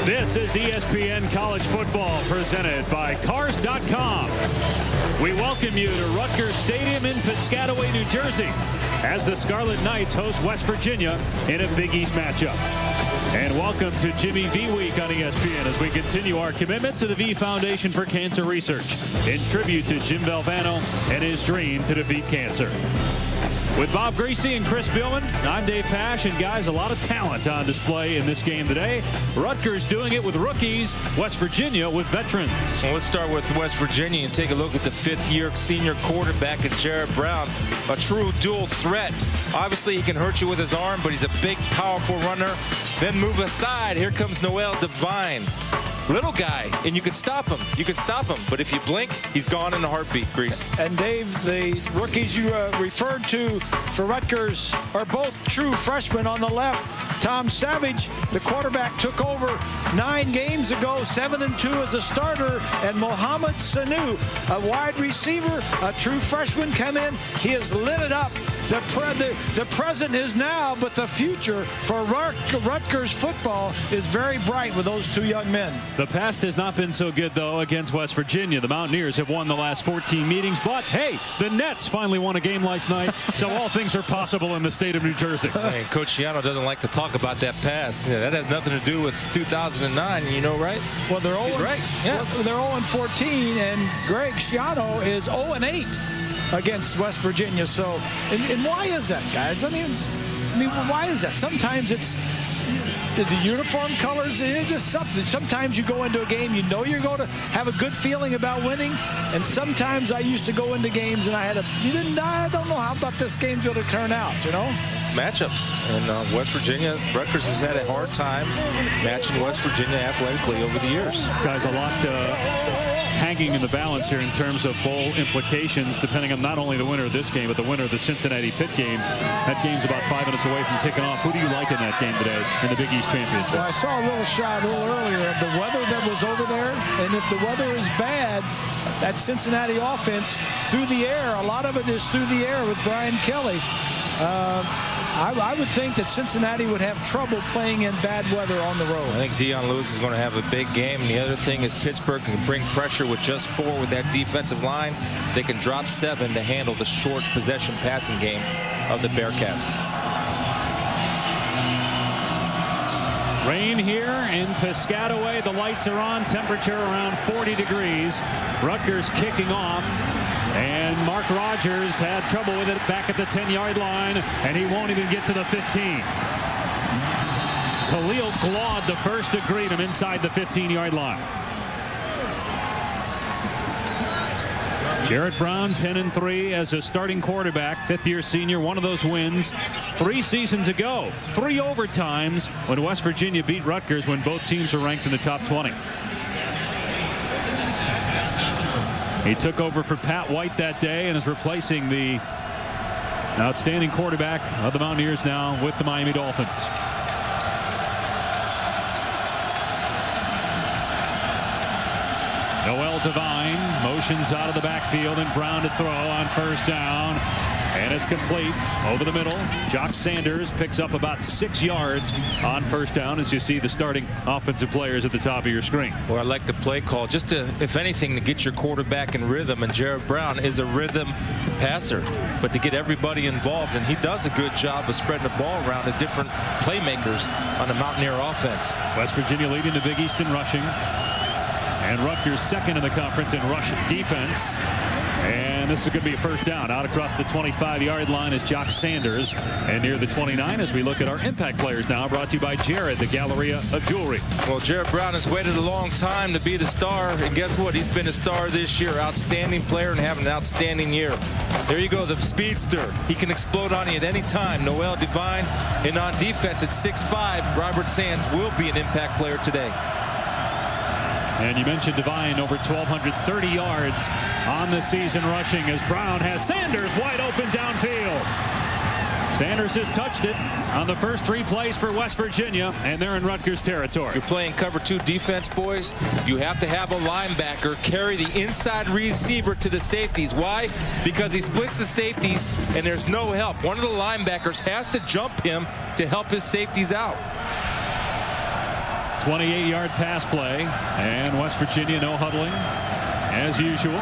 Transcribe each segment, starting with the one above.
This is ESPN College Football presented by Cars.com. We welcome you to Rutgers Stadium in Piscataway, New Jersey, as the Scarlet Knights host West Virginia in a Big East matchup. And welcome to Jimmy V Week on ESPN as we continue our commitment to the V Foundation for Cancer Research in tribute to Jim Valvano and his dream to defeat cancer. With Bob Greasy and Chris Billman, I'm Dave Pash, and guys, a lot of talent on display in this game today. Rutgers doing it with rookies, West Virginia with veterans. Well, let's start with West Virginia and take a look at the fifth-year senior quarterback in Jared Brown, a true dual threat. Obviously, he can hurt you with his arm, but he's a big, powerful runner. Then move aside. Here comes Noel Devine. Little guy, and you can stop him. You can stop him. But if you blink, he's gone in a heartbeat, Grease. And Dave, the rookies you referred to for Rutgers are both true freshmen on the left. Tom Savage, the quarterback, took over 9 games ago, 7-2 as a starter. And Mohamed Sanu, a wide receiver, a true freshman, come in. He has lit it up. The present is now, but the future for Rutgers football is very bright with those two young men. The past has not been so good, though, against West Virginia. The Mountaineers have won the last 14 meetings, but, hey, the Nets finally won a game last night, so all things are possible in the state of New Jersey. Hey, Coach Schiano doesn't like to talk about that past. That has nothing to do with 2009, you know, right? Well, they're 0 He's right. Yeah. They're 0-14, and Greg Schiano is 0-8 against West Virginia. So, and why is that, guys? I mean, why is that? Sometimes it's the uniform colors, it's just something. Sometimes you go into a game, you know you're going to have a good feeling about winning, and sometimes I used to go into games and I don't know how about this game's going to turn out, you know? It's matchups, and West Virginia, Rutgers has had a hard time matching West Virginia athletically over the years. Guys, a lot hanging in the balance here in terms of bowl implications, depending on not only the winner of this game, but the winner of the Cincinnati-Pitt game. That game's about 5 minutes away from kicking off. Who do you like in that game today in the Big East Championship? Well, I saw a little shot a little earlier of the weather that was over there, and if the weather is bad, that Cincinnati offense through the air, a lot of it is through the air with Brian Kelly. I would think that Cincinnati would have trouble playing in bad weather on the road. I think Dion Lewis is going to have a big game. And the other thing is Pittsburgh can bring pressure with just 4 with that defensive line. They can drop 7 to handle the short possession passing game of the Bearcats. Rain here in Piscataway. The lights are on. Temperature around 40 degrees. Rutgers kicking off. And Mark Rogers had trouble with it back at the 10-yard line, and he won't even get to the 15. Khalil Glaude, the first to greet him inside the 15-yard line. Jared Brown, 10-3 as a starting quarterback, fifth-year senior, one of those wins 3 seasons ago. 3 overtimes when West Virginia beat Rutgers when both teams were ranked in the top 20. He took over for Pat White that day and is replacing the outstanding quarterback of the Mountaineers now with the Miami Dolphins. Noel Devine motions out of the backfield and Brown to throw on first down. And it's complete over the middle. Jock Sanders picks up about 6 yards on first down as you see the starting offensive players at the top of your screen. Well, I like the play call just to, if anything, to get your quarterback in rhythm. And Jared Brown is a rhythm passer, but to get everybody involved. And he does a good job of spreading the ball around to different playmakers on the Mountaineer offense. West Virginia leading the Big East in rushing. And Rutgers second in the conference in rush defense. And this is going to be a first down. Out across the 25-yard line is Jock Sanders. And near the 29 as we look at our impact players now, brought to you by Jared, the Galleria of Jewelry. Well, Jared Brown has waited a long time to be the star. And guess what? He's been a star this year. Outstanding player and having an outstanding year. There you go, the speedster. He can explode on you at any time. Noel Devine. And on defense at 6'5", Robert Sands will be an impact player today. And you mentioned Devine, over 1,230 yards on the season rushing as Brown has Sanders wide open downfield. Sanders has touched it on the first 3 plays for West Virginia, and they're in Rutgers territory. If you're playing cover 2 defense, boys, you have to have a linebacker carry the inside receiver to the safeties. Why? Because he splits the safeties and there's no help. One of the linebackers has to jump him to help his safeties out. 28-yard pass play, and West Virginia no huddling as usual.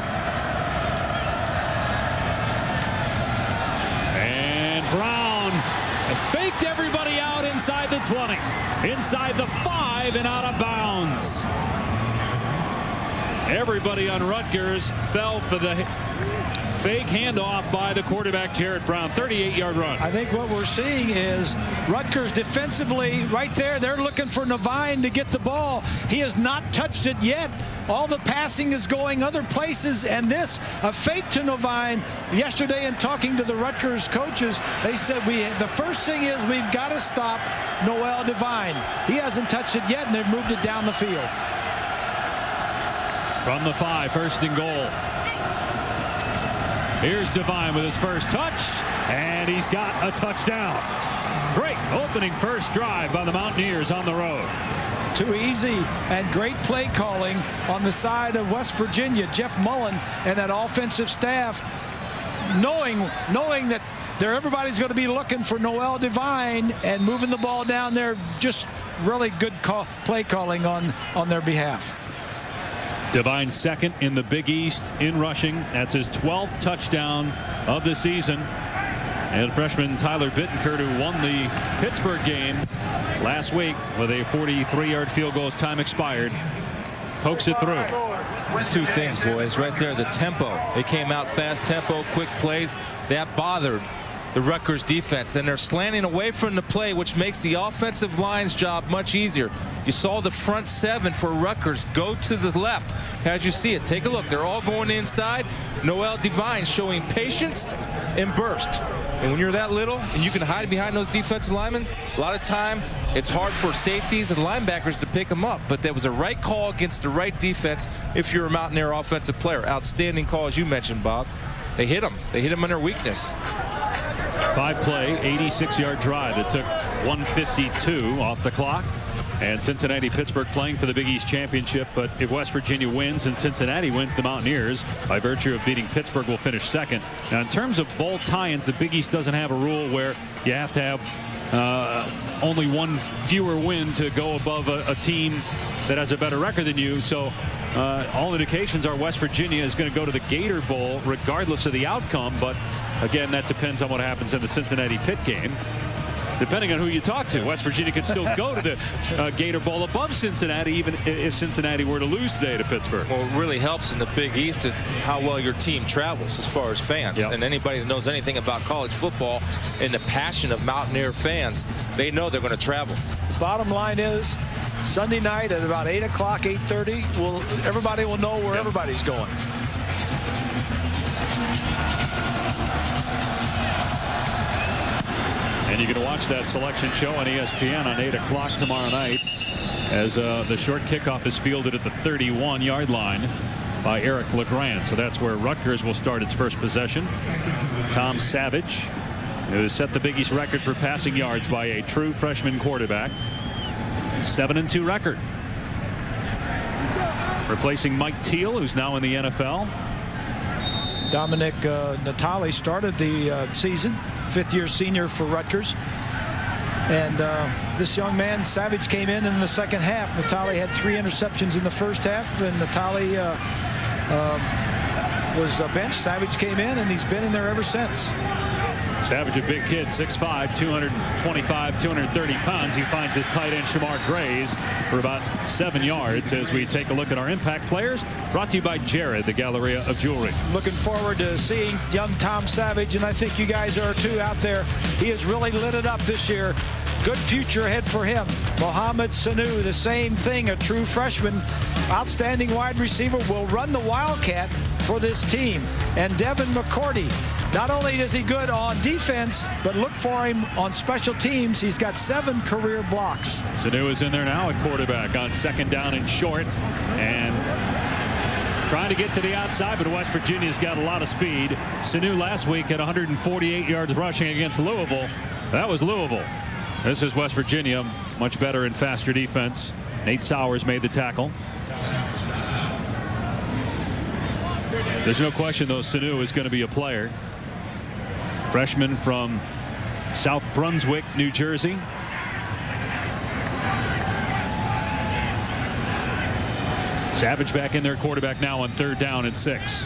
And Brown faked everybody out inside the 20, inside the 5, and out of bounds. Everybody on Rutgers fell for the fake handoff by the quarterback, Jared Brown. 38-yard run. I think what we're seeing is Rutgers defensively right there. They're looking for Nevine to get the ball. He has not touched it yet. All the passing is going other places, and this, a fake to Nevine. Yesterday in talking to the Rutgers coaches, they said the first thing is we've got to stop Noel Devine. He hasn't touched it yet, and they've moved it down the field. From the 5, first and goal. Here's Devine with his first touch, and he's got a touchdown. Great opening first drive by the Mountaineers on the road. Too easy and great play calling on the side of West Virginia. Jeff Mullen and that offensive staff knowing that everybody's going to be looking for Noel Devine and moving the ball down there. Just really good play calling on their behalf. Devine second in the Big East in rushing. That's his 12th touchdown of the season. And freshman Tyler Bittencourt, who won the Pittsburgh game last week with a 43-yard field goal as time expired, pokes it through. Two things, boys, right there. The tempo. They came out fast tempo, quick plays. That bothered the Rutgers defense, and they're slanting away from the play, which makes the offensive line's job much easier. You saw the front 7 for Rutgers go to the left. As you see it, take a look. They're all going inside. Noel Devine showing patience and burst. And when you're that little and you can hide behind those defensive linemen, a lot of time it's hard for safeties and linebackers to pick them up. But that was a right call against the right defense if you're a Mountaineer offensive player. Outstanding call, as you mentioned, Bob. They hit them. They hit them on their weakness. 5-play, 86-yard drive. It took 1:52 off the clock. And Cincinnati-Pittsburgh playing for the Big East Championship. But if West Virginia wins and Cincinnati wins, the Mountaineers, by virtue of beating Pittsburgh, will finish second. Now, in terms of bowl tie-ins, the Big East doesn't have a rule where you have to have only one fewer win to go above a team that has a better record than you. So all indications are West Virginia is going to go to the Gator Bowl regardless of the outcome. But again, that depends on what happens in the Cincinnati-Pitt game. Depending on who you talk to, West Virginia could still go to the Gator Bowl above Cincinnati, even if Cincinnati were to lose today to Pittsburgh. Well, what really helps in the Big East is how well your team travels as far as fans. Yep. And anybody that knows anything about college football and the passion of Mountaineer fans, they know they're going to travel. The bottom line is, Sunday night at about 8 o'clock, 8:30, everybody will know where everybody's going. And you can watch that selection show on ESPN on 8 o'clock tomorrow night as the short kickoff is fielded at the 31-yard line by Eric LeGrand. So that's where Rutgers will start its first possession. Tom Savage, who has set the Big East record for passing yards by a true freshman quarterback. 7-2 record. Replacing Mike Teal, who's now in the NFL. Dominic Natale started the season, fifth-year senior for Rutgers. And this young man, Savage, came in the second half. Natale had 3 interceptions in the first half, and Natale was benched. Savage came in, and he's been in there ever since. Savage, a big kid, 6'5", 225, 230 pounds. He finds his tight end, Shamar Grays, for about 7 yards as we take a look at our impact players. Brought to you by Jared, the Galleria of Jewelry. Looking forward to seeing young Tom Savage, and I think you guys are too out there. He has really lit it up this year. Good future ahead for him. Mohamed Sanu, the same thing, a true freshman, outstanding wide receiver, will run the Wildcat for this team. And Devin McCourty, not only is he good on defense, but look for him on special teams. He's got 7 career blocks. Sanu is in there now at quarterback on second down and short, and trying to get to the outside, but West Virginia's got a lot of speed. Sanu last week had 148 yards rushing against Louisville. That was Louisville. This is West Virginia, much better and faster defense. Nate Sowers made the tackle. There's no question, though, Sanu is going to be a player. Freshman from South Brunswick, New Jersey. Savage back in there, quarterback now on 3rd down and 6.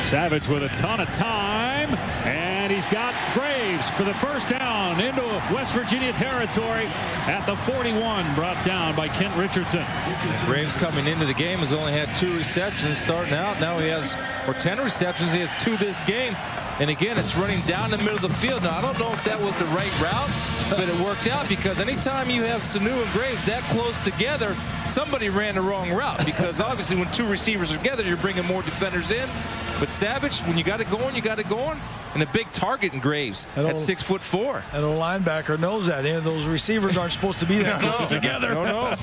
Savage with a ton of time, and he's got Graves for the first down into West Virginia territory at the 41, brought down by Kent Richardson. Graves coming into the game has only had 2 receptions starting out. Now he has, or 10 receptions. He has 2 this game. And again, it's running down the middle of the field. Now, I don't know if that was the right route, but it worked out because anytime you have Sanu and Graves that close together, somebody ran the wrong route because obviously when 2 receivers are together, you're bringing more defenders in. But Savage, when you got it going, you got it going. And a big target in Graves at 6'4". That old linebacker knows that. Those receivers aren't supposed to be that close together. No.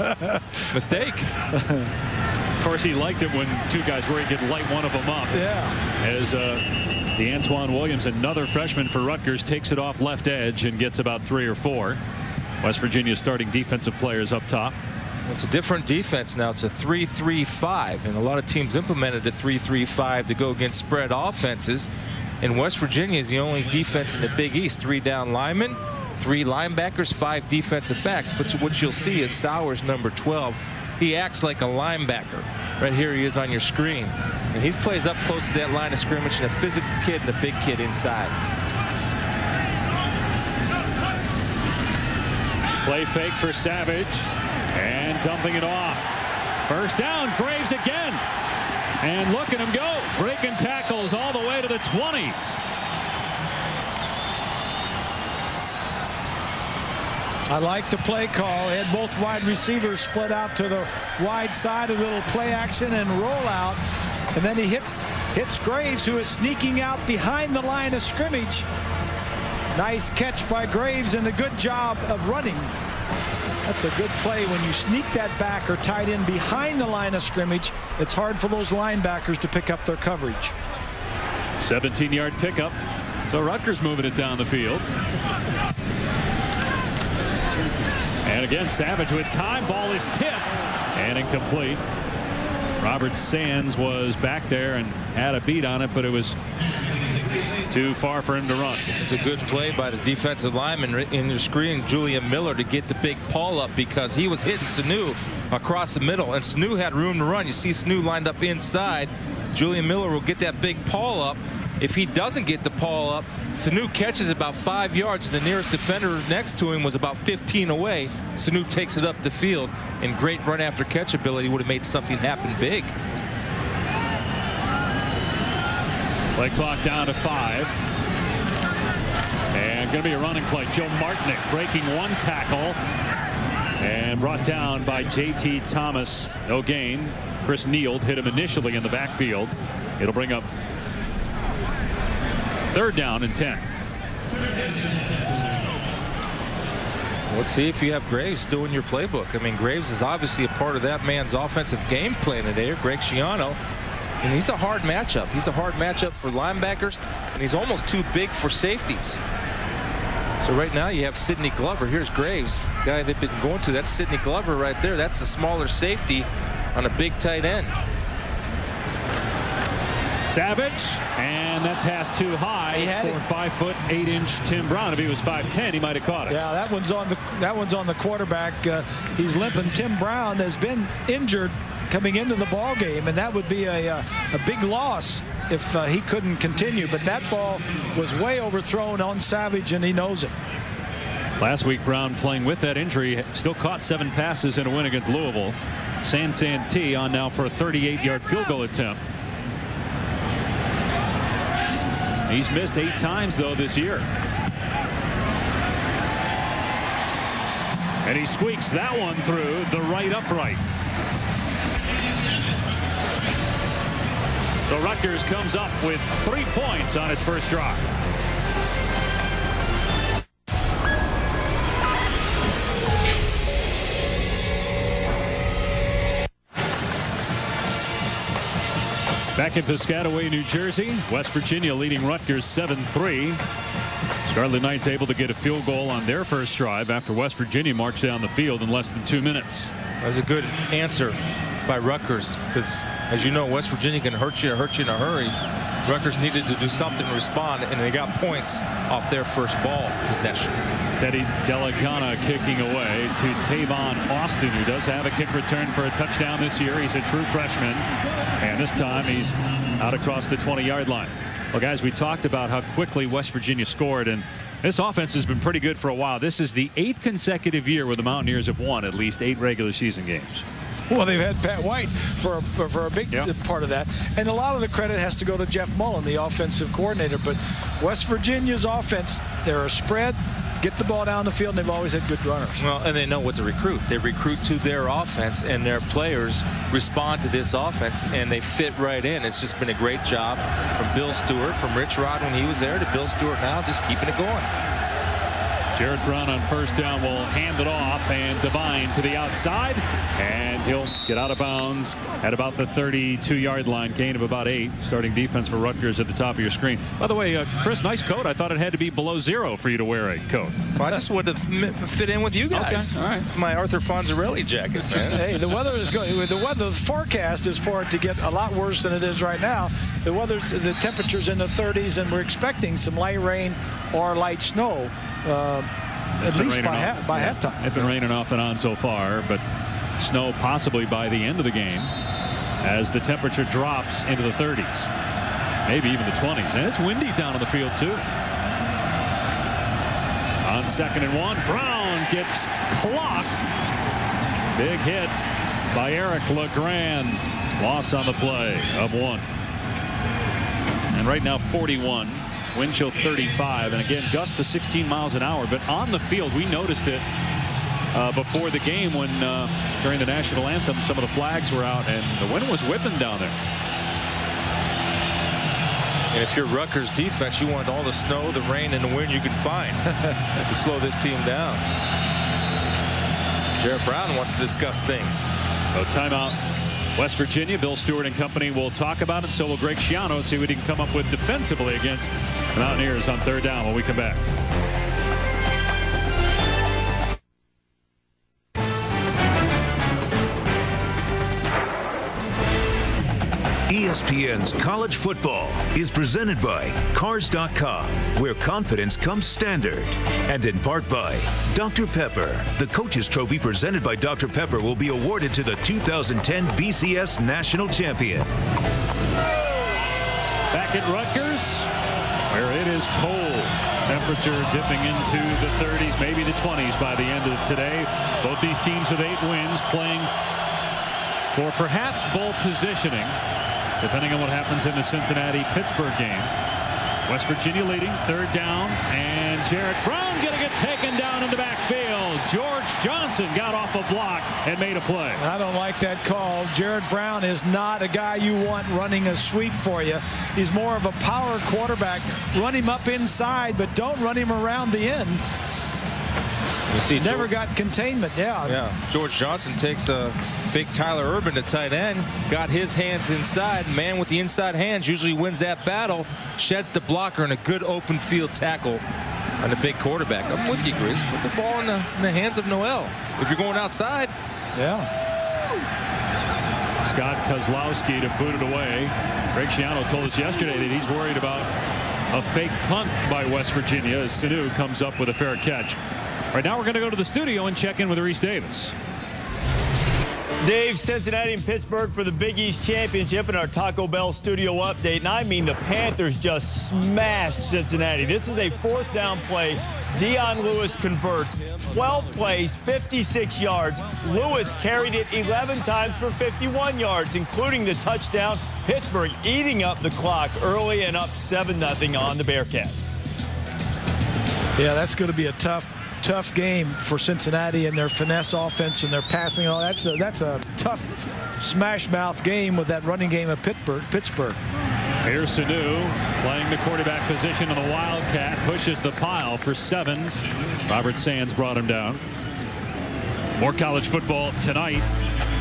Mistake. Of course, he liked it when 2 guys were he could light one of them up. Yeah. As DeAntoine Williams, another freshman for Rutgers, takes it off left edge and gets about 3 or 4. West Virginia's starting defensive players up top. It's a different defense now. It's a 3-3-5, and a lot of teams implemented a 3-3-5 to go against spread offenses. And West Virginia is the only defense in the Big East. 3 down linemen, 3 linebackers, 5 defensive backs. But what you'll see is Sowers, number 12. He acts like a linebacker. Right here he is on your screen. And he plays up close to that line of scrimmage, and a physical kid and a big kid inside. Play fake for Savage and dumping it off. First down, Graves again. And look at him go. Breaking tackles all the way to the 20. I like the play call. He had both wide receivers split out to the wide side, a little play action and roll out. And then he hits Graves, who is sneaking out behind the line of scrimmage. Nice catch by Graves and a good job of running. That's a good play. When you sneak that back or tight end behind the line of scrimmage, it's hard for those linebackers to pick up their coverage. 17-yard pickup. So Rutgers moving it down the field. And again, Savage with time. Ball is tipped and incomplete. Robert Sands was back there and had a beat on it, but it was too far for him to run. It's a good play by the defensive lineman in the screen, Julian Miller, to get the big Paul up because he was hitting Sanu across the middle, and Sanu had room to run. You see Sanu lined up inside. Julian Miller will get that big Paul up. If he doesn't get the Paul up, Sanu catches about 5 yards, and the nearest defender next to him was about 15 away. Sanu takes it up the field, and great run after catch ability would have made something happen big. Play clock down to 5. And going to be a running play. Joe Martinick breaking 1 tackle and brought down by J.T. Thomas. No gain. Chris Neal hit him initially in the backfield. It'll bring up 3rd down and 10. Let's see if you have Graves still in your playbook. I mean, Graves is obviously a part of that man's offensive game plan today, Greg Schiano. And he's a hard matchup. He's a hard matchup for linebackers, and he's almost too big for safeties. So right now you have Sidney Glover. Here's Graves, the guy they've been going to. That's Sidney Glover right there. That's a smaller safety on a big tight end. Savage, and that pass too high for 5'8" Tim Brown. If he was 5'10", he might have caught it. Yeah, that one's on the quarterback. He's limping. Tim Brown has been injured coming into the ball game, and that would be a big loss if he couldn't continue. But that ball was way overthrown on Savage, and he knows it. Last week, Brown, playing with that injury, still caught 7 passes in a win against Louisville. San Santee on now for a 38-yard field goal attempt. He's missed 8 times, though, this year. And he squeaks that one through the right upright. The Rutgers comes up with 3 points on its first drive. Back in Piscataway, New Jersey, West Virginia leading Rutgers 7-3. Scarlet Knights able to get a field goal on their first drive after West Virginia marched down the field in less than 2 minutes. That was a good answer by Rutgers because, as you know, West Virginia can hurt you in a hurry. Rutgers needed to do something to respond, and they got points off their first ball possession. Teddy Delagana kicking away to Tavon Austin, who does have a kick return for a touchdown this year. He's a true freshman, and this time he's out across the 20-yard line. Well, guys, we talked about how quickly West Virginia scored, and this offense has been pretty good for a while. This is the 8th consecutive year where the Mountaineers have won at least 8 regular season games. Well, they've had Pat White for a big part of that. And a lot of the credit has to go to Jeff Mullen, the offensive coordinator. But West Virginia's offense, they're a spread, get the ball down the field, and they've always had good runners. Well, and they know what to recruit. They recruit to their offense, and their players respond to this offense, and they fit right in. It's just been a great job from Bill Stewart, from Rich Rod when he was there, to Bill Stewart now, just keeping it going. Jared Brown on first down will hand it off, and Devine to the outside, and he'll get out of bounds at about the 32-yard line, gain of about 8. Starting defense for Rutgers at the top of your screen. By the way, Chris, nice coat. I thought it had to be below 0 for you to wear a coat. Well, I just wanted to fit in with you guys. Okay, all right. It's my Arthur Fonzarelli jacket, man. Hey, the weather is going. The forecast is for it to get a lot worse than it is right now. The temperature's in the 30s, and we're expecting some light rain or light snow. At least by halftime. It's been raining off and on so far, but snow possibly by the end of the game as the temperature drops into the 30s, maybe even the 20s. And it's windy down on the field, too. On 2nd and 1, Brown gets clocked. Big hit by Eric LeGrand. Loss on the play of 1. And right now, 41. Wind chill 35, and again gusts to 16 miles an hour. But on the field, we noticed it before the game when during the national anthem some of the flags were out and the wind was whipping down there. And if you're Rutgers defense, you want all the snow, the rain, and the wind you can find to slow this team down. Jared Brown wants to discuss things. So timeout. West Virginia. Bill Stewart and company will talk about it. So will Greg Schiano. See what he can come up with defensively against the Mountaineers on 3rd down when we come back. ESPN's College Football is presented by Cars.com, where confidence comes standard. And in part by Dr. Pepper. The Coaches Trophy presented by Dr. Pepper will be awarded to the 2010 BCS National Champion. Back at Rutgers, where it is cold. Temperature dipping into the 30s, maybe the 20s by the end of today. Both these teams with 8 wins playing for perhaps bowl positioning, depending on what happens in the Cincinnati-Pittsburgh game. West Virginia leading, 3rd down, and Jared Brown going to get taken down in the backfield. George Johnson got off a block and made a play. I don't like that call. Jared Brown is not a guy you want running a sweep for you. He's more of a power quarterback. Run him up inside, but don't run him around the end. You see, never got containment. Yeah. George Johnson takes a big Tyler Urban to tight end, got his hands inside. Man with the inside hands usually wins that battle. Sheds the blocker and a good open field tackle on the big quarterback. I'm with you, Grizz. Put the ball in the hands of Noel. If you're going outside. Yeah. Scott Kozlowski to boot it away. Greg Schiano told us yesterday that he's worried about a fake punt by West Virginia as Sanu comes up with a fair catch. Right now we're going to go to the studio and check in with Reese Davis. Dave, Cincinnati and Pittsburgh for the Big East Championship in our Taco Bell studio update. And I mean, the Panthers just smashed Cincinnati. This is a 4th down play. Dion Lewis converts. 12 plays, 56 yards. Lewis carried it 11 times for 51 yards, including the touchdown. Pittsburgh eating up the clock early and up 7-0 on the Bearcats. Yeah, that's going to be a tough game for Cincinnati and their finesse offense and their passing. That's a tough smash mouth game with that running game of Pittsburgh. Here's Sanu playing the quarterback position on the Wildcat, pushes the pile for 7. Robert Sands brought him down. More college football tonight.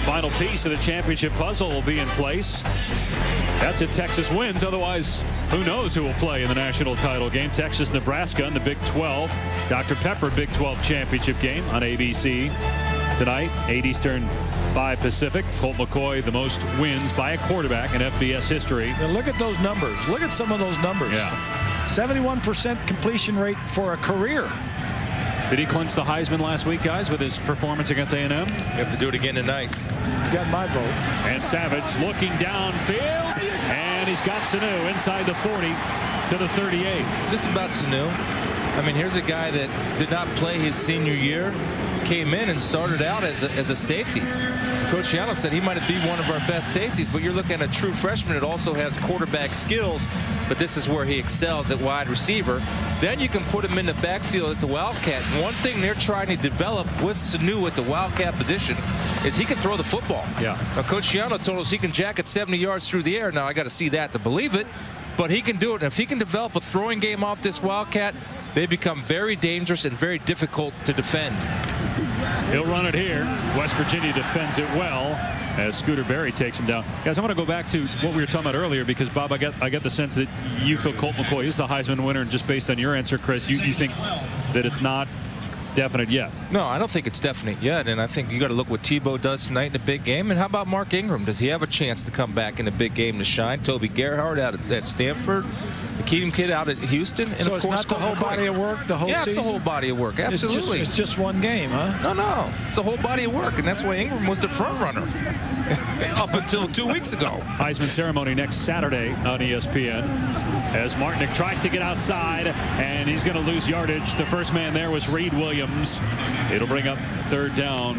Final piece of the championship puzzle will be in place. That's if Texas wins. Otherwise, who knows who will play in the national title game. Texas, Nebraska in the Big 12. Dr. Pepper Big 12 championship game on ABC tonight, 8 Eastern, 5 Pacific. Colt McCoy, the most wins by a quarterback in FBS history. Now look at those numbers. Look at some of those numbers. Yeah. 71% completion rate for a career. Did he clinch the Heisman last week, guys, with his performance against A&M? You have to do it again tonight. He's got my vote. And Savage looking downfield, and he's got Sanu inside the 40 to the 38. Just about Sanu. I mean, here's a guy that did not play his senior year, came in and started out as a safety. Coach Shiano said he might be one of our best safeties, but you're looking at a true freshman that also has quarterback skills, but this is where he excels at wide receiver. Then you can put him in the backfield at the Wildcat. And one thing they're trying to develop with Sanu at the Wildcat position is he can throw the football. Yeah. Now, Coach Shiano told us he can jack it 70 yards through the air. Now, I got to see that to believe it, but he can do it. And if he can develop a throwing game off this Wildcat, they become very dangerous and very difficult to defend. He'll run it here. West Virginia defends it well as Scooter Berry takes him down. Guys, I want to go back to what we were talking about earlier because, Bob, I get the sense that you feel Colt McCoy is the Heisman winner, and just based on your answer, Chris, you think that it's not definite yet. No, I don't think it's definite yet, and I think you got to look what Tebow does tonight in a big game. And how about Mark Ingram? Does he have a chance to come back in a big game to shine? Toby Gerhardt out at Stanford, the Keaton kid out at Houston, and so of it's course not the whole body of work, the whole season? Yeah, it's the whole body of work. Absolutely. It's just one game, huh? No, it's a whole body of work, and that's why Ingram was the front runner up until 2 weeks ago. Heisman ceremony next Saturday on ESPN as Martinick tries to get outside, and he's going to lose yardage. The first man there was Reed Williams. It'll bring up third down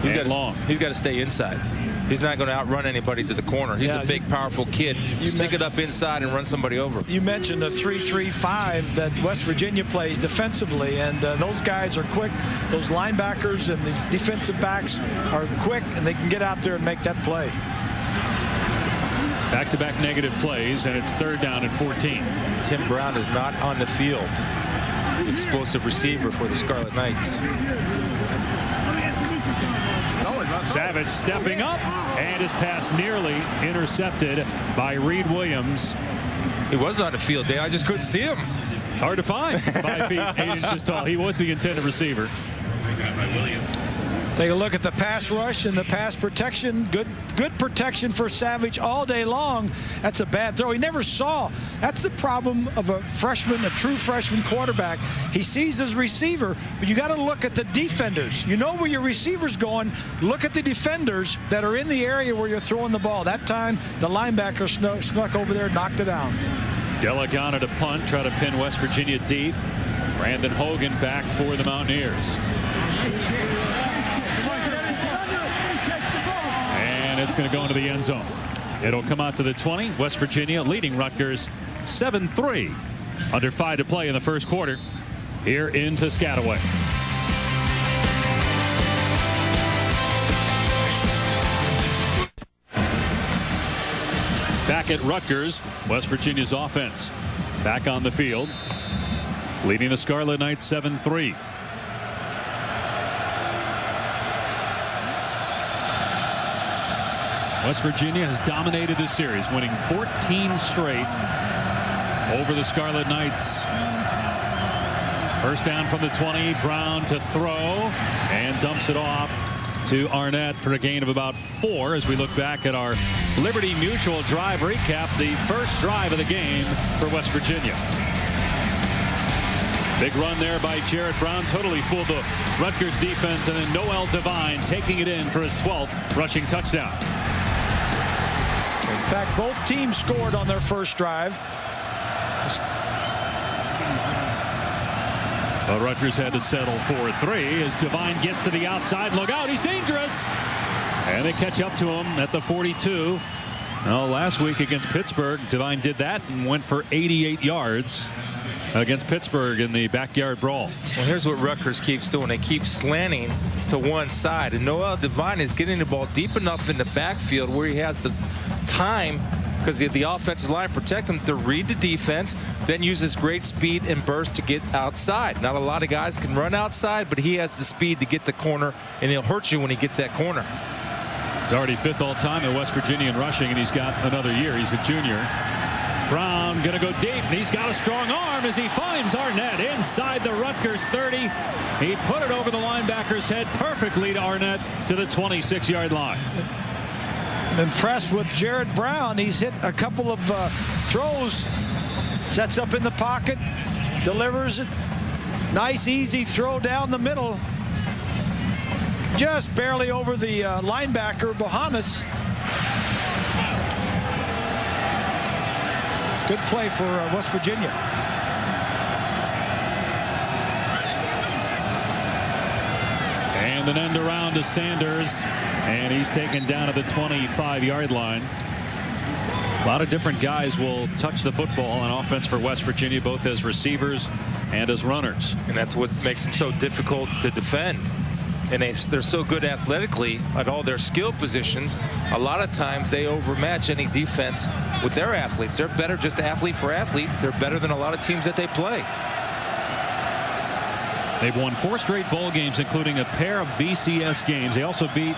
and long. He's got to stay inside. He's not going to outrun anybody to the corner. He's a big, powerful kid. You stick it up inside and run somebody over. You mentioned the 3-3-5 that West Virginia plays defensively, and those guys are quick. Those linebackers and the defensive backs are quick, and they can get out there and make that play. Back-to-back negative plays, and it's third down and 14. Tim Brown is not on the field. Explosive receiver for the Scarlet Knights. Savage stepping up, and his pass nearly intercepted by Reed Williams. He was on the field, Dave. I just couldn't see him. It's hard to find. 5 feet 8 inches tall. He was the intended receiver. Take a look at the pass rush and the pass protection. Good protection for Savage all day long. That's a bad throw. He never saw. That's the problem of a freshman, a true freshman quarterback. He sees his receiver, but you got to look at the defenders. You know where your receiver's going. Look at the defenders that are in the area where you're throwing the ball. That time, the linebacker snuck over there, knocked it down. Delegana to punt, try to pin West Virginia deep. Brandon Hogan back for the Mountaineers. It's going to go into the end zone. It'll come out to the 20. West Virginia leading Rutgers 7-3. Under 5 to play in the first quarter here in Piscataway. Back at Rutgers, West Virginia's offense back on the field, leading the Scarlet Knights 7-3. West Virginia has dominated this series, winning 14 straight over the Scarlet Knights. First down from the 20, Brown to throw, and dumps it off to Arnett for a gain of about 4 as we look back at our Liberty Mutual drive recap, the first drive of the game for West Virginia. Big run there by Jarrett Brown, totally fooled the Rutgers defense, and then Noel Devine taking it in for his 12th rushing touchdown. In fact, both teams scored on their first drive. But Rutgers had to settle for 3 as Devine gets to the outside. Look out, he's dangerous. And they catch up to him at the 42. Well, last week against Pittsburgh, Devine did that and went for 88 yards against Pittsburgh in the backyard brawl. Well, here's what Rutgers keeps doing. They keep slanting to one side, and Noel Devine is getting the ball deep enough in the backfield where he has the time, because the offensive line protect him, to read the defense, then uses great speed and burst to get outside. Not a lot of guys can run outside, but he has the speed to get the corner, and he'll hurt you when he gets that corner. He's already 5th all time at West Virginia in rushing, and he's got another year. He's a junior. Brown going to go deep, and he's got a strong arm as he finds Arnett inside the Rutgers 30. He put it over the linebacker's head perfectly to Arnett to the 26-yard line. I'm impressed with Jared Brown. He's hit a couple of throws, sets up in the pocket, delivers it. Nice, easy throw down the middle. Just barely over the linebacker, Bohannes. Good play for West Virginia. And an end around to Sanders, and he's taken down to the 25-yard line. A lot of different guys will touch the football on offense for West Virginia, both as receivers and as runners. And that's what makes them so difficult to defend. And they're so good athletically at all their skill positions. A lot of times they overmatch any defense with their athletes. They're better just athlete for athlete. They're better than a lot of teams that they play. They've won 4 straight bowl games, including a pair of BCS games. They also beat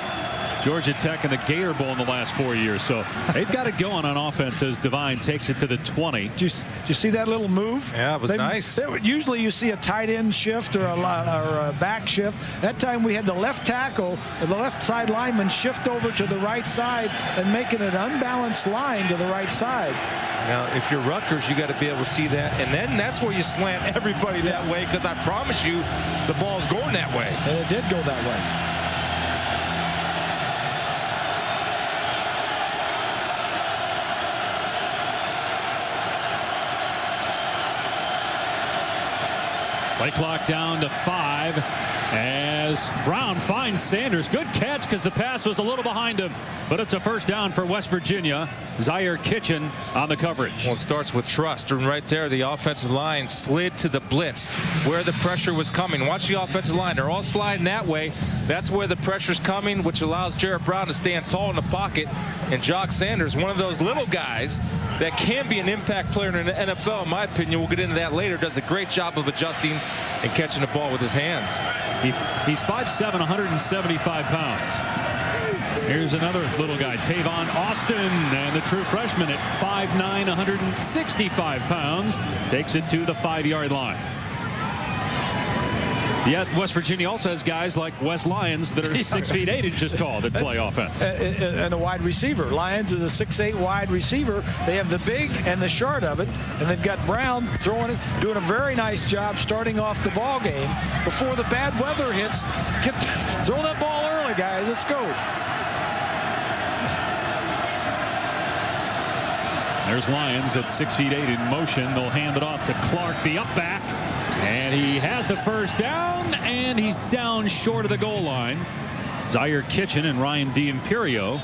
Georgia Tech in the Gator Bowl in the last 4 years. So they've got it going on offense as Devine takes it to the 20. Did you see that little move? Yeah, it was nice. Usually you see a tight end shift or a back shift. That time we had the left tackle, the left side lineman shift over to the right side and making an unbalanced line to the right side. Now, if you're Rutgers, you got to be able to see that. And then that's where you slant everybody that way, because I promise you the ball's going that way. And it did go that way. Play clock down to 5 as Brown finds Sanders. Good catch because the pass was a little behind him, but it's a first down for West Virginia. Zaire Kitchen on the coverage. Well, it starts with trust, and right there the offensive line slid to the blitz where the pressure was coming. Watch the offensive line. They're all sliding that way. That's where the pressure's coming, which allows Jared Brown to stand tall in the pocket. And Jock Sanders, one of those little guys that can be an impact player in the NFL, in my opinion. We'll get into that later. Does a great job of adjusting and catching the ball with his hands. He's 5'7", 175 pounds. Here's another little guy, Tavon Austin, and the true freshman at 5'9", 165 pounds, takes it to the 5-yard line. Yet West Virginia also has guys like Wes Lyons that are 6'8" inches tall that play offense. And a wide receiver. Lyons is a 6'8" wide receiver. They have the big and the short of it, and they've got Brown throwing it, doing a very nice job starting off the ball game before the bad weather hits. Throw that ball early, guys. Let's go. There's Lyons at 6'8" in motion. They'll hand it off to Clark, the up back. And he has the first down, and he's down short of the goal line. Zaire Kitchen and Ryan D'Imperio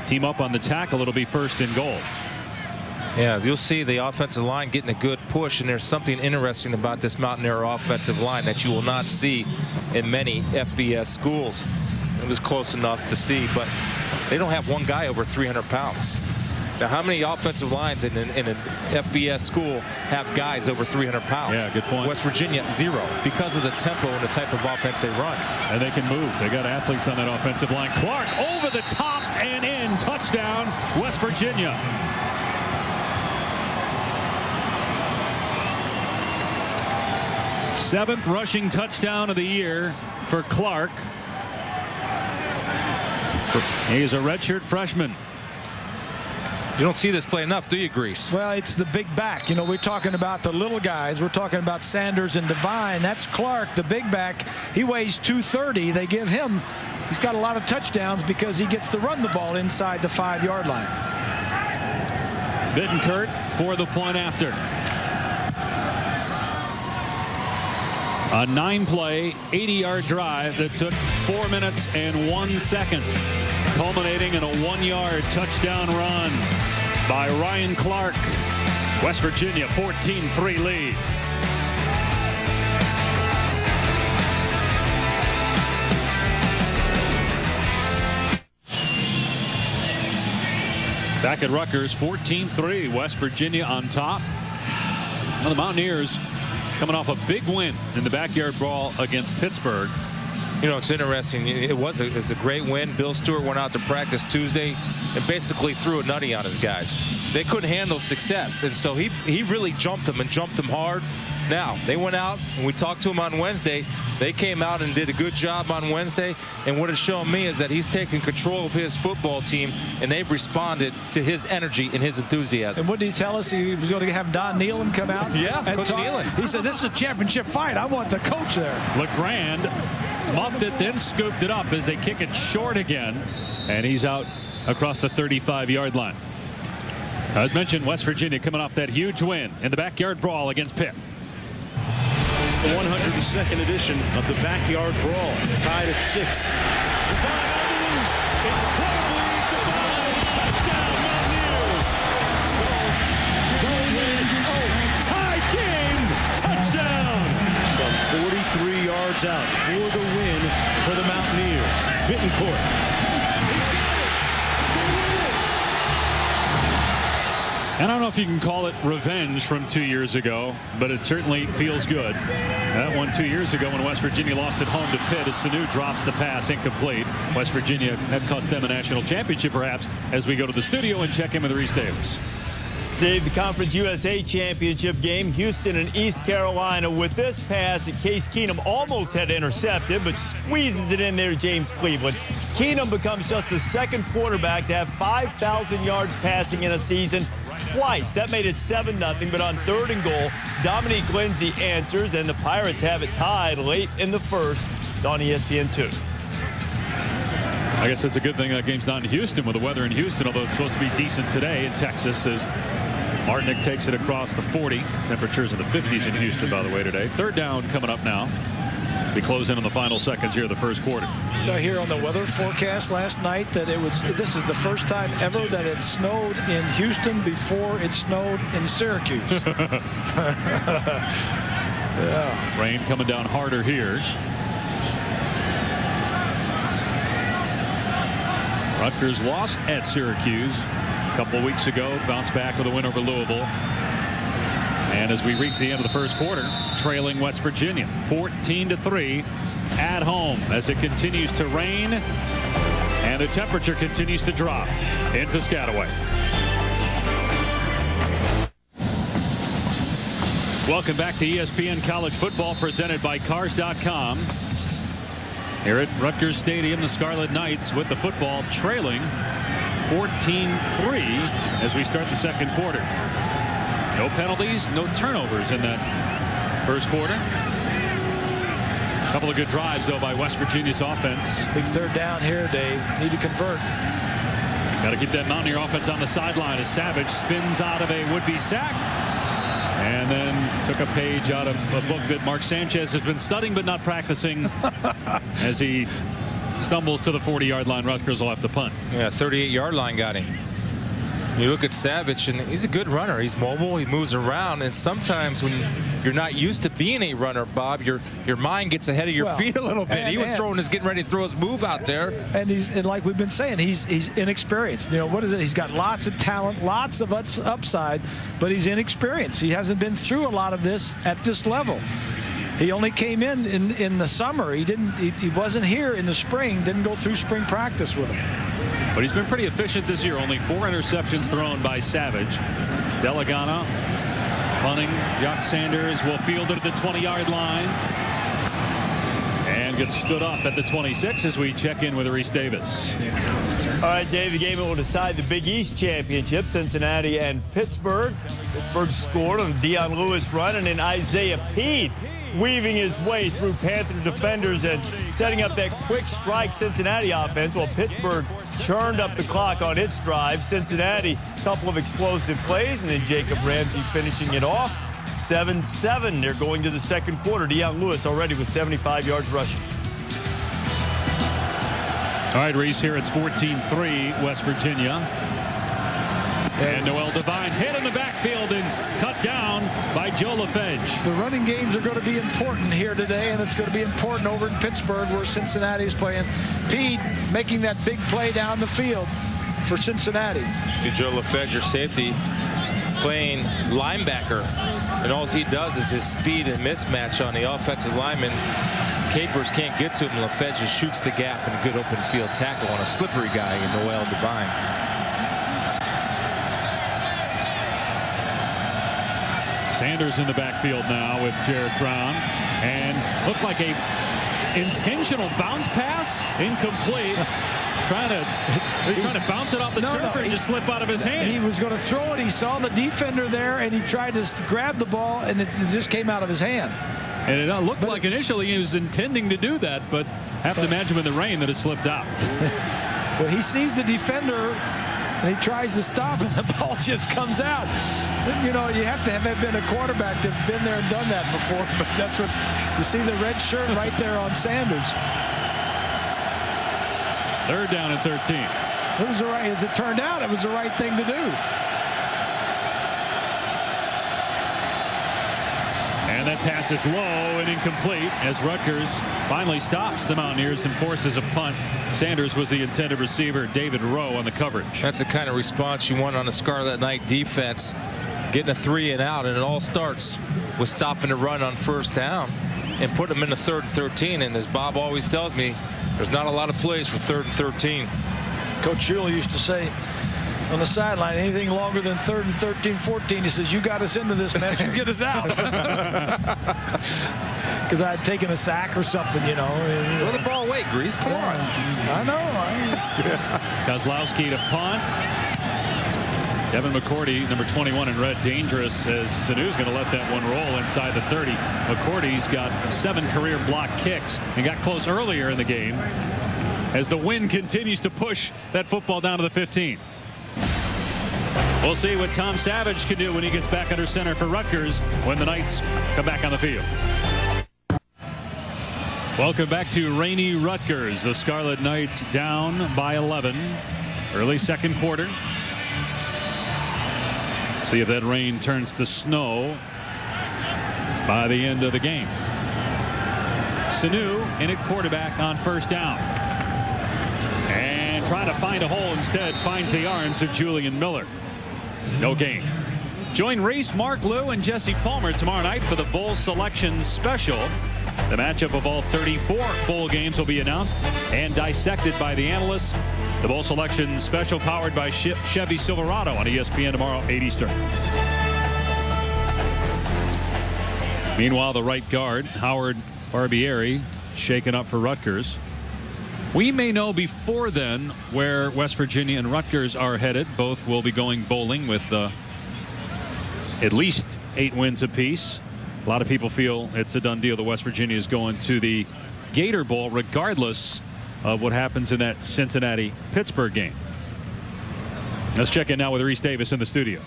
team up on the tackle. It'll be first and goal. Yeah, you'll see the offensive line getting a good push, and there's something interesting about this Mountaineer offensive line that you will not see in many FBS schools. It was close enough to see, but they don't have one guy over 300 pounds. Now, how many offensive lines in an FBS school have guys over 300 pounds? Yeah, good point. West Virginia, 0, because of the tempo and the type of offense they run. And they can move. They got athletes on that offensive line. Clark over the top and in. Touchdown, West Virginia. Seventh rushing touchdown of the year for Clark. He's a redshirt freshman. You don't see this play enough, do you, Grease? Well, it's the big back. You know, we're talking about the little guys. We're talking about Sanders and Devine. That's Clark, the big back. He weighs 230. They give him, he's got a lot of touchdowns because he gets to run the ball inside the 5-yard line. Bittenkurt for the point after. A 9-play, 80-yard drive that took 4 minutes and 1 second, culminating in a 1-yard touchdown run by Ryan Clark. West Virginia 14-3 lead. Back at Rutgers, 14-3, West Virginia on top. Now the Mountaineers coming off a big win in the backyard brawl against Pittsburgh. You know, it's interesting. It was a great win. Bill Stewart went out to practice Tuesday and basically threw a nutty on his guys. They couldn't handle success, and so he really jumped them and jumped them hard. Now, they went out, and we talked to him on Wednesday. They came out and did a good job on Wednesday, and what it's shown me is that he's taken control of his football team, and they've responded to his energy and his enthusiasm. And what did he tell us? He was going to have Don Nealon come out? Yeah, and Coach Nealon. He said, this is a championship fight. I want the coach there. LeGrand muffed it, then scooped it up as they kick it short again, and he's out across the 35-yard line. As mentioned, West Virginia coming off that huge win in the backyard brawl against Pitt. The 102nd edition of the Backyard Brawl, tied at 6. Incredibly divine touchdown, Mountaineers. Stone going in. Oh, tie game touchdown. From 43 yards out for the win for the Mountaineers. Bittencourt. And I don't know if you can call it revenge from 2 years ago, but it certainly feels good. That one 2 years ago when West Virginia lost at home to Pitt as Sanu drops the pass incomplete. West Virginia had cost them a national championship perhaps as we go to the studio and check in with Reese Davis. Dave, the Conference USA Championship game, Houston and East Carolina. With this pass, Case Keenum almost had intercepted, but squeezes it in there to James Cleveland. Keenum becomes just the second quarterback to have 5,000 yards passing in a season twice. That made it 7-0, but on 3rd and goal, Dominique Lindsay answers, and the Pirates have it tied late in the first. It's on ESPN2. I guess it's a good thing that game's not in Houston with the weather in Houston, although it's supposed to be decent today in Texas as Martinick takes it across the 40. Temperatures in the 50s in Houston, by the way, today. 3rd down coming up now. We close in on the final seconds here of the first quarter. I hear on the weather forecast last night that this is the first time ever that it snowed in Houston before it snowed in Syracuse. Yeah. Rain coming down harder here. Rutgers lost at Syracuse a couple of weeks ago, bounced back with a win over Louisville. And as we reach the end of the first quarter, trailing West Virginia 14-3 at home as it continues to rain and the temperature continues to drop in Piscataway. Welcome back to ESPN College Football presented by Cars.com. Here at Rutgers Stadium, the Scarlet Knights with the football trailing 14-3 as we start the second quarter. No penalties, no turnovers in that first quarter. A couple of good drives, though, by West Virginia's offense. Big 3rd down here, Dave. Need to convert. Got to keep that Mountaineer offense on the sideline as Savage spins out of a would-be sack. And then took a page out of a book that Mark Sanchez has been studying but not practicing as he stumbles to the 40-yard line. Rutgers will have to punt. Yeah, 38-yard line got him. You look at Savage, and he's a good runner. He's mobile. He moves around. And sometimes when you're not used to being a runner, Bob, your mind gets ahead of your feet a little bit. He was getting ready to throw his move out there. And like we've been saying, he's inexperienced. You know, what is it? He's got lots of talent, lots of upside, but he's inexperienced. He hasn't been through a lot of this at this level. He only came in the summer. He wasn't here in the spring, didn't go through spring practice with him. But he's been pretty efficient this year. Only 4 interceptions thrown by Savage. Delegana punting. Jock Sanders will field it at the 20-yard line. And gets stood up at the 26 as we check in with Reese Davis. All right, Dave, the game that will decide the Big East Championship, Cincinnati and Pittsburgh. Pittsburgh scored on a Dion Lewis run, and then Isaiah Peed weaving his way through Panther defenders and setting up that quick strike Cincinnati offense while Pittsburgh churned up the clock on its drive. Cincinnati, a couple of explosive plays, and then Jacob Ramsey finishing it off. 7-7. They're going to the second quarter. Dion Lewis already with 75 yards rushing. All right, Reese, here it's 14-3 West Virginia. And Noel Devine hit in the backfield and cut down by Joe LaFedge. The running games are going to be important here today, and it's going to be important over in Pittsburgh where Cincinnati is playing. Pete making that big play down the field for Cincinnati. See Joe LaFedge, your safety, playing linebacker, and all he does is his speed and mismatch on the offensive lineman. Capers can't get to him. LaFed just shoots the gap and a good open field tackle on a slippery guy in Noel Devine. Sanders in the backfield now with Jared Brown, and looked like a intentional bounce pass, incomplete. Trying to bounce it off the turf and just slip out of his hand. He was going to throw it. He saw the defender there, and he tried to grab the ball, and it just came out of his hand. And it looked like initially he was intending to do that, but have to imagine with the rain that it slipped out. Well, he sees the defender, and he tries to stop, and the ball just comes out. You know, you have to have been a quarterback to have been there and done that before, but that's what you see, the red shirt right there on Sanders. 3rd down and 13. It was the right, as it turned out, it was the right thing to do. And that pass is low and incomplete as Rutgers finally stops the Mountaineers and forces a punt. Sanders was the intended receiver. David Rowe on the coverage. That's the kind of response you want on a Scarlet Knight defense. Getting a 3 and out, and it all starts with stopping the run on 1st down and put them in the 3rd and 13. And as Bob always tells me, there's not a lot of plays for 3rd and 13. Coach Shula used to say on the sideline, anything longer than 3rd and 13, 14, he says, you got us into this mess, you get us out. Because I had taken a sack or something, you know. Throw the ball away, Grease. Come on. I know. Kozlowski to punt. Devin McCourty, number 21 in red, dangerous, as Sanu's going to let that one roll inside the 30. McCourty's got 7 career block kicks and got close earlier in the game as the wind continues to push that football down to the 15. We'll see what Tom Savage can do when he gets back under center for Rutgers when the Knights come back on the field. Welcome back to rainy Rutgers. The Scarlet Knights down by 11. Early 2nd quarter. See if that rain turns to snow by the end of the game. Sanu in at quarterback on 1st down. And trying to find a hole instead finds the arms of Julian Miller. No gain. Join Reese, Mark Lou, and Jesse Palmer tomorrow night for the Bowl Selection Special. The matchup of all 34 bowl games will be announced and dissected by the analysts. The Bowl Selection Special powered by Chevy Silverado on ESPN tomorrow, 8 Eastern. Meanwhile, the right guard, Howard Barbieri, shaken up for Rutgers. We may know before then where West Virginia and Rutgers are headed. Both will be going bowling with at least 8 wins apiece. A lot of people feel it's a done deal that West Virginia is going to the Gator Bowl regardless of what happens in that Cincinnati-Pittsburgh game. Let's check in now with Reese Davis in the studio.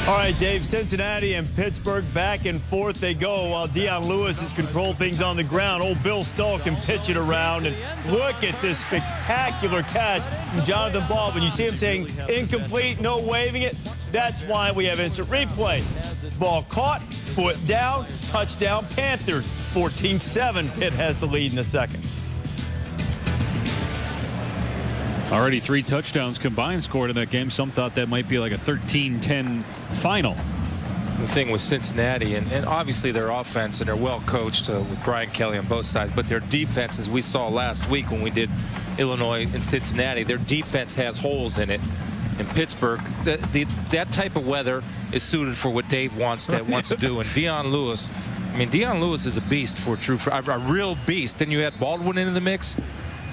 All right, Dave, Cincinnati and Pittsburgh back and forth they go while Dion Lewis has controlled things on the ground. Old Bill Stull can pitch it around, and look at this spectacular catch from Jonathan Baldwin. You see him saying incomplete, no waving it. That's why we have instant replay. Ball caught, foot down, touchdown Panthers. 14-7. Pitt has the lead in the 2nd. Already 3 touchdowns combined scored in that game. Some thought that might be like a 13-10 final. The thing with Cincinnati, and obviously their offense, and they're well coached with Brian Kelly on both sides, but their defense, as we saw last week when we did Illinois and Cincinnati, their defense has holes in it. In Pittsburgh, that type of weather is suited for what Dave wants to do. And Dion Lewis, I mean, Dion Lewis is a beast for a real beast. Then you add Baldwin into the mix.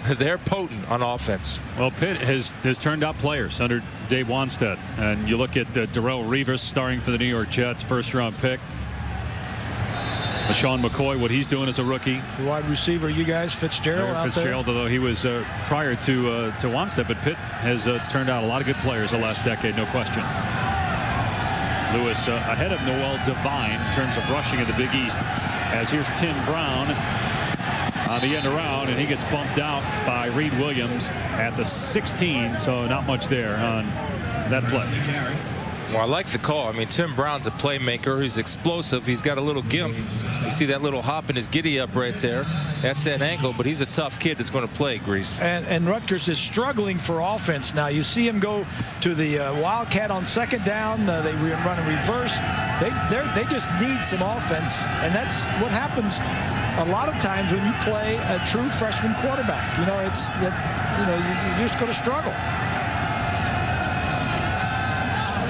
They're potent on offense. Well, Pitt has turned out players under Dave Wanstead. And you look at Darrelle Revis starring for the New York Jets, 1st-round pick. LaShawn McCoy, what he's doing as a rookie. The wide receiver, you guys, Fitzgerald out Fitzgerald, there. although he was prior to Wanstead. But Pitt has turned out a lot of good players the last decade, no question. Lewis ahead of Noel Devine in terms of rushing in the Big East. As here's Tim Brown on the end around, and he gets bumped out by Reed Williams at the 16, so not much there on that play. Well, I like the call. I mean, Tim Brown's a playmaker. He's explosive. He's got a little gimp. You see that little hop in his giddy up right there. That's that ankle, but he's a tough kid that's going to play, Grease. And Rutgers is struggling for offense now. You see him go to the Wildcat on second down. They run a reverse. They just need some offense, and that's what happens a lot of times when you play a true freshman quarterback. You know, it's that, you know, you're just going to struggle.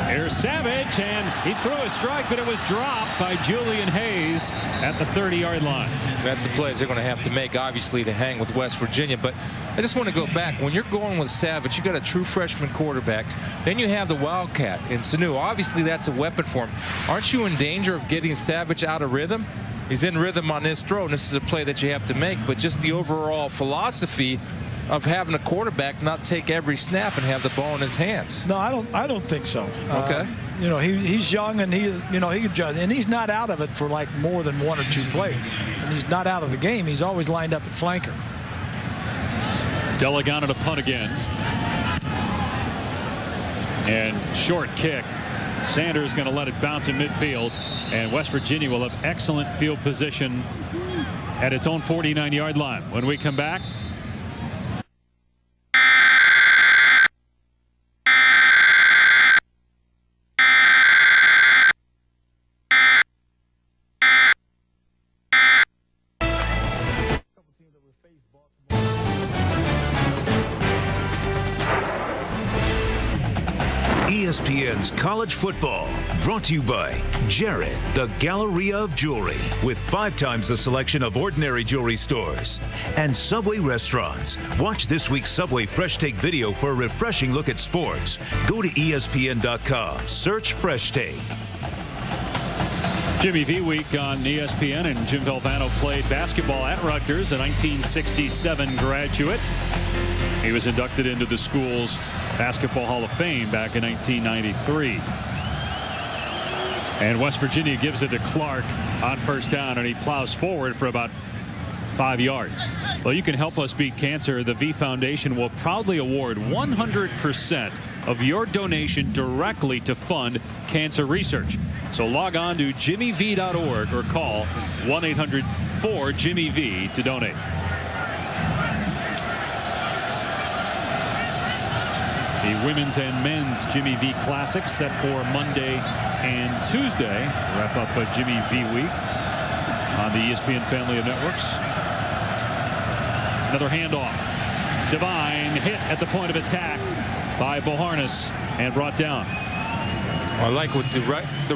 Here's Savage, and he threw a strike, but it was dropped by Julian Hayes at the 30-yard line. That's the plays they're going to have to make, obviously, to hang with West Virginia. But I just want to go back. When you're going with Savage, you got a true freshman quarterback. Then you have the Wildcat in Sanu. Obviously, that's a weapon for him. Aren't you in danger of getting Savage out of rhythm? He's in rhythm on this throw, and this is a play that you have to make. But just the overall philosophy of having a quarterback not take every snap and have the ball in his hands. No, I don't think so. Okay. You know, he's young, and he can judge, and he's not out of it for like more than 1 or 2 plays. And he's not out of the game. He's always lined up at flanker. Delegano to punt again. And short kick. Sanders going to let it bounce in midfield, and West Virginia will have excellent field position at its own 49-yard line. When we come back, ESPN's College Football, brought to you by Jared, the Galleria of Jewelry, with 5 times the selection of ordinary jewelry stores. And Subway restaurants. Watch this week's Subway Fresh Take video for a refreshing look at sports. Go to ESPN.com, search Fresh Take. Jimmy V Week on ESPN, and Jim Valvano played basketball at Rutgers, a 1967 graduate. He was inducted into the school's Basketball Hall of Fame back in 1993. And West Virginia gives it to Clark on first down, and he plows forward for about 5 yards. Well, you can help us beat cancer. The V Foundation will proudly award 100% of your donation directly to fund cancer research. So log on to jimmyv.org or call 1-800-4-JIMMY-V to donate. The women's and men's Jimmy V Classic set for Monday and Tuesday to wrap up a Jimmy V Week on the ESPN family of networks. Another handoff. Divine hit at the point of attack by Boharness and brought down. I like with the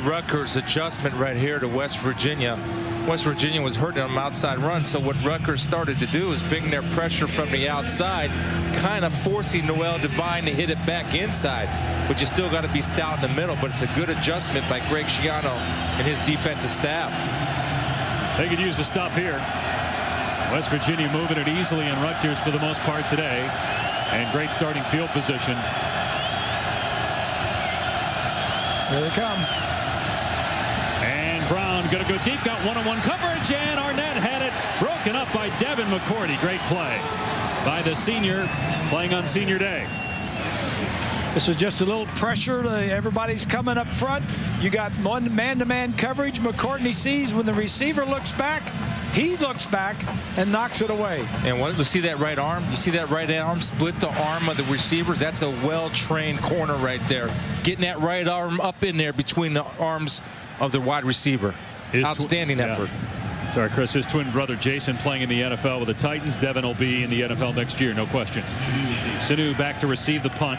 Rutgers adjustment right here to West Virginia. West Virginia was hurting on outside run, so what Rutgers started to do is bring their pressure from the outside, kind of forcing Noel Divine to hit it back inside. But you still got to be stout in the middle, but it's a good adjustment by Greg Schiano and his defensive staff. They could use a stop here. West Virginia moving it easily in Rutgers for the most part today, and great starting field position. Here they come. And Brown going to go deep, got one-on-one coverage, and Arnett had it broken up by Devin McCourty. Great play by the senior playing on senior day. This is just a little pressure. Everybody's coming up front. You got one man-to-man coverage. McCourty sees when the receiver looks back. He looks back and knocks it away. And you see that right arm? You see that right arm split the arm of the receivers? That's a well-trained corner right there. Getting that right arm up in there between the arms of the wide receiver. Outstanding effort. Sorry, Chris, his twin brother Jason playing in the NFL with the Titans. Devin will be in the NFL next year, no question. Sanu back to receive the punt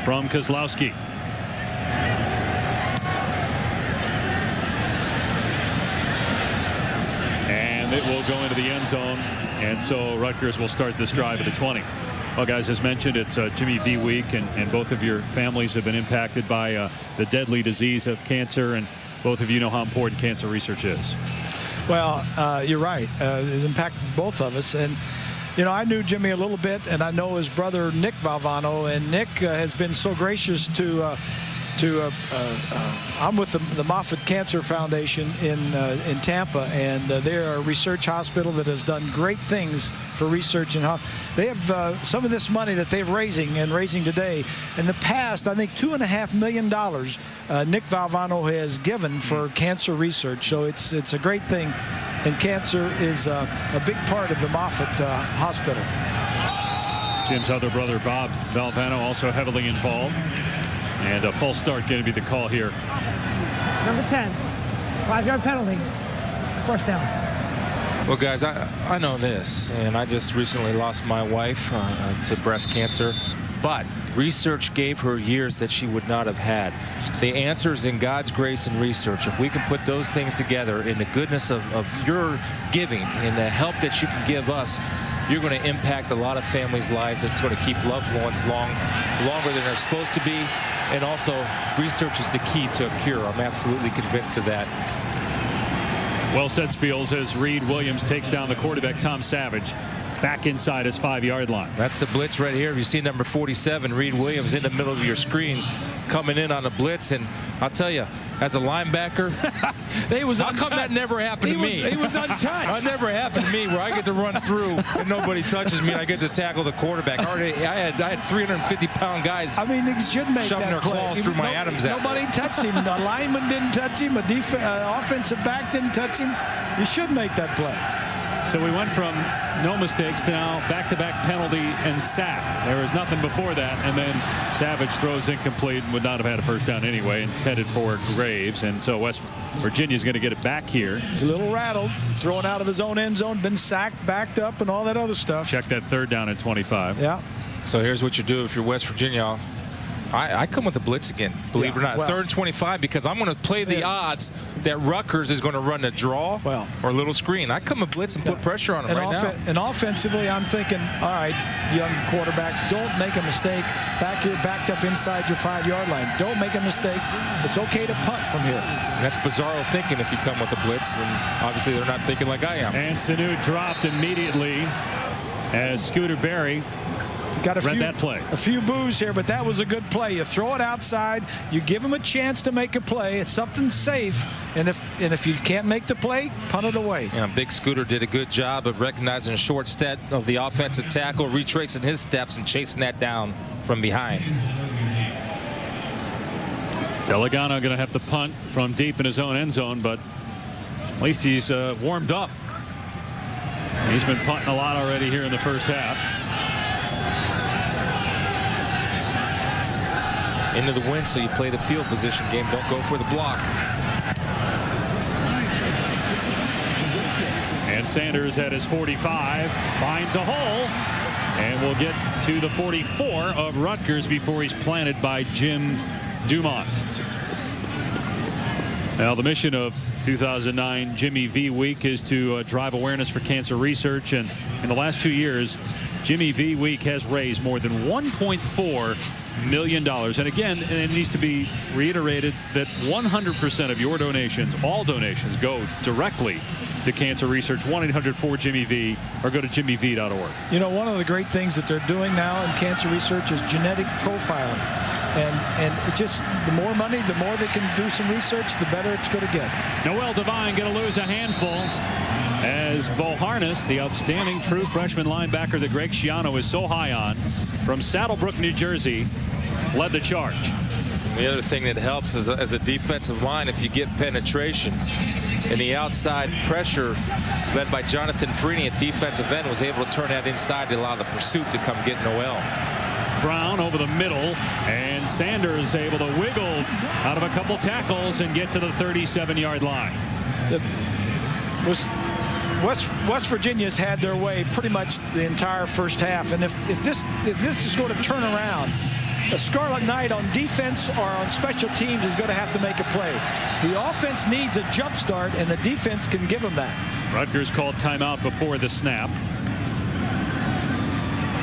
from Kozlowski. And it will go into the end zone, and so Rutgers will start this drive at the 20. Well, guys, as mentioned, it's Jimmy V Week, and both of your families have been impacted by the deadly disease of cancer, and both of you know how important cancer research is. Well, you're right. It's impacted both of us. And, you know, I knew Jimmy a little bit, and I know his brother Nick Valvano, and Nick has been so gracious to to I'm with the Moffitt Cancer Foundation in Tampa, and they're a research hospital that has done great things for research. And they have some of this money that they're raising today. In the past, I think $2.5 million Nick Valvano has given for cancer research. So it's a great thing, and cancer is a big part of the Moffitt Hospital. Jim's other brother, Bob Valvano, also heavily involved. And a false start going to be the call here. Number 10, 5-yard penalty, first down. Well, guys, I know this, and I just recently lost my wife to breast cancer, but research gave her years that she would not have had. The answer's in God's grace and research. If we can put those things together in the goodness of your giving and the help that you can give us, you're going to impact a lot of families' lives. It's going to keep loved ones longer than they're supposed to be. And also, research is the key to a cure. I'm absolutely convinced of that. Well said, Spiels, as Reed Williams takes down the quarterback, Tom Savage, back inside his 5-yard line. That's the blitz right here. You see number 47, Reed Williams, in the middle of your screen, coming in on a blitz. And I'll tell you, as a linebacker, how come that never happened to me? He was untouched. That never happened to me, where I get to run through and nobody touches me, and I get to tackle the quarterback. I had 350-pound guys. I mean, he should make shoving that their play. claws through my Adam's apple. Nobody touched him. A lineman didn't touch him. Offensive back didn't touch him. You should make that play. So we went from no mistakes to now back-to-back penalty and sack. There was nothing before that, and then Savage throws incomplete and would not have had a first down anyway, intended for Graves. And so West Virginia's going to get it back here. He's a little rattled, thrown out of his own end zone, been sacked, backed up, and all that other stuff. Check that third down at 25. Yeah. So here's what you do if you're West Virginia. I come with the blitz again, believe it or not. Well, 3rd and 25, because I'm going to play the odds that Rutgers is going to run a draw or a little screen. I come with blitz and put pressure on him now. And offensively, I'm thinking, all right, young quarterback, don't make a mistake. Back here, backed up inside your 5-yard line. Don't make a mistake. It's okay to punt from here. And that's bizarro thinking if you come with a blitz, and obviously they're not thinking like I am. And Sanu dropped immediately as Scooter Berry got a few boos here, but that was a good play. You throw it outside, you give him a chance to make a play. It's something safe, and if you can't make the play, punt it away. Yeah, Big Scooter did a good job of recognizing a short step of the offensive tackle, retracing his steps and chasing that down from behind. Delegano going to have to punt from deep in his own end zone, but at least he's warmed up. He's been punting a lot already here in the first half. Into the wind, so you play the field position game. Don't go for the block. And Sanders at his 45 finds a hole, and will get to the 44 of Rutgers before he's planted by Jim Dumont. Now, the mission of 2009 Jimmy V Week is to drive awareness for cancer research, and in the last 2 years, Jimmy V Week has raised more than $1.4 million. And again, it needs to be reiterated that 100% of your donations, all donations, go directly to cancer research. 1-800-4-JIMMY-V, or go to jimmyv.org. You know, one of the great things that they're doing now in cancer research is genetic profiling. And it just, the more money, the more they can do some research, the better it's going to get. Noel Devine going to lose a handful as Bo Harness, the outstanding true freshman linebacker that Greg Schiano is so high on, from Saddlebrook, New Jersey, led the charge. The other thing that helps is as a defensive line, if you get penetration, and the outside pressure led by Jonathan Freeney at defensive end was able to turn that inside to allow the pursuit to come get Noel. Brown over the middle, and Sanders able to wiggle out of a couple tackles and get to the 37-yard line. West Virginia's had their way pretty much the entire first half, and if this is going to turn around, a Scarlet Knight on defense or on special teams is going to have to make a play. The offense needs a jump start, and the defense can give them that. Rutgers called timeout before the snap.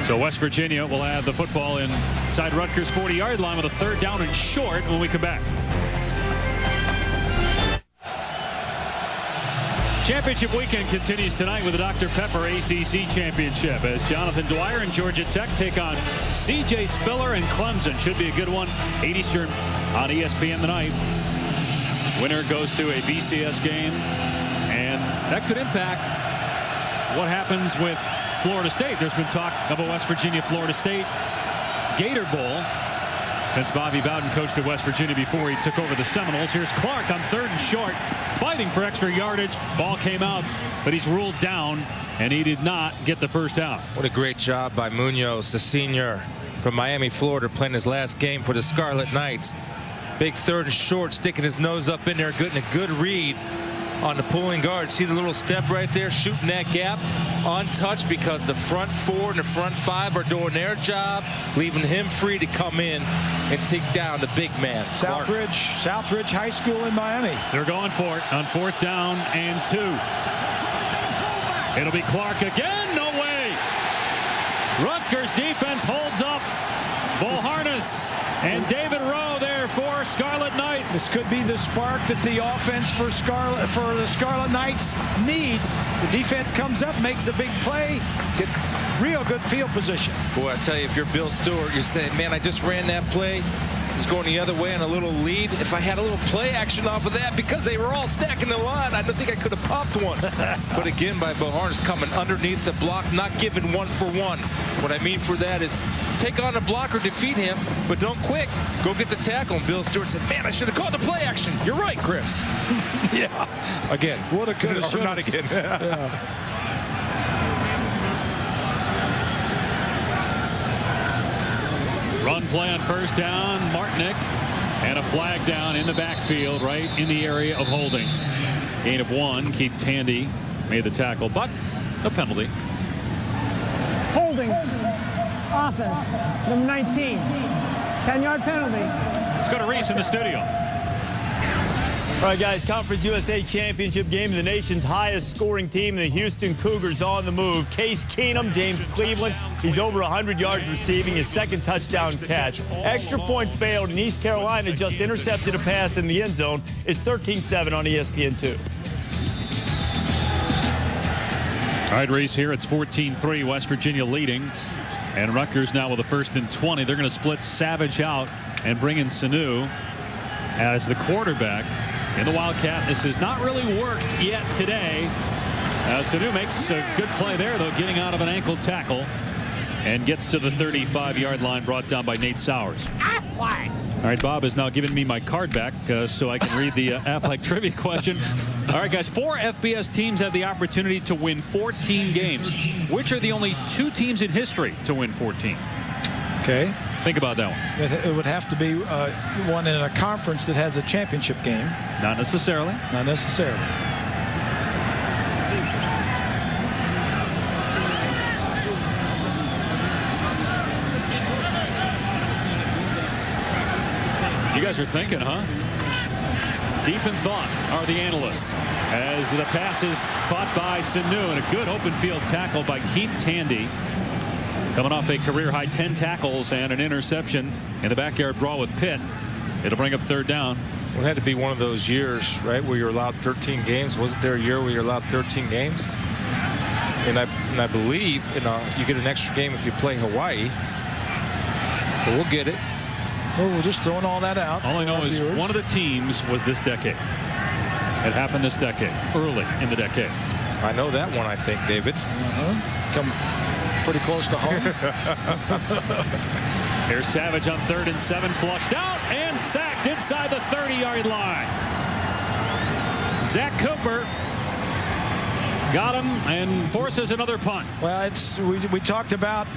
So West Virginia will have the football inside Rutgers' 40-yard line with a 3rd down and short when we come back. Championship weekend continues tonight with the Dr. Pepper ACC Championship as Jonathan Dwyer and Georgia Tech take on C.J. Spiller and Clemson. Should be a good one. 8 Eastern on ESPN tonight. Winner goes to a BCS game, and that could impact what happens with Florida State. There's been talk of a West Virginia-Florida State Gator Bowl since Bobby Bowden coached at West Virginia before he took over the Seminoles. Here's Clark on 3rd and short, fighting for extra yardage. Ball came out, but he's ruled down, and he did not get the first down. What a great job by Munoz, the senior from Miami, Florida, playing his last game for the Scarlet Knights. Big 3rd and short, sticking his nose up in there, getting a good read on the pulling guard. See the little step right there, shooting that gap untouched because the front 4 and the front 5 are doing their job, leaving him free to come in and take down the big man. Southridge High School in Miami. They're going for it on 4th down and 2. It'll be Clark again. No way. Rutgers defense holds up Boharness and David Rowe there for Scarlet Knights. This could be the spark that the offense for the Scarlet Knights need. The defense comes up, makes a big play, get real good field position. Boy, I tell you, if you're Bill Stewart, you're saying, man, I just ran that play. It's going the other way on a little lead. If I had a little play action off of that, because they were all stacking the line, I don't think I could have popped one. But again, by Boharnes coming underneath the block, not giving 1 for 1. What I mean for that is take on the blocker, defeat him, but don't quit. Go get the tackle. And Bill Stewart said, man, I should have called the play action. You're right, Chris. Yeah. Again. What a good Or not again. Yeah. Run play on 1st down, Martinick, and a flag down in the backfield right in the area of holding. Gain of 1. Keith Tandy made the tackle, but no penalty. Holding. Offense. Number 19. 10-yard penalty. Let's go to Reese in the studio. All right, guys, Conference USA Championship game. The nation's highest scoring team, the Houston Cougars, on the move. Case Keenum, James Cleveland, he's over 100 yards receiving, his 2nd touchdown catch. Extra point failed, and East Carolina just intercepted a pass in the end zone. It's 13-7 on ESPN2. All right, Reese, here it's 14-3, West Virginia leading. And Rutgers now with a 1st and 20. They're going to split Savage out and bring in Sanu as the quarterback in the Wildcat. This has not really worked yet today. Sanu makes a good play there, though, getting out of an ankle tackle and gets to the 35-yard line, brought down by Nate Sowers. All right, Bob has now given me my card back so I can read the Affleck trivia question. All right, guys, 4 FBS teams have the opportunity to win 14 games. Which are the only 2 teams in history to win 14? Okay. Think about that one. It would have to be one in a conference that has a championship game. Not necessarily. Not necessarily. You guys are thinking, huh? Deep in thought are the analysts as the pass is caught by Sanu and a good open field tackle by Keith Tandy. Coming off a career-high 10 tackles and an interception in the backyard brawl with Pitt. It'll bring up 3rd down. Well, it had to be one of those years, right, where you're allowed 13 games. Wasn't there a year where you're allowed 13 games? And I believe, you get an extra game if you play Hawaii. So we'll get it. Well, we're just throwing all that out. All I know is one of the teams was this decade. It happened this decade, early in the decade. I know that one, I think, David. Come pretty close to home. Here's Savage on 3rd and 7, flushed out and sacked inside the 30-yard line. Zach Cooper got him and forces another punt. Well, we talked about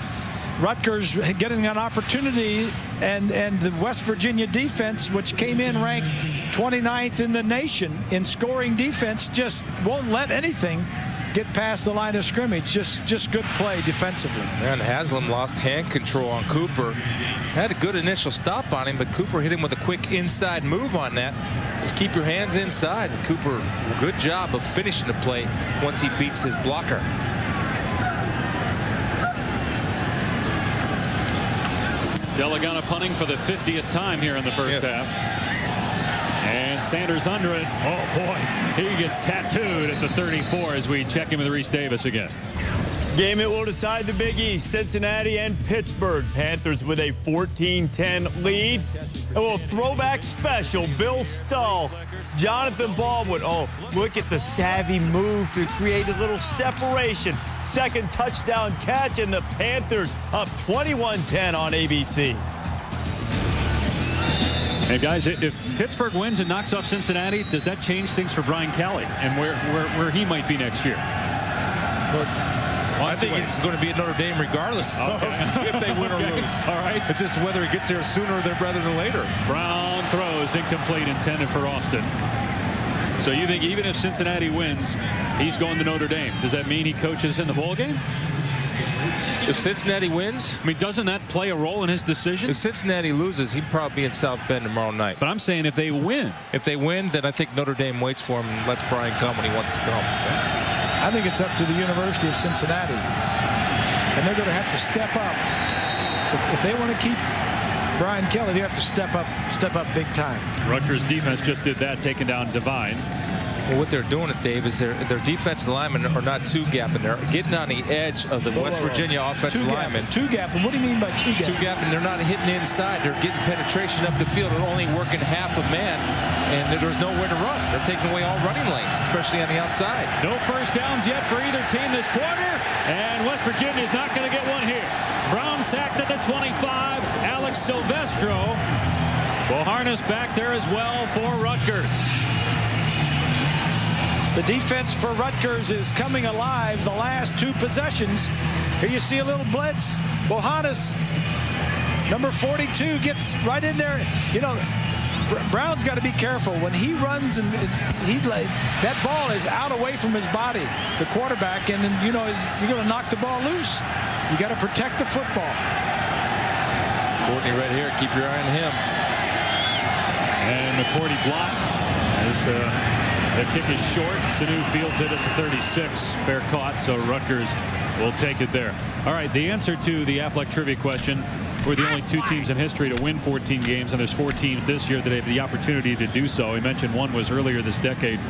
Rutgers getting an opportunity, and the West Virginia defense, which came in ranked 29th in the nation in scoring defense, just won't let anything get past the line of scrimmage. Just good play defensively. And Haslam lost hand control on Cooper. Had a good initial stop on him, but Cooper hit him with a quick inside move on that. Just keep your hands inside. And Cooper, good job of finishing the play once he beats his blocker. Delagana punting for the 50th time here in the first half. And and Sanders under it. Oh, boy. He gets tattooed at the 34 as we check in with Reese Davis again. Game that will decide the Big East, Cincinnati and Pittsburgh. Panthers with a 14-10 lead. A little throwback special. Bill Stull, Jonathan Baldwin. Oh, look at the savvy move to create a little separation. Second touchdown catch, and the Panthers up 21-10 on ABC. Hey, guys, if Pittsburgh wins and knocks off Cincinnati, does that change things for Brian Kelly and where he might be next year? Well, I think he's going to be at Notre Dame regardless if they win or lose. All right. It's just whether he gets there sooner rather than later. Brown throws incomplete, intended for Austin. So you think even if Cincinnati wins, he's going to Notre Dame. Does that mean he coaches in the bowl game? If Cincinnati wins, I mean, doesn't that play a role in his decision? if Cincinnati loses, he'd probably be in South Bend tomorrow night. But I'm saying if they win. If they win, then I think Notre Dame waits for him and lets Brian come when he wants to come. I think it's up to the University of Cincinnati, and they're going to have to step up. If they want to keep Brian Kelly, they have to step up big time. Rutgers defense just did that, taking down Devine. Well, what they're doing, Dave, is their defensive linemen are not two-gapping. They're getting on the edge of the West Virginia offensive linemen. Two-gapping? What do you mean by two-gapping? Two-gapping, they're not hitting inside. They're getting penetration up the field. They're only working half a man, and there's nowhere to run. They're taking away all running lanes, especially on the outside. No first downs yet for either team this quarter, and West Virginia's not going to get one here. Brown sacked at the 25. Alex Silvestro will harness back there as well for Rutgers. The defense for Rutgers is coming alive the last two possessions. Here you see a little blitz. Bohannes, number 42, gets right in there. You know, Brown's got to be careful. When he runs and he's like, that ball is out away from his body, the quarterback, and then, you know, you're going to knock the ball loose. You got to protect the football. Courtney right here. Keep your eye on him. And McCourty blocked as the kick is short. Sanu fields it at the 36. Fair caught, so Rutgers will take it there. All right, the answer to the Affleck trivia question: we're the only two teams in history to win 14 games, and there's 4 teams this year that have the opportunity to do so. We mentioned one was earlier this decade.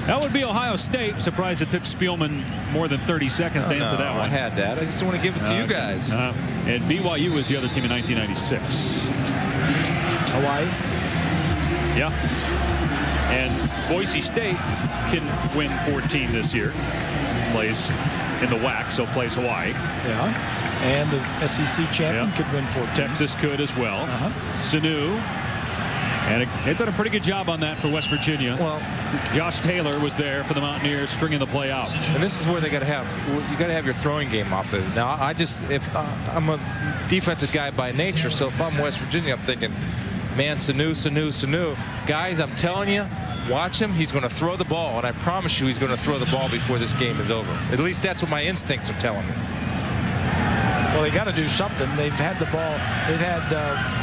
That would be Ohio State. Surprised it took Spielman more than 30 seconds to answer that one. I had that. I just want to give it to you guys. And BYU was the other team in 1996. Hawaii? Yeah. And Boise State can win 14 this year. Plays in the WAC, so plays Hawaii. Yeah. And the SEC champion could win 14. Texas could as well. Sanu. And they've done a pretty good job on that for West Virginia. Well, Josh Taylor was there for the Mountaineers, stringing the play out. And this is where they got to have your throwing game off of it. Now, I'm a defensive guy by nature, so if I'm West Virginia, I'm thinking, man, Sanu. Guys, I'm telling you, watch him. He's going to throw the ball, and I promise you he's going to throw the ball before this game is over. At least that's what my instincts are telling me. Well, they got to do something. They've had the ball. They've had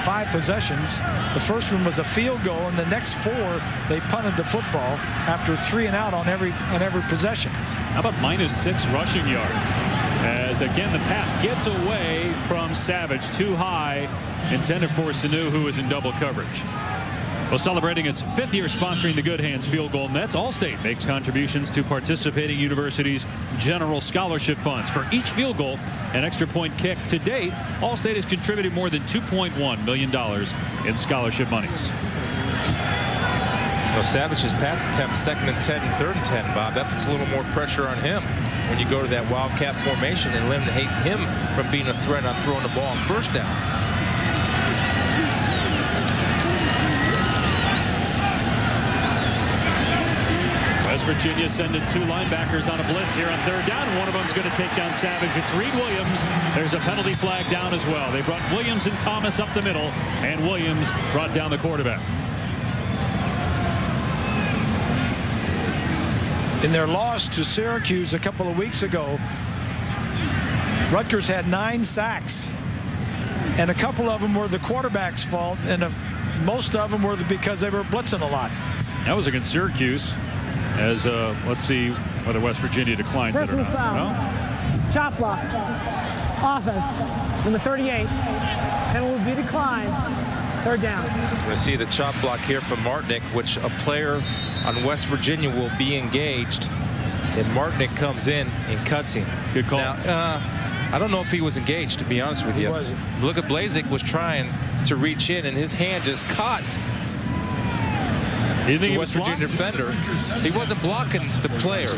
5 possessions. The first one was a field goal, and the next 4 they punted the football after 3 and out on every possession. How about -6 rushing yards? As again the pass gets away from Savage, too high, intended for Sanu, who is in double coverage. Well, celebrating its 5th year sponsoring the Good Hands Field Goal Nets, Allstate makes contributions to participating universities' general scholarship funds. For each field goal and extra point kick to date, Allstate has contributed more than $2.1 million in scholarship monies. Well, Savage's pass attempt, 2nd and 10 and 3rd and 10, Bob. That puts a little more pressure on him when you go to that wildcat formation and eliminate him from being a threat on throwing the ball on first down. West Virginia sending 2 linebackers on a blitz here on 3rd down. One of them's going to take down Savage. It's Reed Williams. There's a penalty flag down as well. They brought Williams and Thomas up the middle, and Williams brought down the quarterback. In their loss to Syracuse a couple of weeks ago, Rutgers had 9 sacks, and a couple of them were the quarterback's fault, and most of them were because they were blitzing a lot. That was against Syracuse. As let's see whether West Virginia declines it or not. No? Chop block. Offense. Number 38. Penalty will be declined. Third down. We'll see the chop block here from Martinick, which a player on West Virginia will be engaged. And Martinick comes in and cuts him. Good call. Now, I don't know if he was engaged, to be honest with you. He wasn't. Look at Blazik was trying to reach in, and his hand just caught You think the West Virginia defender. He wasn't blocking the player.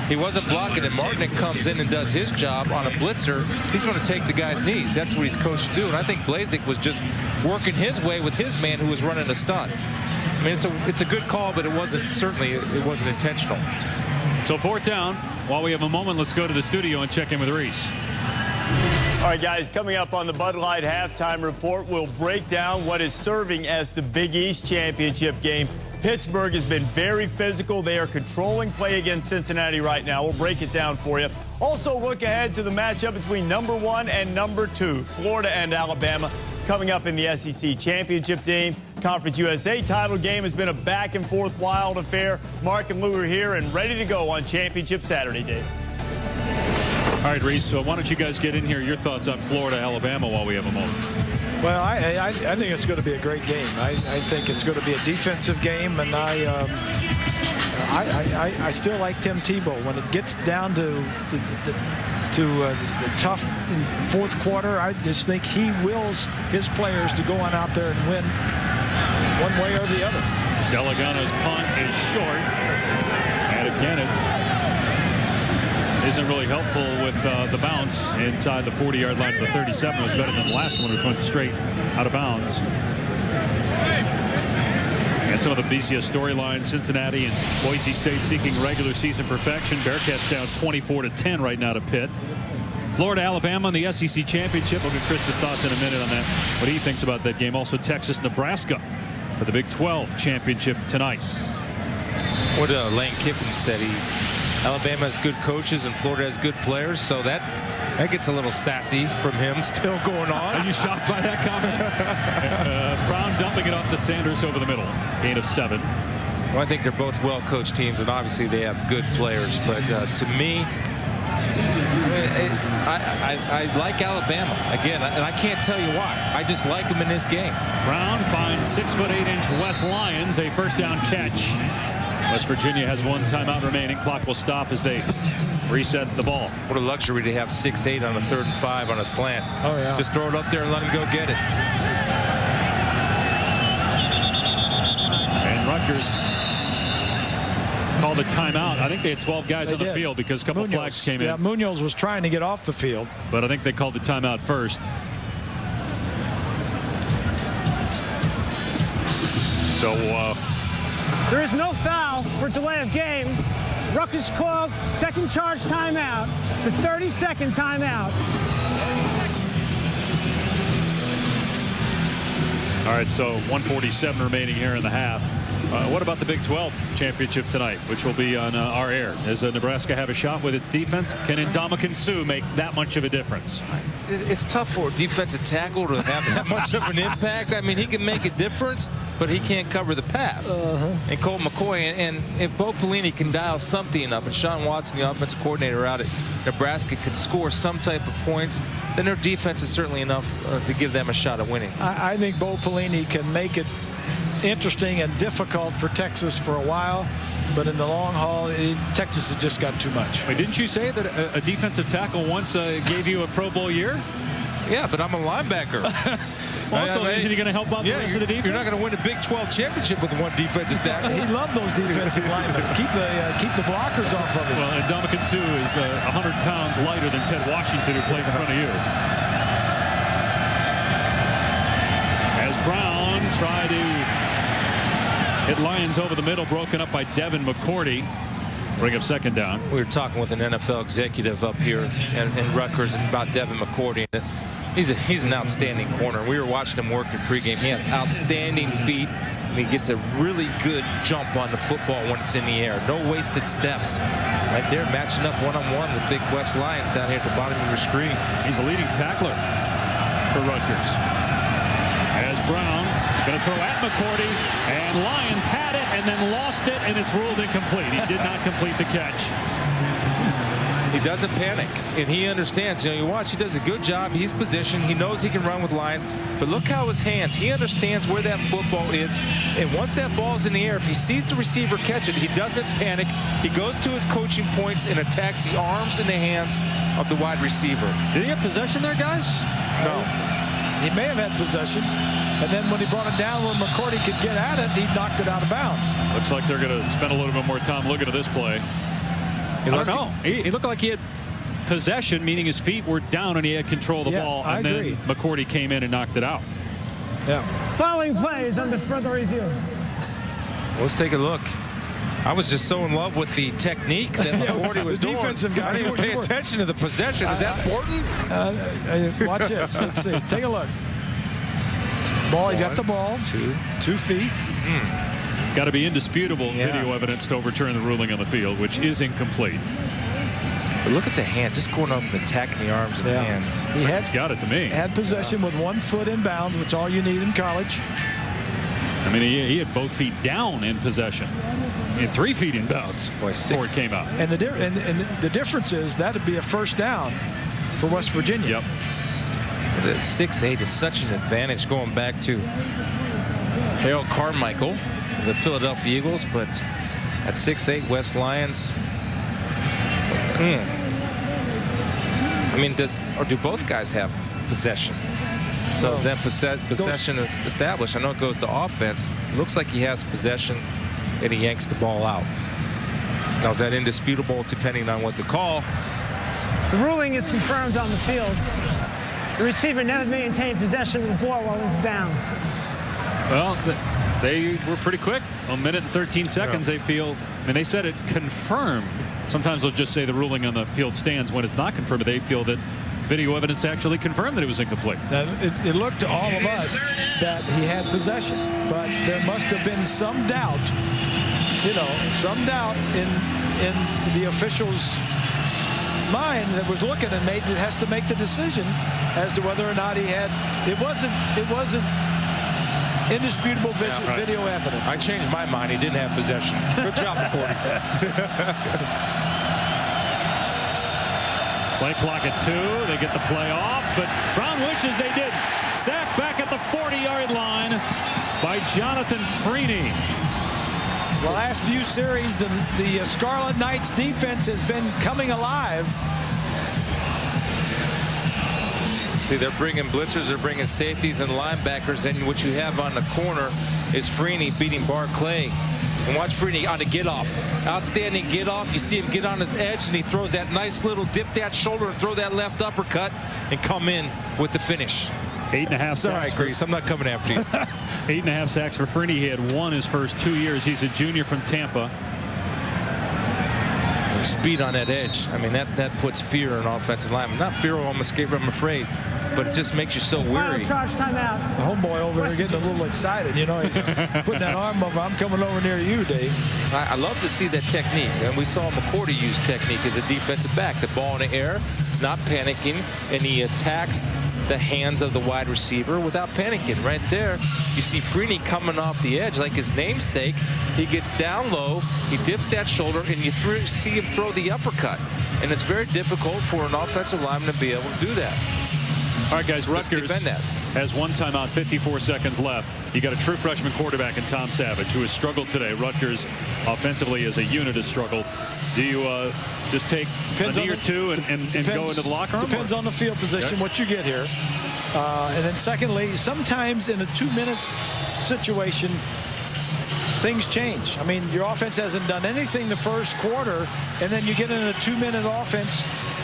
He wasn't blocking, and Martinick comes in and does his job on a blitzer. He's going to take the guy's knees. That's what he's coached to do. And I think Blazik was just working his way with his man who was running a stunt. I mean, it's a good call, but it wasn't intentional. So fourth down. While we have a moment, let's go to the studio and check in with Reese. All right, guys, coming up on the Bud Light halftime report, we'll break down what is serving as the Big East championship game. Pittsburgh has been very physical. They are controlling play against Cincinnati right now. We'll break it down for you. Also, look ahead to the matchup between number 1 and number 2, Florida and Alabama, coming up in the SEC championship game. Conference USA title game has been a back-and-forth wild affair. Mark and Lou are here and ready to go on Championship Saturday, Dave. All right, Reese, so why don't you guys get in here, your thoughts on Florida, Alabama, while we have a moment. Well, I think it's going to be a great game. I think it's going to be a defensive game, and I still like Tim Tebow. When it gets down to the tough fourth quarter, I just think he wills his players to go on out there and win one way or the other. Delagano's punt is short, and again, it isn't really helpful with the bounce inside the 40-yard line of the 37. It was better than the last one, which went straight out of bounds. And some of the BCS storylines, Cincinnati and Boise State seeking regular season perfection. Bearcats down 24-10 right now to Pitt. Florida, Alabama in the SEC championship. We'll get Chris's thoughts in a minute on that, what he thinks about that game. Also Texas, Nebraska for the Big 12 championship tonight. What Lane Kiffin said, Alabama has good coaches and Florida has good players, so that gets a little sassy from him still going on. Are you shocked by that comment? Brown dumping it off to Sanders over the middle. Gain of 7. Well, I think they're both well-coached teams, and obviously they have good players. But to me, I like Alabama. Again, and I can't tell you why. I just like them in this game. Brown finds 6'8" West Lions a first down catch. West Virginia has one timeout remaining. Clock will stop as they reset the ball. What a luxury to have 6'8" on a 3rd and 5 on a slant. Oh, yeah. Just throw it up there and let him go get it. And Rutgers called a timeout. I think they had 12 guys on the field because a couple flags came in. Yeah, Munoz was trying to get off the field. But I think they called the timeout first. So There is no foul for delay of game. Rutgers called second charge timeout. It's a 30-second timeout. all right, so 1:47 remaining here in the half. What about the Big 12 championship tonight, which will be on our air? Does Nebraska have a shot with its defense? Can Ndamukong Suh make that much of a difference? It's tough for a defensive tackle to have that much of an impact. I mean, he can make a difference, but he can't cover the pass. And Colt McCoy, and if Bo Pelini can dial something up, and Sean Watson, the offensive coordinator out at Nebraska, can score some type of points, then their defense is certainly enough to give them a shot at winning. I think Bo Pelini can make it interesting and difficult for Texas for a while, but in the long haul, Texas has just got too much. Wait, didn't you say that a defensive tackle once gave you a Pro Bowl year? Yeah, but I'm a linebacker. Also, isn't he going to help out the rest of the defense? You're not going to win a Big 12 championship with one defensive tackle. He loved those defensive linemen. Keep the blockers off of him. Well, and Ndamukong Suh is 100 pounds lighter than Ted Washington, who played in front of you. As Brown tried to hit Lions over the middle, broken up by Devin McCourty. Bring up second down. We were talking with an NFL executive up here in Rutgers about Devin McCourty. He's an outstanding corner. We were watching him work in pregame. He has outstanding feet, and he gets a really good jump on the football when it's in the air. No wasted steps. Right there, matching up one-on-one with Big West Lions down here at the bottom of your screen. He's a leading tackler for Rutgers. As Brown going to throw at McCourty, and Lions had it and then lost it, and it's ruled incomplete. He did not complete the catch. He doesn't panic, and he understands. You watch, he does a good job. He's positioned. He knows he can run with Lions, but look how his hands, he understands where that football is, and once that ball's in the air, if he sees the receiver catch it, he doesn't panic. He goes to his coaching points and attacks the arms and the hands of the wide receiver. Did he have possession there, guys? No. He may have had possession, and then when he brought it down where McCourty could get at it, he knocked it out of bounds. Looks like they're going to spend a little bit more time looking at this play. I don't know. He looked like he had possession, meaning his feet were down and he had control of the ball. And then McCourty came in and knocked it out. Yeah. Following play is under further review. Let's take a look. I was just so in love with the technique that McCourty was doing. Defensive guy. I didn't even pay attention to the possession. Is that important? Watch this. Let's see. Take a look. Ball. He's got the ball. 2 feet. Got to be indisputable video evidence to overturn the ruling on the field, which is incomplete. But look at the hand, just going up and attacking the arms and hands. He's got it to me. Had possession with 1 foot in bounds, which is all you need in college. I mean, he had both feet down in possession. He had 3 feet in bounds before it came out. And the difference is that would be a first down for West Virginia. Yep. That 6'8" is such an advantage going back to Harold Carmichael, the Philadelphia Eagles, but at 6'8", West Lions. I mean, do both guys have possession? So is that possession is established? I know it goes to offense. It looks like he has possession, and he yanks the ball out. Now, is that indisputable depending on what the call? The ruling is confirmed on the field. The receiver never maintained possession of the ball while in bounds. Well, they were pretty quick. A minute and 13 seconds, they feel. I mean, they said it confirmed. Sometimes they'll just say the ruling on the field stands when it's not confirmed. They feel that video evidence actually confirmed that it was incomplete. Now, it looked to all of us that he had possession, but there must have been some doubt, some doubt in the official's mind that was looking and has to make the decision as to whether or not he had. It wasn't indisputable video evidence. I changed my mind. He didn't have possession. Good job, McCourty. Play clock at 2. They get the play off, but Brown wishes they did. Sack back at the 40-yard line by Jonathan Freeney. The last few series, the Scarlet Knights defense has been coming alive. See, they're bringing blitzers, they're bringing safeties and linebackers, and what you have on the corner is Freeney beating Barclay. And watch Freeney on the get-off. Outstanding get-off. You see him get on his edge, and he throws that nice little dip that shoulder and throw that left uppercut and come in with the finish. 8.5 sacks. All right, Grease, I'm not coming after you. 8.5 sacks for Freeney. He had 1 his first 2 years. He's a junior from Tampa. Speed on that edge. I mean, that puts fear in offensive linemen. Not fear, I'm afraid, but it just makes you so weary. Charge timeout. The homeboy over here getting a little excited. He's putting that arm over. I'm coming over near you, Dave. I love to see that technique, and we saw McCourty use technique as a defensive back. The ball in the air, not panicking, and he attacks the hands of the wide receiver without panicking. Right there, you see Freeney coming off the edge like his namesake. He gets down low, he dips that shoulder, and you see him throw the uppercut. And it's very difficult for an offensive lineman to be able to do that. All right, guys, Rutgers has 1 timeout, 54 seconds left. You got a true freshman quarterback in Tom Savage, who has struggled today. Rutgers offensively as a unit has struggled. Do you just take a knee or two and go into the locker room? Depends on the field position, what you get here. And then secondly, sometimes in a 2-minute situation, things change. I mean, your offense hasn't done anything the first quarter, and then you get in a 2-minute offense,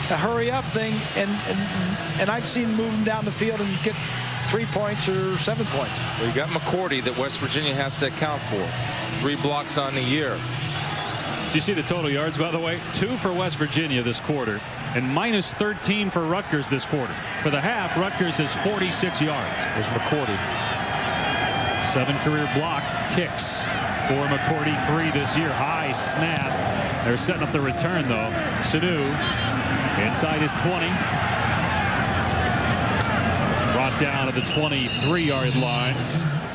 a hurry-up thing, and I've seen moving down the field and get 3 points or 7 points. Well, you got McCourty that West Virginia has to account for. 3 blocks on the year. Do you see the total yards, by the way? 2 for West Virginia this quarter, and minus 13 for Rutgers this quarter. For the half, Rutgers has 46 yards. There's McCourty. 7 career block kicks for McCourty, 3 this year. High snap. They're setting up the return, though. Sanu inside his 20. Brought down at the 23-yard line.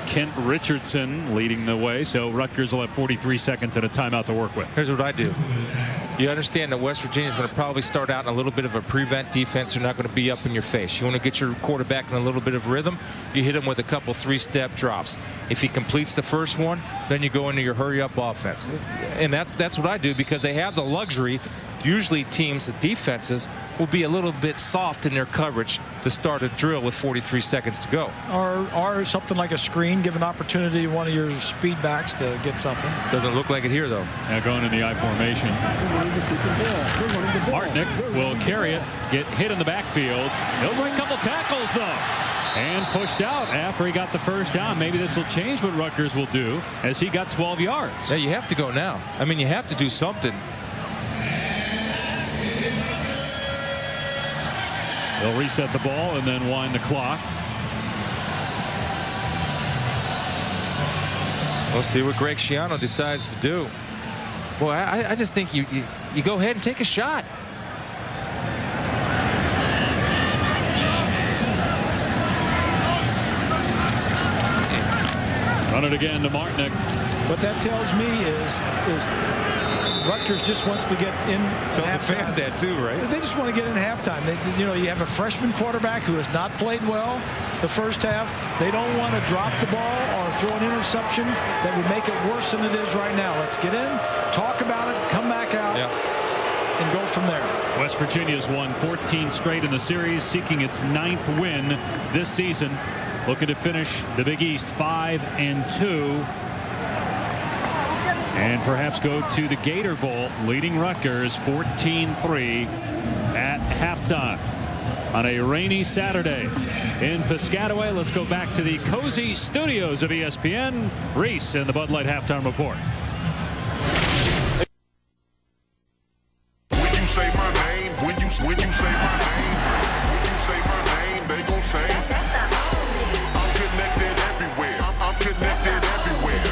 Kent Richardson leading the way, so Rutgers will have 43 seconds and a timeout to work with. Here's what I do. You understand that West Virginia is going to probably start out in a little bit of a prevent defense. They're not going to be up in your face. You want to get your quarterback in a little bit of rhythm. You hit him with a couple 3-step drops. If he completes the first one, then you go into your hurry-up offense. And that's what I do, because they have the luxury. Usually teams, the defenses, will be a little bit soft in their coverage to start a drill with 43 seconds to go. Or something like a screen, give an opportunity to one of your speed backs to get something. Doesn't look like it here, though. Now going in the I formation. Martinick will carry it, get hit in the backfield. He'll break a couple tackles, though. And pushed out after he got the first down. Maybe this will change what Rutgers will do, as he got 12 yards. Yeah, you have to go now. I mean, you have to do something. They'll reset the ball and then wind the clock. We'll see what Greg Schiano decides to do. Boy, I just think you go ahead and take a shot. Run it again to Martinick. What that tells me is Rutgers just wants to get in. Tells the fans that too, right? They just want to get in halftime. You have a freshman quarterback who has not played well the first half. They don't want to drop the ball or throw an interception that would make it worse than it is right now. Let's get in, talk about it, come back out, and go from there. West Virginia's won 14 straight in the series, seeking its 9th win this season. Looking to finish the Big East 5-2. And perhaps go to the Gator Bowl, leading Rutgers 14-3 at halftime on a rainy Saturday in Piscataway. Let's go back to the cozy studios of ESPN. Reese in the Bud Light halftime report. When you say my name, when you say my name, they gon' say I'm connected everywhere. I'm connected everywhere.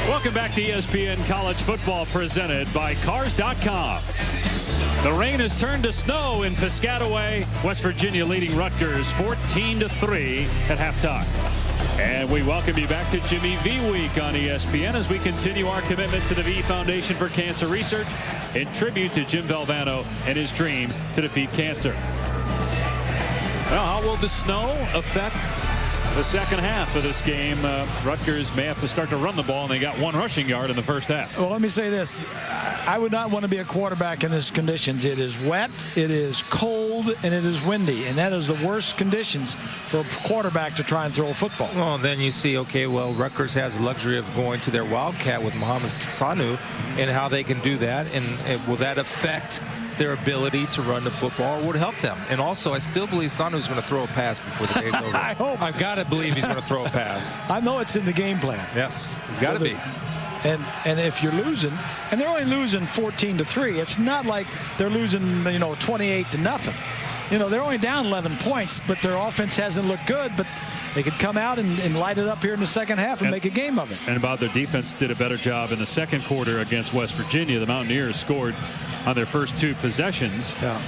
Welcome back to ESPN College Football, presented by Cars.com. The rain has turned to snow in Piscataway. West Virginia leading Rutgers 14-3 at halftime. And we welcome you back to Jimmy V Week on ESPN as we continue our commitment to the V Foundation for Cancer Research in tribute to Jim Valvano and his dream to defeat cancer. Well, how will the snow affect the second half of this game? Rutgers may have to start to run the ball, and they got 1 rushing yard in the first half. Well, let me say this. I would not want to be a quarterback in these conditions. It is wet, it is cold, and it is windy, and that is the worst conditions for a quarterback to try and throw a football. Well, then you see, okay, well, Rutgers has the luxury of going to their Wildcat with Mohamed Sanu, and how they can do that, and will that affect their ability to run the football, would help them. And also, I still believe Sanu's going to throw a pass before the day's over. I hope. I've got to believe he's going to throw a pass. I know it's in the game plan. Yes, he's got to be. And if you're losing, and they're only losing 14-3, it's not like they're losing 28-0. They're only down 11 points, but their offense hasn't looked good. But they could come out and light it up here in the second half and make a game of it. And about their defense did a better job in the second quarter against West Virginia. The Mountaineers scored on their first 2 possessions. Yeah,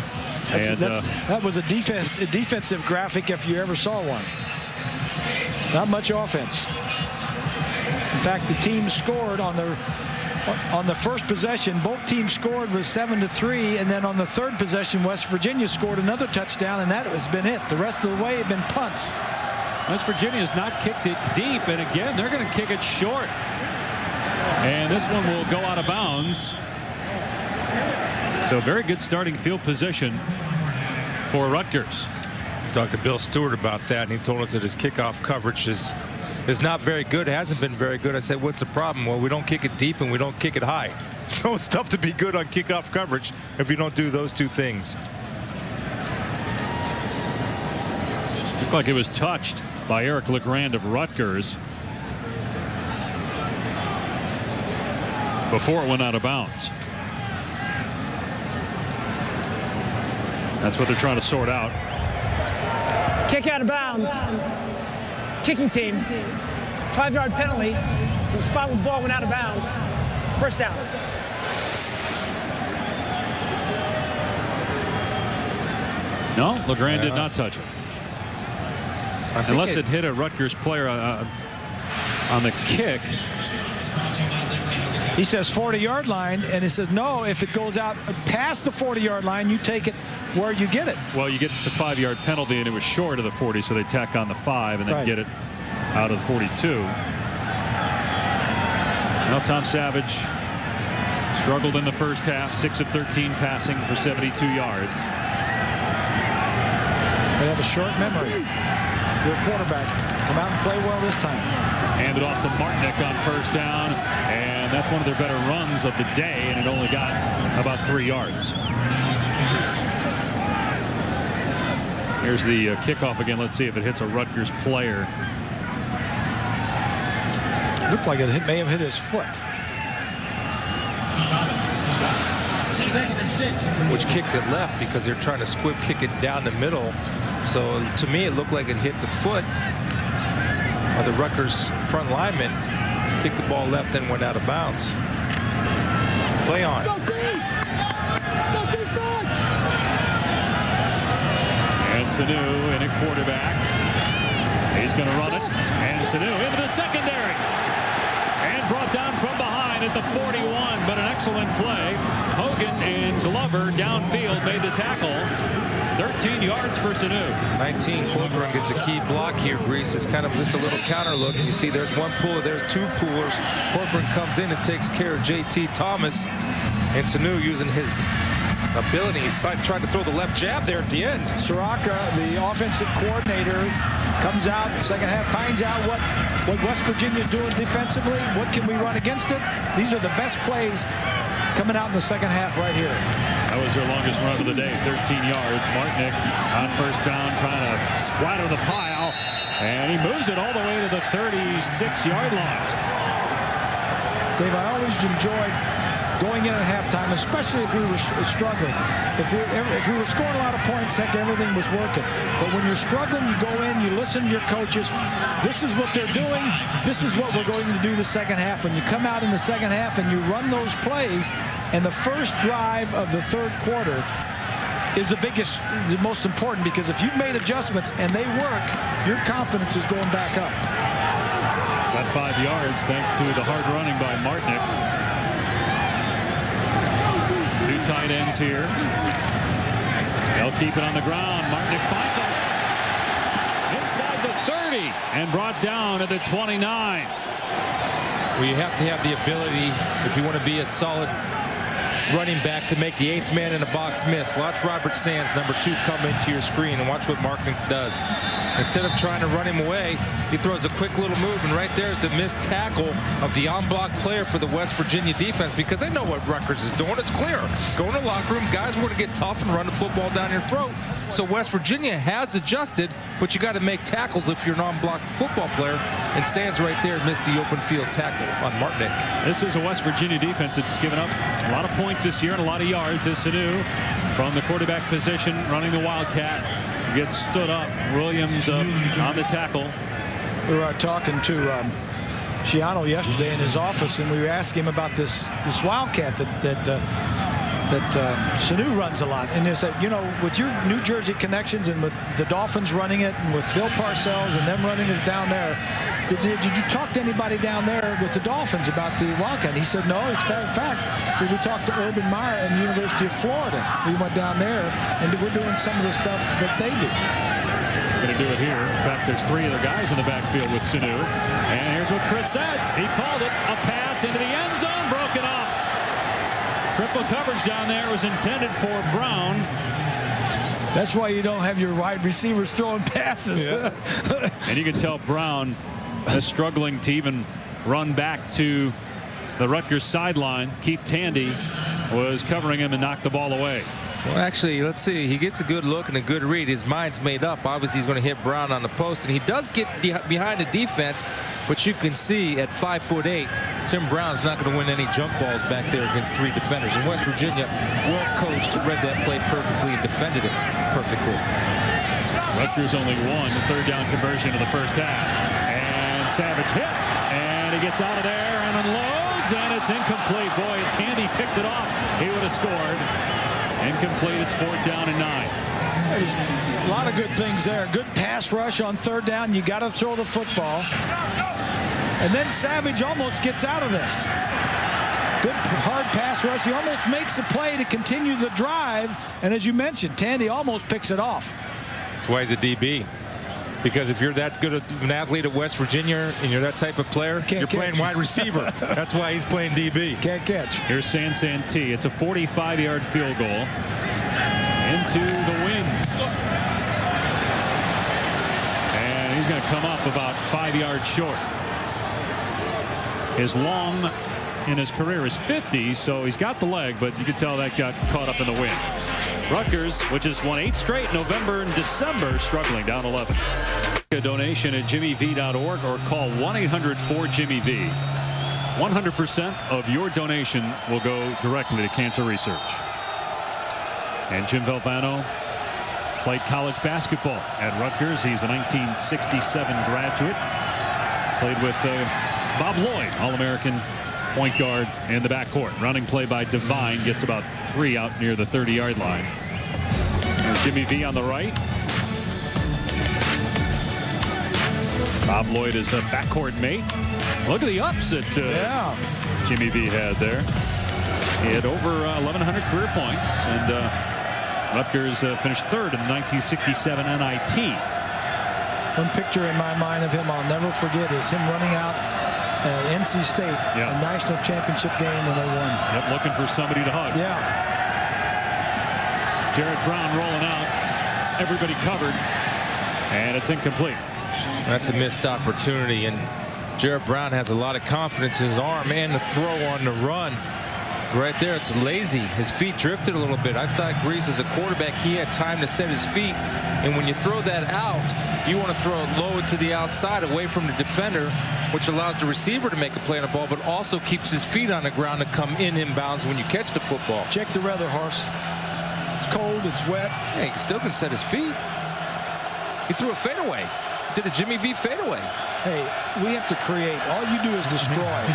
that was a defensive graphic if you ever saw one. Not much offense. In fact, the team scored on the first possession. Both teams scored was 7-3, and then on the third possession, West Virginia scored another touchdown, and that has been it. The rest of the way have been punts. West Virginia has not kicked it deep, and again, they're going to kick it short. And this one will go out of bounds. So very good starting field position for Rutgers. Talked to Bill Stewart about that, and he told us that his kickoff coverage is not very good, hasn't been very good. I said, what's the problem? Well, we don't kick it deep and we don't kick it high. So it's tough to be good on kickoff coverage if you don't do those 2 things. Looked like it was touched by Eric LeGrand of Rutgers before it went out of bounds. That's what they're trying to sort out. Kick out of bounds. Kicking team. 5-yard penalty. The spot where the ball went out of bounds. First down. No, LeGrand did not touch it. Unless it hit a Rutgers player. on the kick. He says 40-yard line, and he says no, if it goes out past the 40-yard line, you take it where you get it. Well, you get the 5-yard penalty, and it was short of the 40, so they tack on the 5 and then get it out of the 42. Now Tom Savage struggled in the first half, 6 of 13 passing for 72 yards. They have a short memory. Your quarterback come out and play well this time. Handed off to Martinick on first down, and that's one of their better runs of the day, and it only got about 3 yards. Here's the kickoff again. Let's see if it hits a Rutgers player. Looked like it may have hit his foot. Which kicked it left because they're trying to squib kick it down the middle. So to me, it looked like it hit the foot of the Rutgers front lineman. Kicked the ball left and went out of bounds. Play on. And Sanu in at quarterback. He's going to run it. And Sanu into the secondary. And brought down from behind at the 41. But an excellent play. Hogan and Glover downfield made the tackle. 13 yards for Sanu. 19. Corcoran gets a key block here. Grease is kind of just a little counter look. And you see there's one puller, there's two pullers. Corcoran comes in and takes care of J.T. Thomas. And Sanu using his ability. He's trying to throw the left jab there at the end. Soraka, the offensive coordinator, comes out second half, finds out what West Virginia is doing defensively. What can we run against it? These are the best plays coming out in the second half right here. That was their longest run of the day, 13 yards. Martinick on first down trying to splatter the pile, and he moves it all the way to the 36-yard line. Dave, I always enjoyed going in at halftime, especially if we were struggling. If we were scoring a lot of points, heck, everything was working. But when you're struggling, you go in, you listen to your coaches. This is what they're doing. This is what we're going to do the second half. When you come out in the second half and you run those plays, and the first drive of the third quarter is the biggest, the most important, because if you've made adjustments and they work, your confidence is going back up. Got 5 yards thanks to the hard running by Martinick. Two tight ends here. They'll keep it on the ground. Martinick finds him inside the 30 and brought down at the 29. Well, you have to have the ability, if you want to be a solid running back, to make the 8th man in the box miss. Watch Robert Sands, number 2, come into your screen, and watch what Martinick does. Instead of trying to run him away, he throws a quick little move, and right there's the missed tackle of the on-block player for the West Virginia defense, because they know what Rutgers is doing. It's clear. Go in the locker room. Guys want to get tough and run the football down your throat. So West Virginia has adjusted, but you got to make tackles if you're an on-block football player, and Sands right there missed the open field tackle on Martinick. This is a West Virginia defense that's given up a lot of points this year and a lot of yards. As Sanu from the quarterback position running the Wildcat gets stood up. Williams on the tackle. We were talking to Schiano yesterday in his office, and we were asking him about this Wildcat that Sanu runs a lot. And they said, you know, with your New Jersey connections and with the Dolphins running it and with Bill Parcells and them running it down there, did you talk to anybody down there with the Dolphins about the Wildcat? He said, no, it's fact. So we talked to Urban Meyer and the University of Florida. We went down there, and we're doing some of the stuff that they do. Going to do it here. In fact, there's 3 other guys in the backfield with Sanu. And here's what Chris said. He called it a pass into the end zone, broken up. Triple coverage down there was intended for Brown. That's why you don't have your wide receivers throwing passes. Yeah. And you can tell Brown is struggling to even run back to the Rutgers sideline. Keith Tandy was covering him and knocked the ball away. Well, actually, let's see. He gets a good look and a good read. His mind's made up. Obviously, he's going to hit Brown on the post, and he does get behind the defense, but you can see at 5'8", Tim Brown's not going to win any jump balls back there against 3 defenders. And West Virginia, well coached, read that play perfectly and defended it perfectly. Rutgers only won the 3rd down conversion in the first half. And Savage hit, and he gets out of there and unloads, and it's incomplete. Boy, if Tandy picked it off, he would have scored. Incomplete. It's 4th down and 9. There's a lot of good things there. Good pass rush on 3rd down. You got to throw the football. And then Savage almost gets out of this. Good hard pass rush. He almost makes the play to continue the drive. And as you mentioned, Tandy almost picks it off. That's why he's a DB. Because if you're that good of an athlete at West Virginia and you're that type of player, you're playing wide receiver. That's why he's playing DB. Can't catch. Here's San Santee. It's a 45-yard field goal into the wind. And he's going to come up about 5 yards short. His long in his career is 50, so he's got the leg, but you can tell that got caught up in the wind. Rutgers, which has won 8 straight November and December, struggling down 11. A donation at jimmyv.org or call 1-800-4-JIMMY-V. 100% of your donation will go directly to cancer research. And Jim Valvano played college basketball at Rutgers. He's a 1967 graduate. Played with Bob Lloyd, All-American point guard in the backcourt. Running play by Devine, gets about 3 out near the 30-yard line. There's Jimmy V on the right. Bob Lloyd is a backcourt mate. Look at the ups that Jimmy V had there. He had over 1,100 career points, and Rutgers finished 3rd in the 1967 NIT. One picture in my mind of him I'll never forget is him running out NC State, a national championship game when they won. Yep, looking for somebody to hug. Yeah. Jared Brown rolling out. Everybody covered. And it's incomplete. That's a missed opportunity. And Jared Brown has a lot of confidence in his arm and the throw on the run. Right there, it's lazy. His feet drifted a little bit. I thought Grease, as a quarterback, he had time to set his feet. And when you throw that out, you want to throw it low to the outside away from the defender, which allows the receiver to make a play on the ball, but also keeps his feet on the ground to come inbounds when you catch the football. Check the weather, Horse. It's cold, it's wet. Hey, he still can set his feet. He threw a fadeaway. Did a Jimmy V fadeaway. Hey, we have to create. All you do is destroy.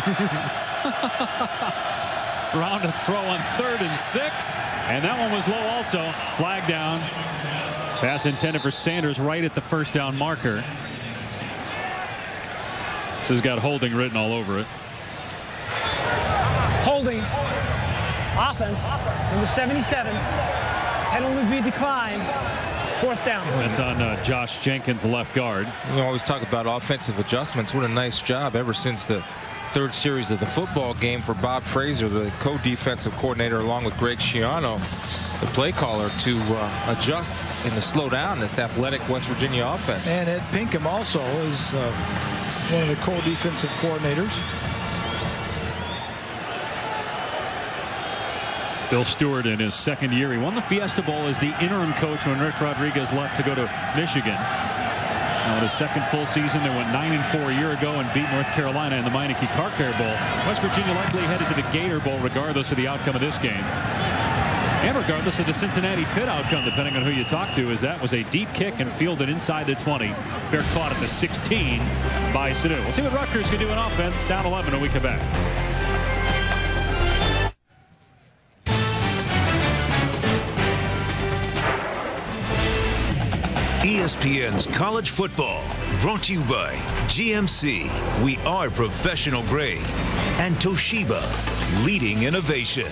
Brown to throw on 3rd and 6. And that one was low also. Flag down. Pass intended for Sanders right at the first down marker. This has got holding written all over it. Holding. Offense. Number 77. Penalty be declined. 4th down. That's on Josh Jenkins, the left guard. We always talk about offensive adjustments. What a nice job ever since the 3rd series of the football game for Bob Fraser, the co-defensive coordinator, along with Greg Schiano, the play caller, to adjust and to slow down this athletic West Virginia offense. And Ed Pinkham also is one of the co-defensive coordinators. Bill Stewart in his 2nd year. He won the Fiesta Bowl as the interim coach when Rich Rodriguez left to go to Michigan. Now in his 2nd full season, they went 9-4 a year ago and beat North Carolina in the Meineke Car Care Bowl. West Virginia likely headed to the Gator Bowl regardless of the outcome of this game. And regardless of the Cincinnati Pitt outcome, depending on who you talk to, as that was a deep kick and fielded inside the 20. Fair caught at the 16 by Sadu. We'll see what Rutgers can do in offense. Down 11 when we come back. ESPN's College Football, brought to you by GMC, we are professional grade, and Toshiba, leading innovation.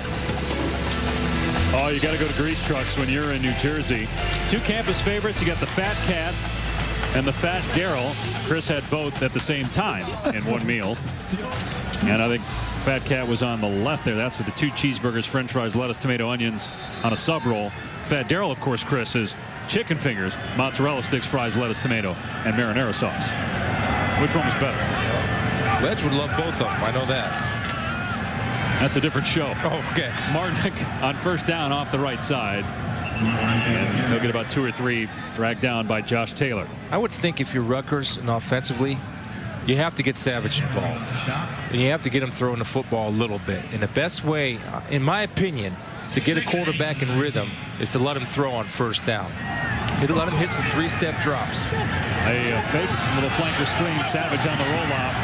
Oh, you got to go to Grease Trucks when you're in New Jersey. 2 campus favorites. You got the Fat Cat and the Fat Daryl. Chris had both at the same time in one meal. And I think Fat Cat was on the left there. That's with the 2 cheeseburgers, french fries, lettuce, tomato, onions on a sub roll. Fat Daryl, of course, Chris, is chicken fingers, mozzarella sticks, fries, lettuce, tomato, and marinara sauce. Which one was better? Ledge would love both of them. I know that. That's a different show. Oh, okay. Marnick on 1st down off the right side. And he'll get about 2 or 3 dragged down by Josh Taylor. I would think if you're Rutgers and offensively, you have to get Savage involved. And you have to get him throwing the football a little bit. And the best way, in my opinion, to get a quarterback in rhythm is to let him throw on 1st down. Let him hit some 3-step drops. A fake little flanker screen. Savage on the rollout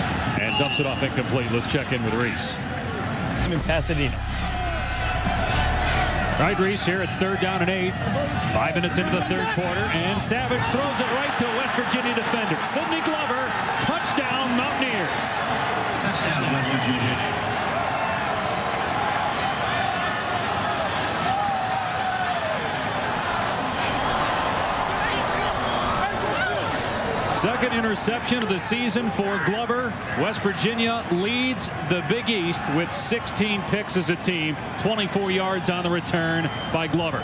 and dumps it off incomplete. Let's check in with Reese. In Pasadena. All right, Reese, here it's 3rd down and 8. 5 minutes into the 3rd quarter, and Savage throws it right to a West Virginia defender. Sidney Glover, touchdown Mountaineers. Second interception of the season for Glover. West Virginia leads the Big East with 16 picks as a team. 24 yards on the return by Glover.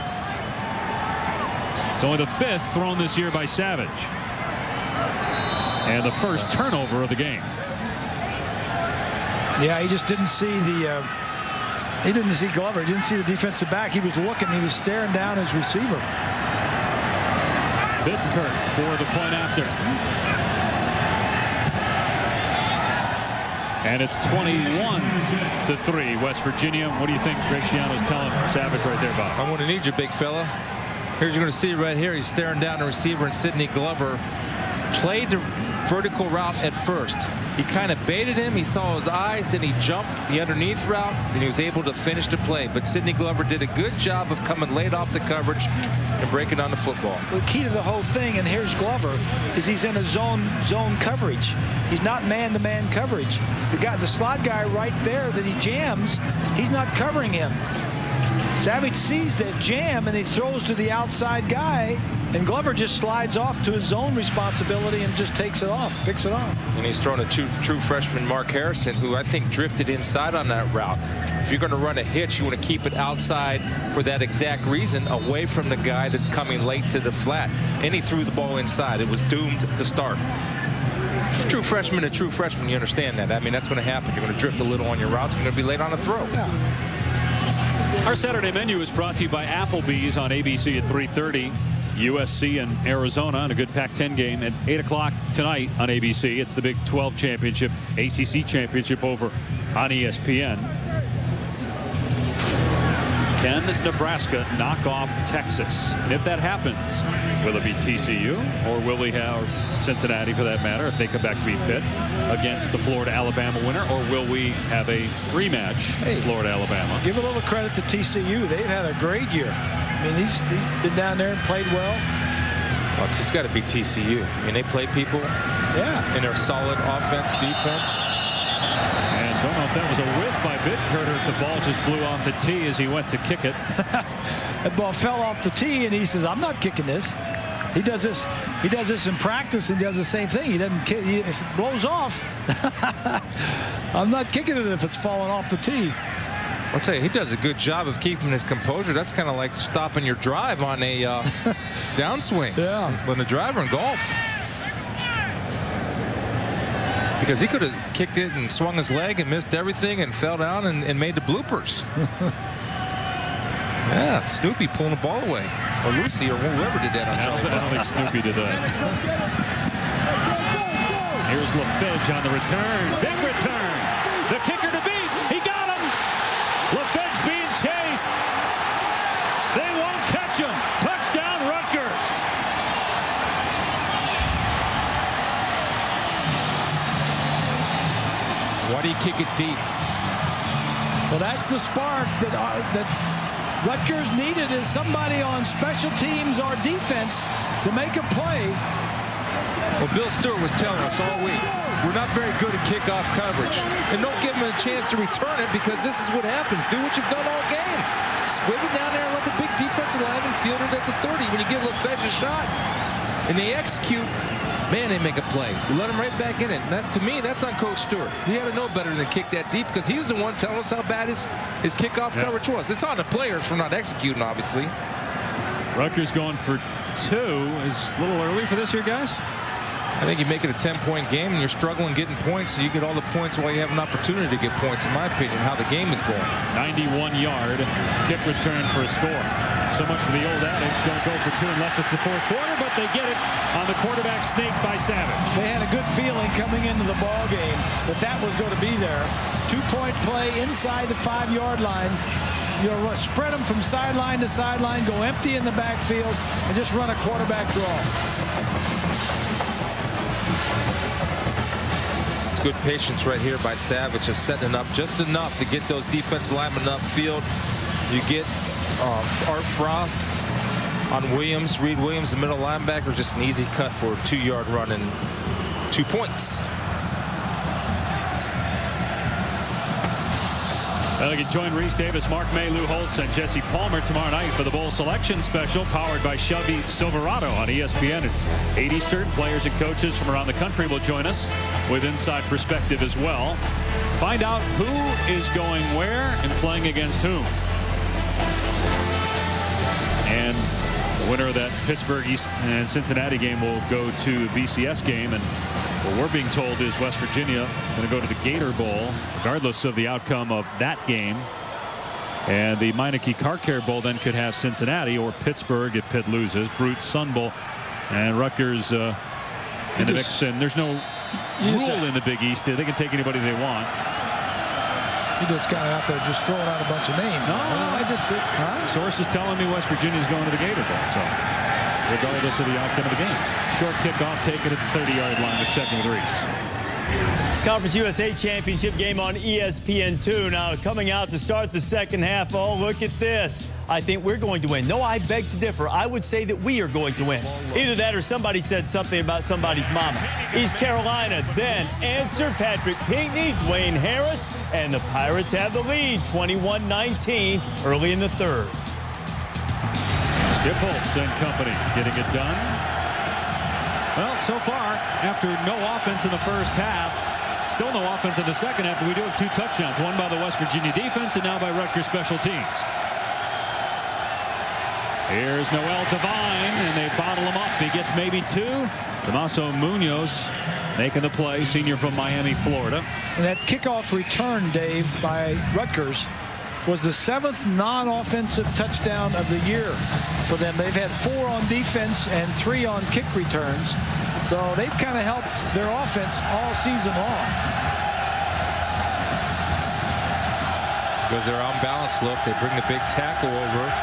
It's only the 5th thrown this year by Savage. And the first turnover of the game. Yeah, he just didn't see the he didn't see Glover. He didn't see the defensive back. He was looking. He was staring down his receiver. Bittenkirk for the point after. And it's 21-3 West Virginia. What do you think Greg Schiano's telling Savage right there, Bob? I'm going to need you, big fella. Here's you're going to see right here. He's staring down the receiver, and Sidney Glover played the vertical route at first. He kind of baited him. He saw his eyes, then he jumped the underneath route, and he was able to finish the play. But Sidney Glover did a good job of coming late off the coverage and breaking on the football. The key to the whole thing, and here's Glover, is he's in a zone coverage. He's not man-to-man coverage. The slot guy right there that he jams, he's not covering him. Savage sees that jam, and he throws to the outside guy, and Glover just slides off to his zone responsibility and just takes it off, picks it off. And he's throwing a true freshman, Mark Harrison, who I think drifted inside on that route. If you're going to run a hitch, you want to keep it outside for that exact reason, away from the guy that's coming late to the flat. And he threw the ball inside. It was doomed to start. It's a true freshman, you understand that. I mean, that's going to happen. You're going to drift a little on your routes. You're going to be late on a throw. Yeah. Our Saturday menu is brought to you by Applebee's on ABC at 3:30. USC and Arizona in a good Pac-10 game at 8 o'clock tonight on ABC. It's the Big 12 championship, ACC championship over on ESPN. Can Nebraska knock off Texas? And if that happens, will it be TCU or will we have Cincinnati, for that matter, if they come back to be Pitt, against the Florida-Alabama winner, or will we have a rematch, Florida-Alabama? Give a little credit to TCU. They've had a great year. I mean, he's been down there and played well. Well, it's just got to be TCU. I mean, they play people. Yeah. And they're solid offense, defense. And don't know if that was a whiff by Bittenkirk or if the ball just blew off the tee as he went to kick it. That ball fell off the tee, and he says, "I'm not kicking this." He does this. He does this in practice, and does the same thing. He doesn't kick. If it blows off, I'm not kicking it if it's falling off the tee. I'll tell you, he does a good job of keeping his composure. That's kind of like stopping your drive on a downswing. Yeah. When a driver in golf. Because he could have kicked it and swung his leg and missed everything and fell down and made the bloopers. Yeah, Snoopy pulling the ball away. Or Lucy or whoever did that on Charlie. I don't think Snoopy did that. Here's LaFedge on the return. Big return. The kicker to beat. He got him. LaFedge being chased. They won't catch him. Touchdown, Rutgers. Why do you kick it deep? Well, that's the spark that Rutgers needed, is somebody on special teams or defense to make a play. Well, Bill Stewart was telling us all week, we're not very good at kickoff coverage. And don't give them a chance to return it, because this is what happens. Do what you've done all game. Squib it down there and let the big defensive lineman field it at the 30 when you give LaFedge a shot. And they execute. Man, they make a play. You let him right back in it. And that, to me, that's on Coach Stewart. He had to know better than kick that deep, because he was the one telling us how bad his kickoff coverage was. It's on the players for not executing, obviously. Rutgers going for 2 is a little early for this here, guys. I think you make it a 10-point game and you're struggling getting points, so you get all the points while you have an opportunity to get points, in my opinion, how the game is going. 91-yard kick return for a score. So much for the old adage, don't go for 2 unless it's the 4th quarter, but they get it on the quarterback sneak by Savage. They had a good feeling coming into the ball game that that was going to be there. 2-point play inside the 5-yard line. You'll spread them from sideline to sideline, go empty in the backfield, and just run a quarterback draw. It's good patience right here by Savage of setting it up just enough to get those defensive linemen upfield. You get Art Frost on Williams. Reed Williams, the middle linebacker, just an easy cut for a 2-yard run and 2 points. Well, you can join Reese Davis, Mark May, Lou Holtz, and Jesse Palmer tomorrow night for the Bowl Selection Special, powered by Chevy Silverado on ESPN at 8 Eastern. Players and coaches from around the country will join us with inside perspective as well. Find out who is going where and playing against whom. And the winner of that Pittsburgh East and Cincinnati game will go to the BCS game. And what we're being told is West Virginia going to go to the Gator Bowl, regardless of the outcome of that game. And the Meineke Car Care Bowl then could have Cincinnati or Pittsburgh if Pitt loses. Brute Sun Bowl and Rutgers in the mix. And there's no rule in the Big East. They can take anybody they want. You just got out there just throwing out a bunch of names. No, I just sources telling me West Virginia's going to the Gator Bowl. So regardless of the outcome of the games. Short kickoff taken at the 30-yard line. Just checking with Reese. Conference USA Championship game on ESPN2. Now coming out to start the second half. Oh, look at this. I think we're going to win. No, I beg to differ. I would say that we are going to win. Either that or somebody said something about somebody's mama. East Carolina then answer Patrick Pinckney, Dwayne Harris, and the Pirates have the lead 21-19 early in the third. Skip Holtz and company getting it done. Well, so far, after no offense in the first half, still no offense in the second half, but we do have 2 touchdowns, one by the West Virginia defense and now by Rutgers special teams. Here's Noel Devine, and they bottle him up. He gets maybe 2. Tomaso Munoz making the play, senior from Miami, Florida. And that kickoff return, Dave, by Rutgers was the 7th non-offensive touchdown of the year for them. They've had 4 on defense and 3 on kick returns. So they've kind of helped their offense all season long. Goes their unbalanced look. They bring the big tackle over.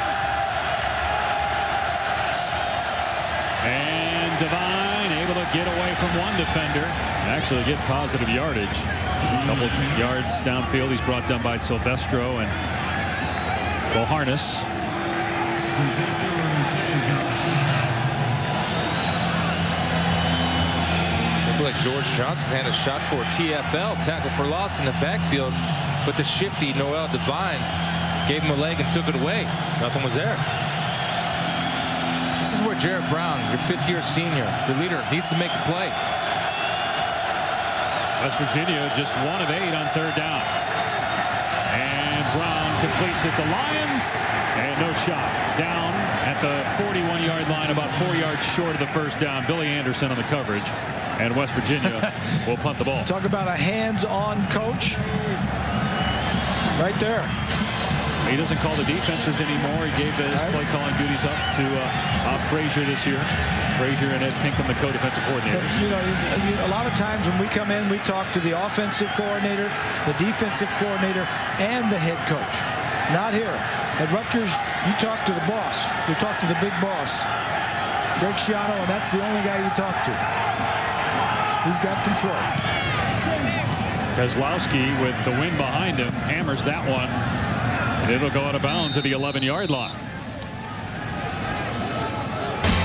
And Devine able to get away from one defender and actually get positive yardage. A couple yards downfield. He's brought down by Silvestro and Boharnis. Looked like George Johnson had a shot for a TFL, tackle for loss in the backfield, but the shifty Noel Devine gave him a leg and took it away. Nothing was there. This is where Jarrett Brown, your 5th-year senior, the leader, needs to make a play. West Virginia just 1 of 8 on 3rd down. And Brown completes it to Lyons. And no shot. Down at the 41-yard line, about 4 yards short of the first down. Billy Anderson on the coverage. And West Virginia will punt the ball. Talk about a hands-on coach. Right there. He doesn't call the defenses anymore. He gave his play calling duties up to Frazier this year. Frazier and Ed Pinkham, the co-defensive coordinators. You know, a lot of times when we come in, we talk to the offensive coordinator, the defensive coordinator, and the head coach. Not here. At Rutgers, you talk to the boss. You talk to the big boss, Greg Schiano, and that's the only guy you talk to. He's got control. Kozlowski, with the wind behind him, hammers that one. It'll go out of bounds at the 11-yard line.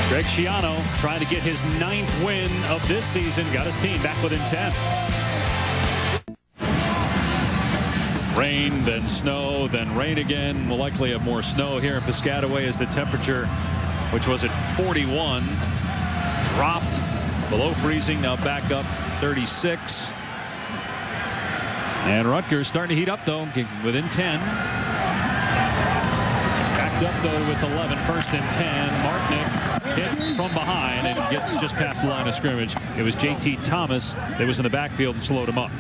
Greg Schiano trying to get his 9th win of this season. Got his team back within 10. Rain, then snow, then rain again. We'll likely have more snow here in Piscataway as the temperature, which was at 41, dropped below freezing. Now back up 36. And Rutgers starting to heat up, though, within 10. Up though to its 11, 1st and 10. Marknick hit from behind and gets just past the line of scrimmage. It was J.T. Thomas that was in the backfield and slowed him up.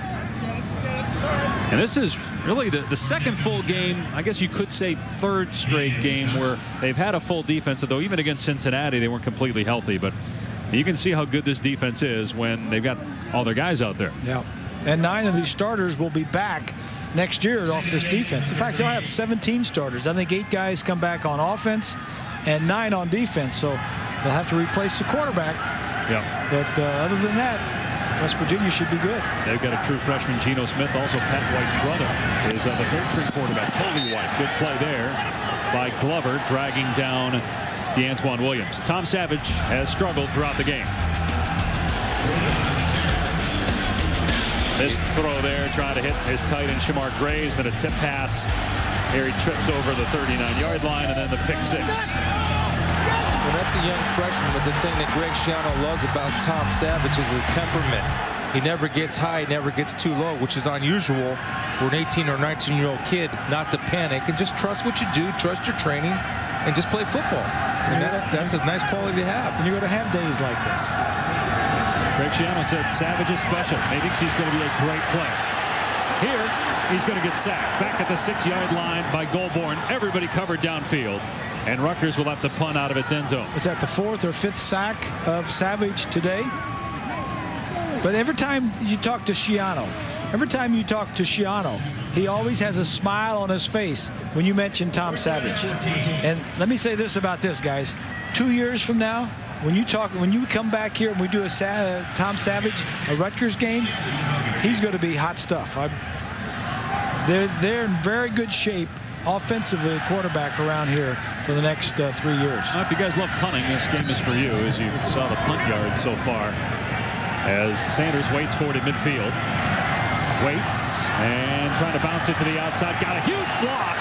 And this is really the second full game, I guess you could say 3rd straight game where they've had a full defense, though even against Cincinnati they weren't completely healthy. But you can see how good this defense is when they've got all their guys out there. Yeah, and 9 of these starters will be back next year off this defense. In fact, they'll have 17 starters. I think 8 guys come back on offense and 9 on defense. So they'll have to replace the quarterback. Yeah. But other than that, West Virginia should be good. They've got a true freshman, Geno Smith. Also, Pat White's brother is the 3rd-string quarterback, Colby White. Good play there by Glover, dragging down DeAntoine Williams. Tom Savage has struggled throughout the game. Missed throw there, trying to hit his tight end Shamar Graves, then a tip pass. Here he trips over the 39-yard line, and then the pick six. Well, that's a young freshman, but the thing that Greg Schiano loves about Tom Savage is his temperament. He never gets high, never gets too low, which is unusual for an 18 or 19-year-old kid not to panic and just trust what you do, trust your training, and just play football. And that's a nice quality to have. And you're going to have days like this. Greg Schiano said Savage is special. He thinks he's going to be a great player. Here, he's going to get sacked. Back at the 6-yard line by Goulbourne. Everybody covered downfield. And Rutgers will have to punt out of its end zone. It's at the 4th or 5th sack of Savage today. But every time you talk to Schiano, he always has a smile on his face when you mention Tom Savage. And let me say this about this, guys. 2 years from now, when you come back here and we do a Tom Savage, a Rutgers game, he's going to be hot stuff. They're in very good shape offensively, quarterback around here for the next 3 years. Well, if you guys love punting, this game is for you, as you saw the punt yard so far. As Sanders waits for it at midfield. Waits and trying to bounce it to the outside. Got a huge block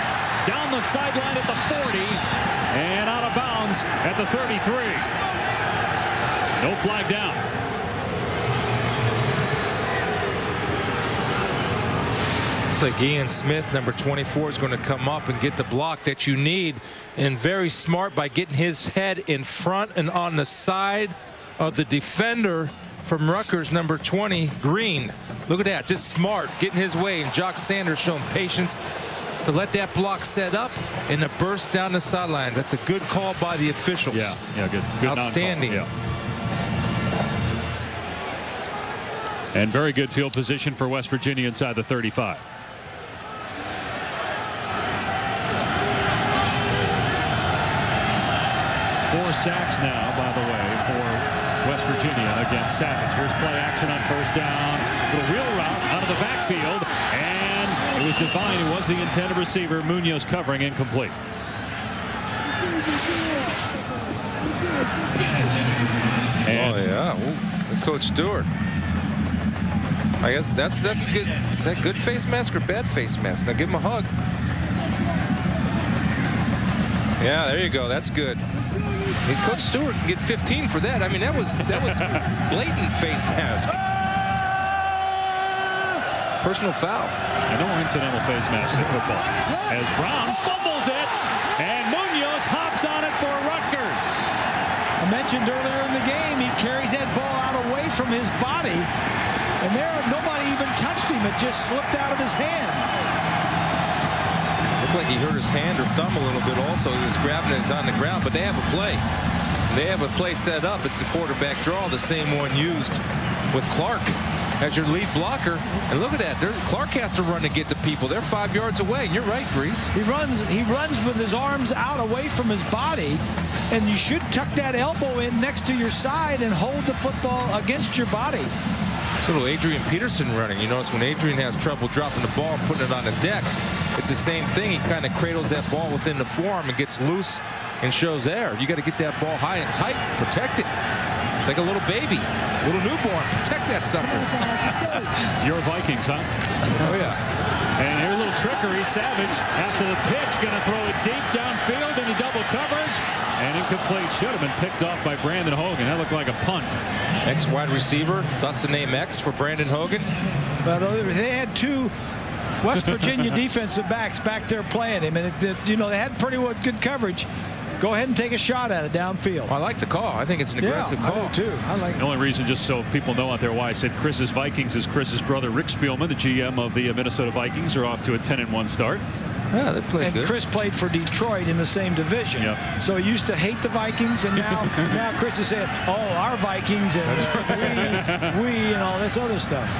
down the sideline at the 40 and out of bounds at the 33. No flag down. Looks like Ian Smith, number 24, is going to come up and get the block that you need. And very smart by getting his head in front and on the side of the defender from Rutgers, number 20, Green. Look at that, just smart, getting his way. And Jock Sanders showing patience to let that block set up and a burst down the sideline. That's a good call by the officials. Yeah, good Outstanding. Yeah. And very good field position for West Virginia inside the 35. Four sacks now, by the way, for West Virginia against Savage. Here's play action on first down. Little wheel route out of the backfield. And it was Devine who was the intended receiver. Munoz covering, incomplete. And oh, yeah. Ooh, Coach Stewart. I guess that's good. Is that good face mask or bad face mask? Now give him a hug. Yeah, there you go. That's good. Coach Stewart can get 15 for that. I mean, that was blatant face mask. Personal foul. And no more incidental face masks in football. As Brown fumbles it, and Munoz hops on it for Rutgers. I mentioned earlier in the game, he carries that ball out away from his body, and there nobody even touched him. It just slipped out of his hand. Looked like he hurt his hand or thumb a little bit also. He was grabbing it on the ground, but they have a play. They have a play set up. It's the quarterback draw, the same one used with Clark as your lead blocker. And look at that. Clark has to run to get the people. They're 5 yards away. And you're right, Grease. He runs with his arms out away from his body, and you should tuck that elbow in next to your side and hold the football against your body. It's a little Adrian Peterson running. You notice when Adrian has trouble dropping the ball and putting it on the deck, it's the same thing. He kind of cradles that ball within the forearm and gets loose and shows air. You got to get that ball high and tight, protect it. It's like a little baby, little newborn. Protect that sucker. Your Vikings, huh? Oh, yeah. And here's a little trickery. Savage, after the pitch, going to throw it deep downfield into double coverage. And incomplete. Should have been picked off by Brandon Hogan. That looked like a punt. Ex-wide receiver, thus the name X for Brandon Hogan. But they had two West Virginia defensive backs back there playing him, and they had pretty good coverage. Go ahead and take a shot at it downfield. Well, I like the call. I think it's an aggressive call. I do too. I like it. The only reason, just so people know out there why I said Chris's Vikings, is Chris's brother Rick Spielman, the GM of the Minnesota Vikings, are off to a 10-1 start. Yeah, they're playing good. And Chris played for Detroit in the same division. Yep. So he used to hate the Vikings, and now Chris is saying, oh, our Vikings, and we, and all this other stuff.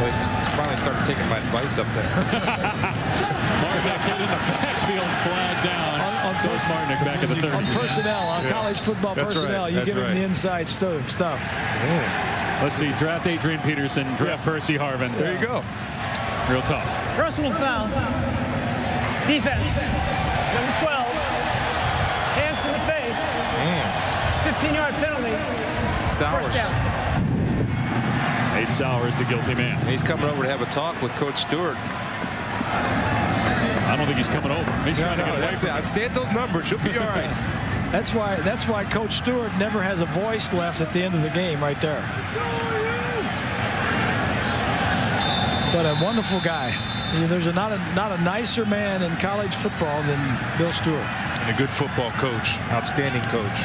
Well, he's finally started taking my advice up there. Martinick hit in the backfield, flag down. So it's Martinick back in the third. On personnel, on college football personnel, you give him the inside stuff. Yeah. Let's see, draft Adrian Peterson, draft Percy Harvin. There you go. Real tough. Personal foul. Defense. Number 12. Hands in the face. 15-yard penalty. Sours. First down. Nate Sauer is the guilty man. He's coming over to have a talk with Coach Stewart. I don't think he's coming over. He's trying to get away from it. Stay at those numbers. You'll be all right. That's why Coach Stewart never has a voice left at the end of the game right there. But a wonderful guy. There's not a nicer man in college football than Bill Stewart. And a good football coach. Outstanding coach.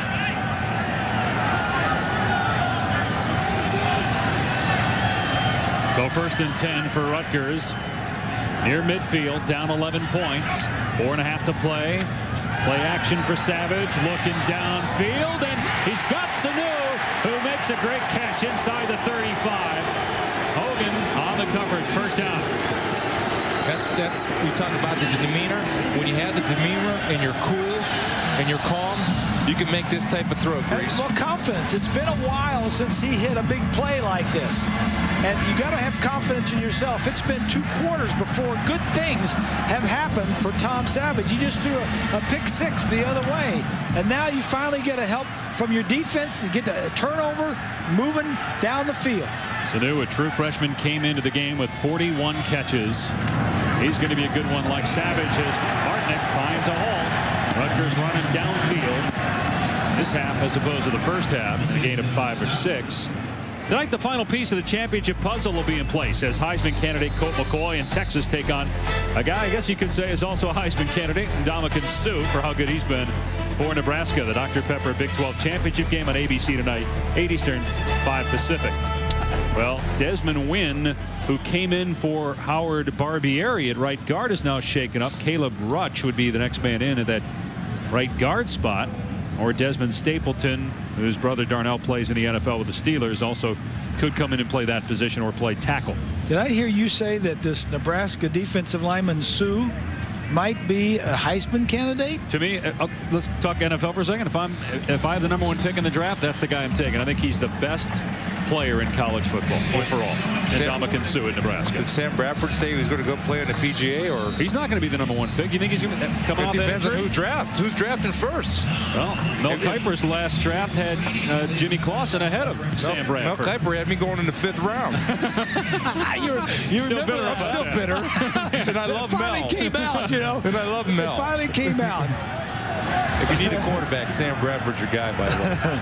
So 1st and 10 for Rutgers. Near midfield, down 11 points. 4.5 to play. Play action for Savage, looking downfield, and he's got Sanu, who makes a great catch inside the 35. Hogan on the coverage, 1st down. That's we talk about the demeanor. When you have the demeanor and you're cool and you're calm, you can make this type of throw, Grace. Well, confidence. It's been a while since he hit a big play like this. And you got to have confidence in yourself. It's been 2 quarters before good things have happened for Tom Savage. He just threw a pick 6 the other way. And now you finally get a help from your defense to get a turnover moving down the field. Sanu, a true freshman, came into the game with 41 catches. He's going to be a good one like Savage as Martinick finds a hole. Rutgers running downfield this half as opposed to the first half, a gain of 5 or 6. Tonight, the final piece of the championship puzzle will be in place as Heisman candidate Colt McCoy and Texas take on a guy I guess you could say is also a Heisman candidate, Ndamukong Suh, for how good he's been for Nebraska. The Dr. Pepper Big 12 championship game on ABC tonight, 8 Eastern, 5 Pacific. Well, Desmond Wynn, who came in for Howard Barbieri at right guard, is now shaken up. Caleb Rutch would be the next man in at that right guard spot. Or Desmond Stapleton, whose brother Darnell plays in the NFL with the Steelers, also could come in and play that position or play tackle. Did I hear you say that this Nebraska defensive lineman Suh might be a Heisman candidate? To me, let's talk NFL for a second. If I have the #1 pick in the draft, that's the guy I'm taking. I think he's the best player in college football overall. Ndamukong Suh at Nebraska. Did Sam Bradford say he was going to go play on the PGA, or he's not going to be the #1 pick? You think he's going to come out? It depends on who drafts. Who's drafting first? Well, Mel Kiper's last draft had Jimmy Clausen ahead of Sam Bradford. Mel Kiper had me going in the 5th round. You're still bitter. I'm still bitter. And I love Mel. It finally came out, you know. And I love Mel. It finally came out. If you need a quarterback, Sam Bradford's your guy, by the way.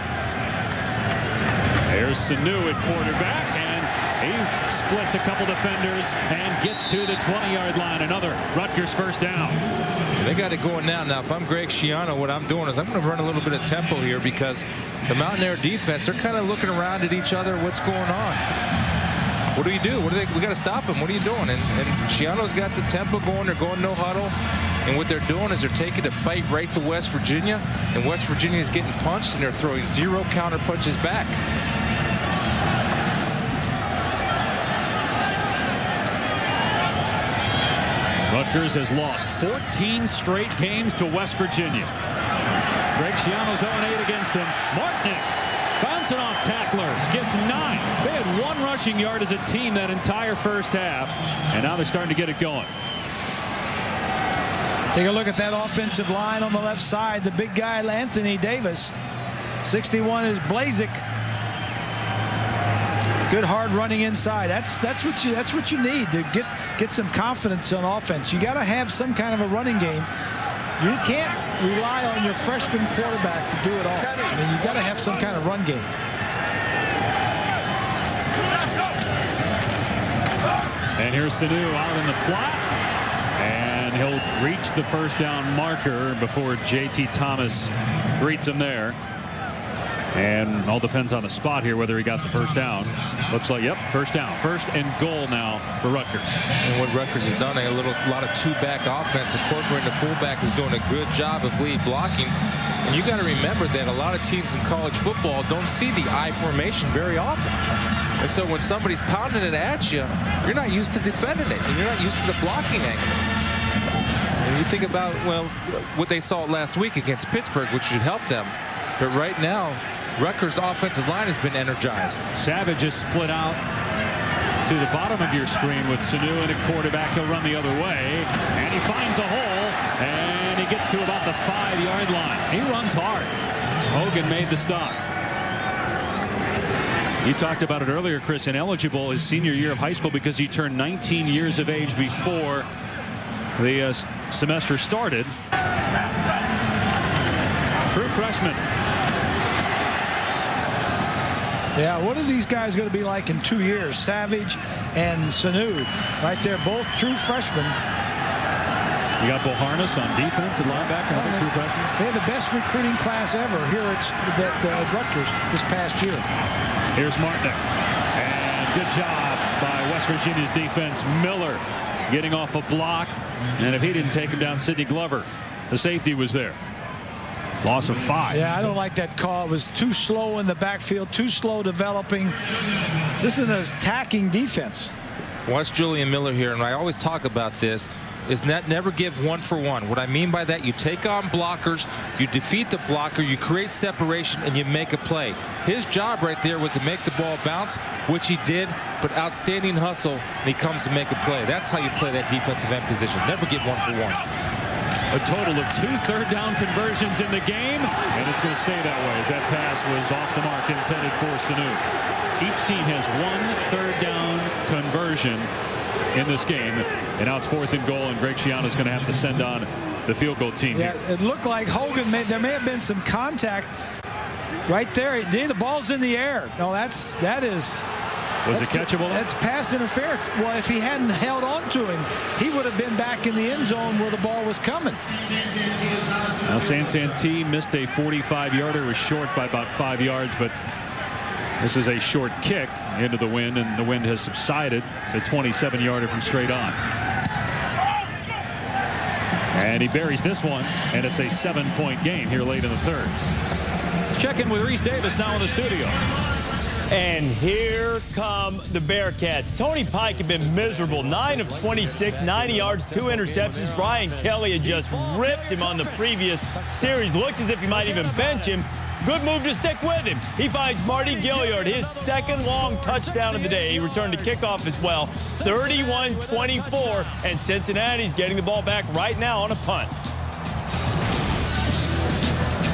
There's Sanu at quarterback, and he splits a couple defenders and gets to the 20-yard line. Another Rutgers 1st down. They got it going now. Now, if I'm Greg Schiano, what I'm doing is I'm going to run a little bit of tempo here because the Mountaineer defense, they're kind of looking around at each other. What's going on? What do you do? We got to stop him. What are you doing? And Schiano's got the tempo going. They're going no huddle. And what they're doing is they're taking the fight right to West Virginia. And West Virginia is getting punched, and they're throwing 0 counter punches back. Rutgers has lost 14 straight games to West Virginia. Greg Schiano's 0-8 against him. Martinick bouncing off tacklers, gets 9. They had 1 rushing yard as a team that entire first half, and now they're starting to get it going. Take a look at that offensive line on the left side. The big guy, Anthony Davis. 61 is Blazik. Good hard running inside. That's what you need to get some confidence on offense. You got to have some kind of a running game. You can't rely on your freshman quarterback to do it all. I mean, you got to have some kind of run game. And here's Sanu out in the flat, and he'll reach the 1st down marker before J.T. Thomas greets him there. And all depends on the spot here, whether he got the 1st down. Looks like, yep, 1st down. 1st and goal now for Rutgers. And what Rutgers has done, a lot of 2-back offense. Incorporating the fullback is doing a good job of lead blocking. And you got to remember that a lot of teams in college football don't see the I formation very often. And so when somebody's pounding it at you, you're not used to defending it, and you're not used to the blocking angles. And you think about, well, what they saw last week against Pittsburgh, which should help them. But right now, Rutgers' offensive line has been energized. Savage is split out to the bottom of your screen with Sanu and a quarterback. He'll run the other way, and he finds a hole, and he gets to about the 5-yard line. He runs hard. Hogan made the stop. You talked about it earlier, Chris, ineligible his senior year of high school because he turned 19 years of age before the semester started. True freshman. Yeah, what are these guys going to be like in 2 years? Savage and Sanu, right there, both true freshmen. You got Boharness on defense and linebacker, another true freshman. They had the best recruiting class ever here at Rutgers this past year. Here's Martnick. And good job by West Virginia's defense. Miller getting off a block. And if he didn't take him down, Sidney Glover, the safety, was there. Loss of 5. Yeah, I don't like that call. It was too slow in the backfield, too slow developing. This is an attacking defense. Watch Julian Miller here, and I always talk about this, is never give 1 for 1. What I mean by that, you take on blockers, you defeat the blocker, you create separation, and you make a play. His job right there was to make the ball bounce, which he did, but outstanding hustle, and he comes to make a play. That's how you play that defensive end position. Never give 1 for 1. A total of 2 third-down conversions in the game, and it's going to stay that way as that pass was off the mark intended for Sanu. Each team has 1 third-down conversion in this game, and now it's 4th and goal, and Greg Schiano's going to have to send on the field goal team. Yeah, it looked like Hogan there may have been some contact right there. The ball's in the air. No, that is. Was it catchable? That's pass interference. Well, if he hadn't held on to him, he would have been back in the end zone where the ball was coming. Now Sansantee missed a 45-yarder, was short by about 5 yards, but this is a short kick into the wind, and the wind has subsided. It's a 27-yarder from straight on. And he buries this one, and it's a 7-point game here late in the third. Check in with Reese Davis now in the studio. And here come the Bearcats. Tony Pike had been miserable. 9 of 26, 90 yards, 2 interceptions. Brian Kelly had just ripped him on the previous series. Looked as if he might even bench him. Good move to stick with him. He finds Marty Gilliard, his 2nd long touchdown of the day. He returned to kickoff as well. 31-24, and Cincinnati's getting the ball back right now on a punt.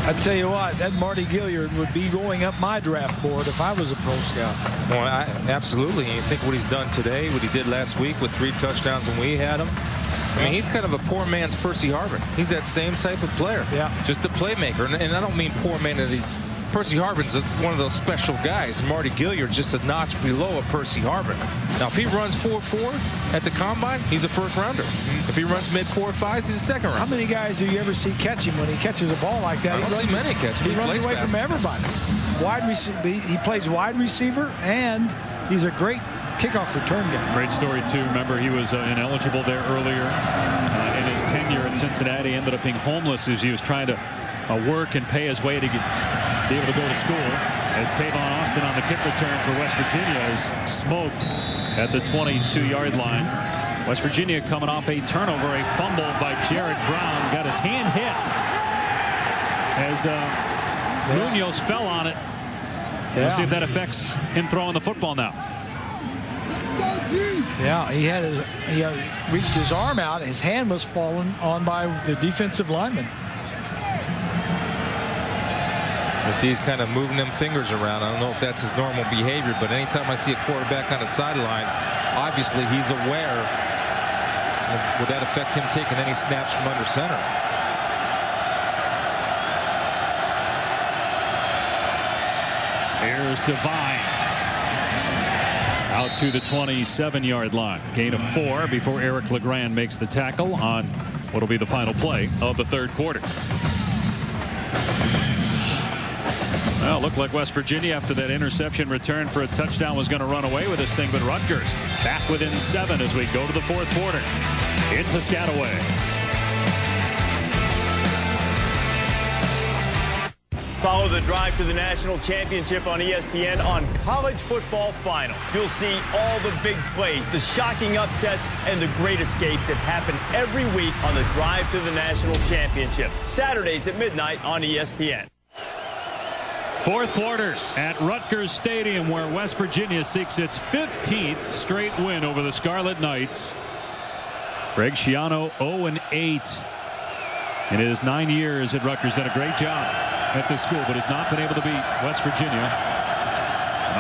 I tell you what, that Marty Gilliard would be going up my draft board if I was a pro scout. Well, absolutely. And you think what he's done today, what he did last week with 3 touchdowns when we had him. I mean, he's kind of a poor man's Percy Harvin. He's that same type of player. Yeah. Just a playmaker. And I don't mean poor man that he's. Percy Harvin's one of those special guys. Marty Gilliard's just a notch below a Percy Harvin. Now, if he runs 4.4 at the combine, he's a 1st rounder. If he runs mid 4.5s, he's a 2nd rounder. How many guys do you ever see catch him when he catches a ball like that? I don't see many catch him. He runs away from everybody. He plays wide receiver, and he's a great kickoff return guy. Great story, too. Remember, he was ineligible there earlier in his tenure at Cincinnati. Ended up being homeless as he was trying to work and pay his way to be able to go to school. As Tavon Austin on the kick return for West Virginia is smoked at the 22-yard line. West Virginia coming off a turnover, a fumble by Jared Brown. Got his hand hit as Munoz fell on it. We'll see if that affects him throwing the football now. Yeah, he reached his arm out. His hand was fallen on by the defensive lineman. You see he's kind of moving them fingers around. I don't know if that's his normal behavior, but anytime I see a quarterback on the sidelines, obviously he's aware of, would that affect him taking any snaps from under center. Here's Devine. Out to the 27-yard line. Gain of 4 before Eric LeGrand makes the tackle on what will be the final play of the third quarter. Well, it looked like West Virginia, after that interception return for a touchdown, was going to run away with this thing, but Rutgers back within 7 as we go to the fourth quarter in Piscataway. Follow the drive to the national championship on ESPN on College Football Final. You'll see all the big plays, the shocking upsets, and the great escapes that happen every week on the drive to the national championship. Saturdays at midnight on ESPN. Fourth quarter at Rutgers Stadium, where West Virginia seeks its 15th straight win over the Scarlet Knights. Greg Schiano 0-8 in his 9 years at Rutgers. Done a great job at this school, but has not been able to beat West Virginia.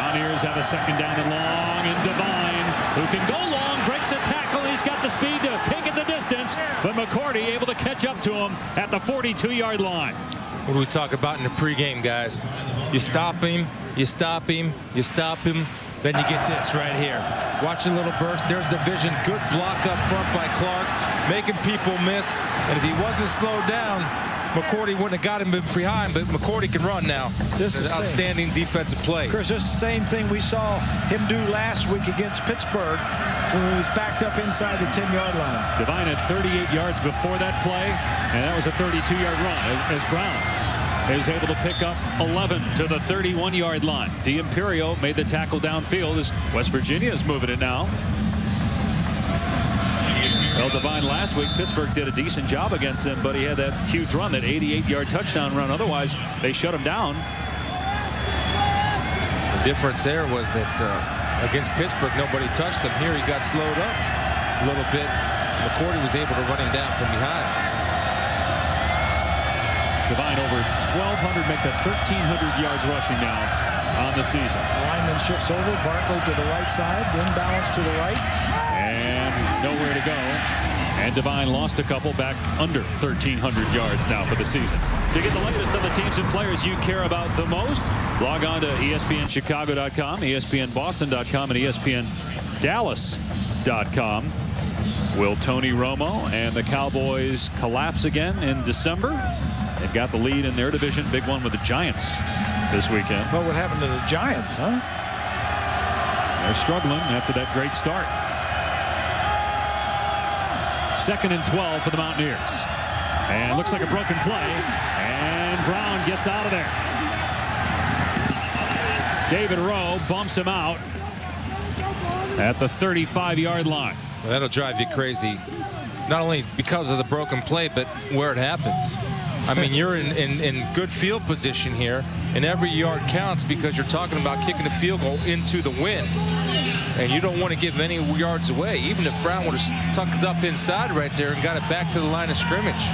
Mountaineers have a second down and long, and Devine, who can go long, breaks a tackle. He's got the speed to take it the distance, but McCourty able to catch up to him at the 42-yard line. What do we talk about in the pregame, guys? You stop him, you stop him, you stop him, then you get this right here. Watch a little burst. There's the vision. Good block up front by Clark, making people miss. And if he wasn't slowed down, McCourty wouldn't have got him behind, but McCourty can run now. This is an outstanding defensive play. Chris, this is the same thing we saw him do last week against Pittsburgh when he was backed up inside the 10-yard line. Devine had 38 yards before that play, and that was a 32-yard run as Brown is able to pick up 11 to the 31-yard line. D'Imperio made the tackle downfield as West Virginia is moving it now. Well, Devine last week, Pittsburgh did a decent job against him, but he had that huge run, that 88-yard touchdown run. Otherwise, they shut him down. The difference there was that against Pittsburgh, nobody touched him. Here he got slowed up a little bit. McCourty was able to run him down from behind. Devine over 1,200, make that 1,300 yards rushing now on the season. Lineman shifts over, Barkley to the right side, imbalance to the right. And nowhere to go. And Devine lost a couple, back under 1,300 yards now for the season. To get the latest on the teams and players you care about the most, log on to ESPNChicago.com, ESPNBoston.com, and ESPNDallas.com. Will Tony Romo and the Cowboys collapse again in December? They've got the lead in their division. Big one with the Giants this weekend. Well, what happened to the Giants, huh? They're struggling after that great start. 2nd and 12 for the Mountaineers. And looks like a broken play. And Brown gets out of there. David Rowe bumps him out at the 35-yard line. Well, that'll drive you crazy. Not only because of the broken play, but where it happens. I mean, you're in good field position here, and every yard counts because you're talking about kicking a field goal into the wind. And you don't want to give any yards away, even if Brown would have tucked it up inside right there and got it back to the line of scrimmage.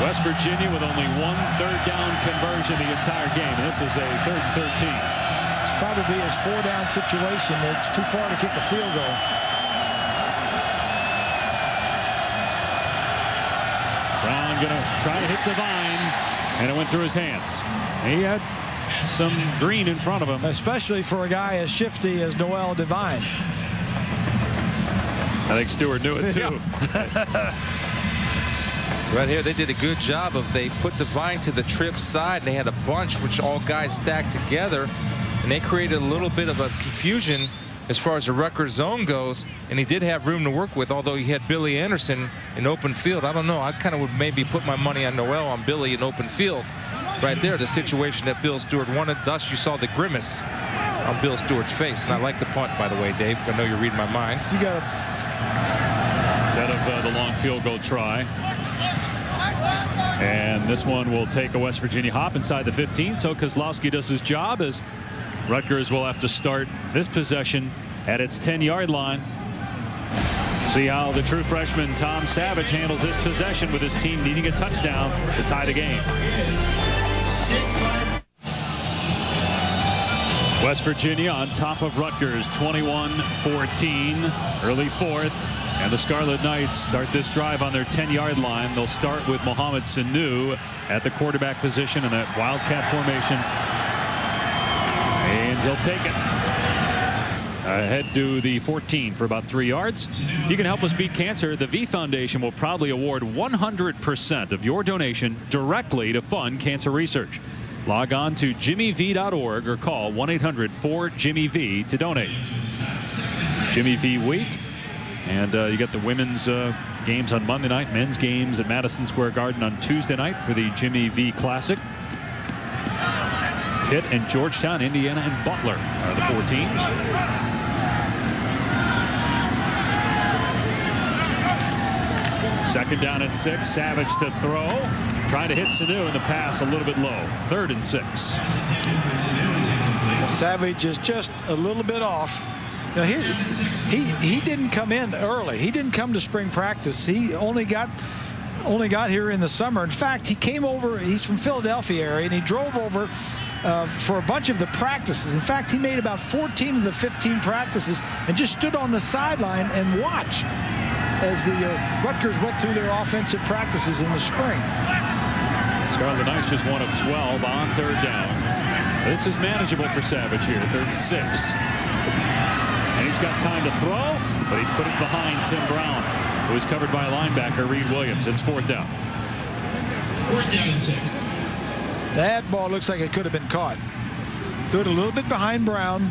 West Virginia with only one third-down conversion the entire game. And this is a 3rd and 13. It's probably his 4-down situation. It's too far to kick a field goal. Brown going to try to hit Devine, and it went through his hands. He had some green in front of him. Especially for a guy as shifty as Noel Devine. I think Stewart knew it, too. Yeah. Right here, they did a good job of, they put Devine to the trip side, and they had a bunch which all guys stacked together, and they created a little bit of a confusion as far as the Rutgers zone goes, and he did have room to work with, although he had Billy Anderson in open field. I don't know. I kind of would maybe put my money on Noel on Billy in open field. Right there, the situation that Bill Stewart wanted. Thus, you saw the grimace on Bill Stewart's face. And I like the punt, by the way, Dave. I know you're reading my mind. You got instead of the long field goal try. And this one will take a West Virginia hop inside the 15. So Kozlowski does his job as Rutgers will have to start this possession at its 10-yard line. See how the true freshman Tom Savage handles this possession with his team needing a touchdown to tie the game. West Virginia on top of Rutgers 21-14, early 4th. And the Scarlet Knights start this drive on their 10-yard line. They'll start with Mohamed Sanu at the quarterback position in that Wildcat formation. And he'll take it. Head to the 14 for about 3 yards. You can help us beat cancer. The V Foundation will proudly award 100% of your donation directly to fund cancer research. Log on to jimmyv.org or call 1-800-4-JIMMY-V to donate. Jimmy V Week. And you got the women's games on Monday night, men's games at Madison Square Garden on Tuesday night for the Jimmy V Classic. Pitt and Georgetown, Indiana and Butler are the 4 teams. Second down at 6. Savage to throw. Trying to hit Sanu in the pass a little bit low. 3rd and 6. Savage is just a little bit off. You know, he didn't come in early. He didn't come to spring practice. He only got here in the summer. In fact, he came over. He's from Philadelphia area, and he drove over for a bunch of the practices. In fact, he made about 14 of the 15 practices and just stood on the sideline and watched as the Rutgers went through their offensive practices in the spring. Scarlet Knights just 1 of 12 on third down. This is manageable for Savage here, 3rd and 6. And he's got time to throw, but he put it behind Tim Brown, who was covered by linebacker Reed Williams. It's 4th down. 4th down and 6. That ball looks like it could have been caught. Threw it a little bit behind Brown.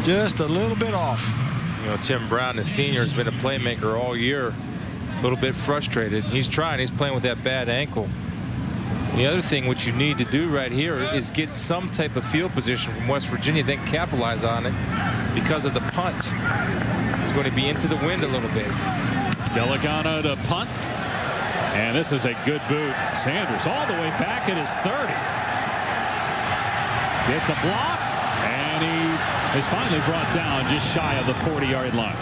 Just a little bit off. You know, Tim Brown, the senior, has been a playmaker all year. A little bit frustrated. He's trying. He's playing with that bad ankle. The other thing what you need to do right here is get some type of field position from West Virginia, then capitalize on it because of the punt. It's going to be into the wind a little bit. Delegana to punt. And this is a good boot. Sanders all the way back at his 30. Gets a block, and he is finally brought down just shy of the 40-yard line.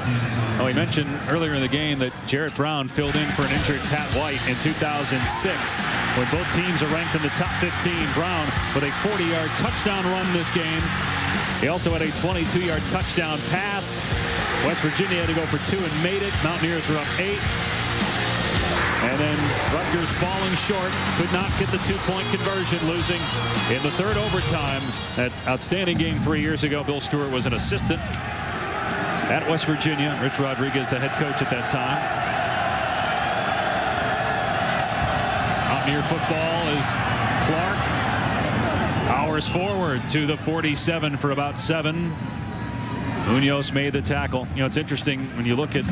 Oh, he mentioned earlier in the game that Jarrett Brown filled in for an injured Pat White in 2006 when both teams are ranked in the top 15. Brown with a 40-yard touchdown run this game. He also had a 22-yard touchdown pass. West Virginia had to go for 2 and made it. Mountaineers were up 8. And then Rutgers falling short, could not get the 2-point conversion, losing in the 3rd overtime. That outstanding game 3 years ago. Bill Stewart was an assistant at West Virginia. Rich Rodriguez, the head coach at that time. Mountaineer football is Clark. Powers forward to the 47 for about 7. Munoz made the tackle. You know, it's interesting when you look at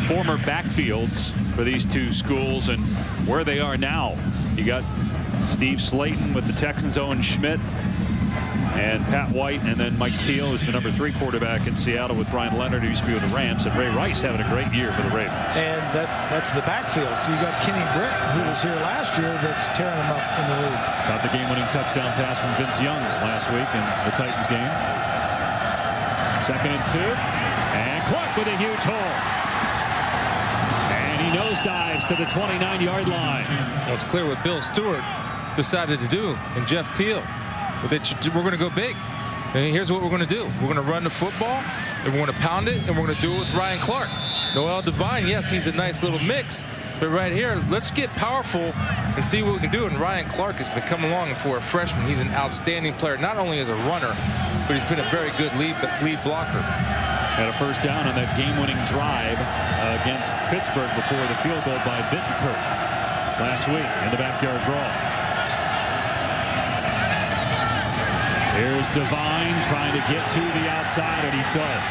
former backfields for these two schools and where they are now. You got Steve Slayton with the Texans, Owen Schmidt, and Pat White, and then Mike Teal, who's the number 3 quarterback in Seattle with Brian Leonard, who used to be with the Rams, and Ray Rice having a great year for the Ravens. And that's the backfield. So you got Kenny Britt, who was here last year, that's tearing them up in the league. Got the game-winning touchdown pass from Vince Young last week in the Titans game. 2nd and 2, and Clark with a huge hole. He nosedives to the 29-yard line. Well, it's clear what Bill Stewart decided to do, and Jeff Teal. We're going to go big. And here's what we're going to do. We're going to run the football, and we're going to pound it, and we're going to do it with Ryan Clark. Noel Devine, yes, he's a nice little mix. But right here, let's get powerful and see what we can do. And Ryan Clark has been coming along for a freshman. He's an outstanding player, not only as a runner, but he's been a very good lead blocker. Had a first down on that game-winning drive against Pittsburgh before the field goal by Bittencourt last week in the backyard brawl. Here's Devine trying to get to the outside, and he does.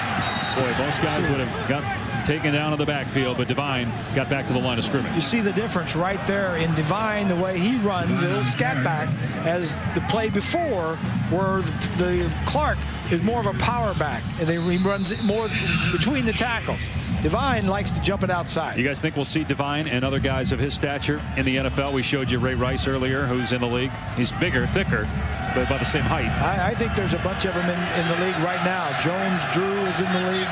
Boy, most guys would have got taken down in the backfield, but Devine got back to the line of scrimmage. You see the difference right there in Devine, the way he runs, a little scat back, as the play before where the Clark is more of a power back, and he runs more between the tackles. Devine likes to jump it outside. You guys think we'll see Devine and other guys of his stature in the NFL? We showed you Ray Rice earlier, who's in the league. He's bigger, thicker, but about the same height. I think there's a bunch of them in the league right now. Jones, Drew is in the league.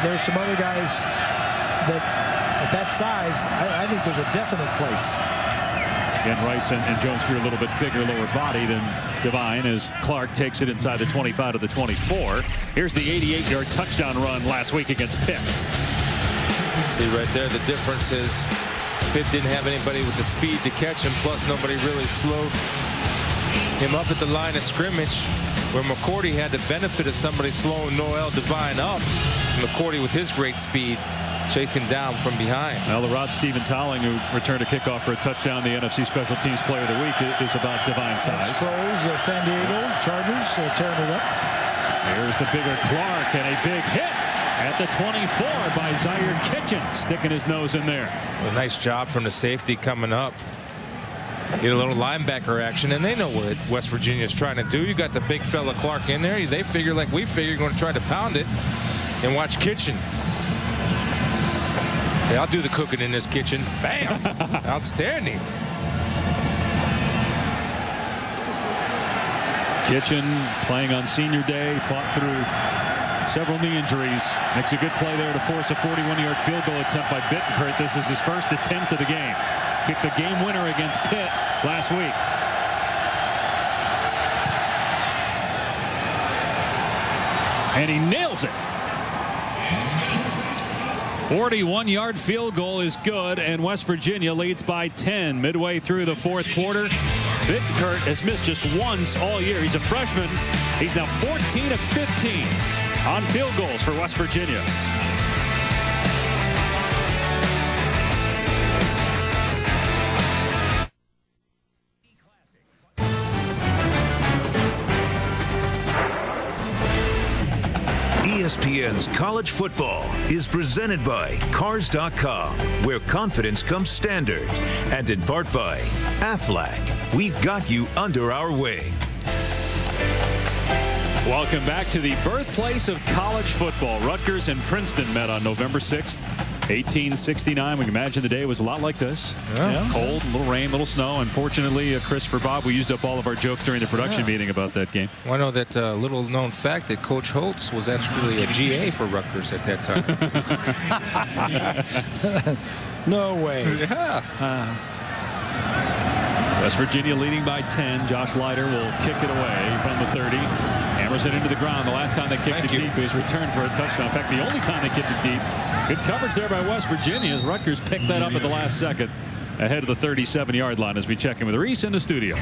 There's some other guys that at that size, I think there's a definite place. Again, Rice and Jones Drew a little bit bigger lower body than Devine as Clark takes it inside the 25 to the 24. Here's the 88-yard touchdown run last week against Pitt. See right there, the difference is Pitt didn't have anybody with the speed to catch him, plus nobody really slowed him up at the line of scrimmage, where McCourty had the benefit of somebody slowing Noel Devine up. McCourty, with his great speed, chased him down from behind. Well, the Rod Stevens-Howling, who returned a kickoff for a touchdown, the NFC Special Teams Player of the Week, is about Devine size. Sproles, San Diego Chargers tearing it up. Here's the bigger Clark, and a big hit at the 24 by Zaire Kitchen, sticking his nose in there. A nice job from the safety coming up. Get a little linebacker action, and they know what West Virginia is trying to do. You got the big fella Clark in there. They figure, like we figure, you're going to try to pound it. And watch Kitchen. Say, I'll do the cooking in this kitchen. Bam! Outstanding. Kitchen playing on senior day, fought through several knee injuries. Makes a good play there to force a 41-yard field goal attempt by Bittencourt. This is his first attempt of the game. Kicked the game winner against Pitt last week. And he nails it. 41-yard field goal is good, and West Virginia leads by 10 midway through the fourth quarter. Bittenkurt has missed just once all year. He's a freshman. He's now 14 of 15 on field goals for West Virginia. ESPN's College Football is presented by Cars.com, where confidence comes standard, and in part by Aflac. We've got you under our wing. Welcome back to the birthplace of college football. Rutgers and Princeton met on November 6th, 1869. We can imagine the day was a lot like this. Yeah. Cold, a little rain, a little snow. Unfortunately, Christopher Bob, we used up all of our jokes during the production meeting about that game. Well, I know that little-known fact that Coach Holtz was actually a GA for Rutgers at that time. No way. Yeah. West Virginia leading by 10. Josh Leiter will kick it away from the 30. Hammers it into the ground. The last time they kicked it deep, it was returned for a touchdown. In fact, the only time they kicked it deep. Good coverage there by West Virginia as Rutgers picked that up at the last second ahead of the 37-yard line as we check in with Reese in the studio.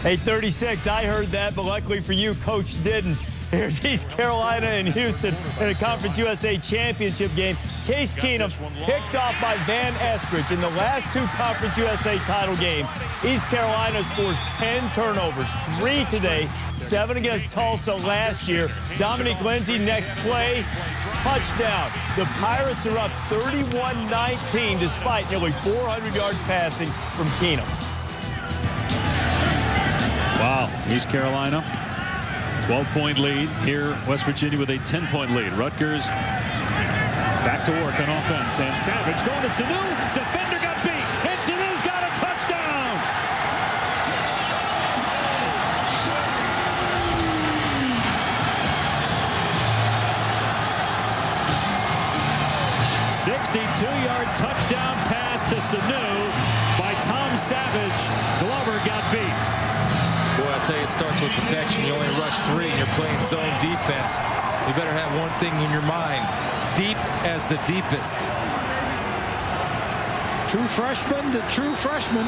8:36. I heard that, but luckily for you, Coach didn't. Here's East Carolina and Houston in a Conference USA championship game. Case Keenum picked off by Van Eskridge in the last two Conference USA title games. East Carolina scores 10 turnovers, 3 today, 7 against Tulsa last year. Dominic Lindsay next play, touchdown. The Pirates are up 31-19 despite nearly 400 yards passing from Keenum. Wow, East Carolina, 12-point lead. Here, West Virginia with a 10-point lead. Rutgers back to work on offense. And Savage going to Sanu. Defender got beat. And Sanu's got a touchdown. .62-yard touchdown pass to Sanu by Tom Savage. Glover got beat. Boy, I tell you, it starts with protection. You only rush 3 and you're playing zone defense. You better have one thing in your mind. Deep as the deepest. True freshman to true freshman.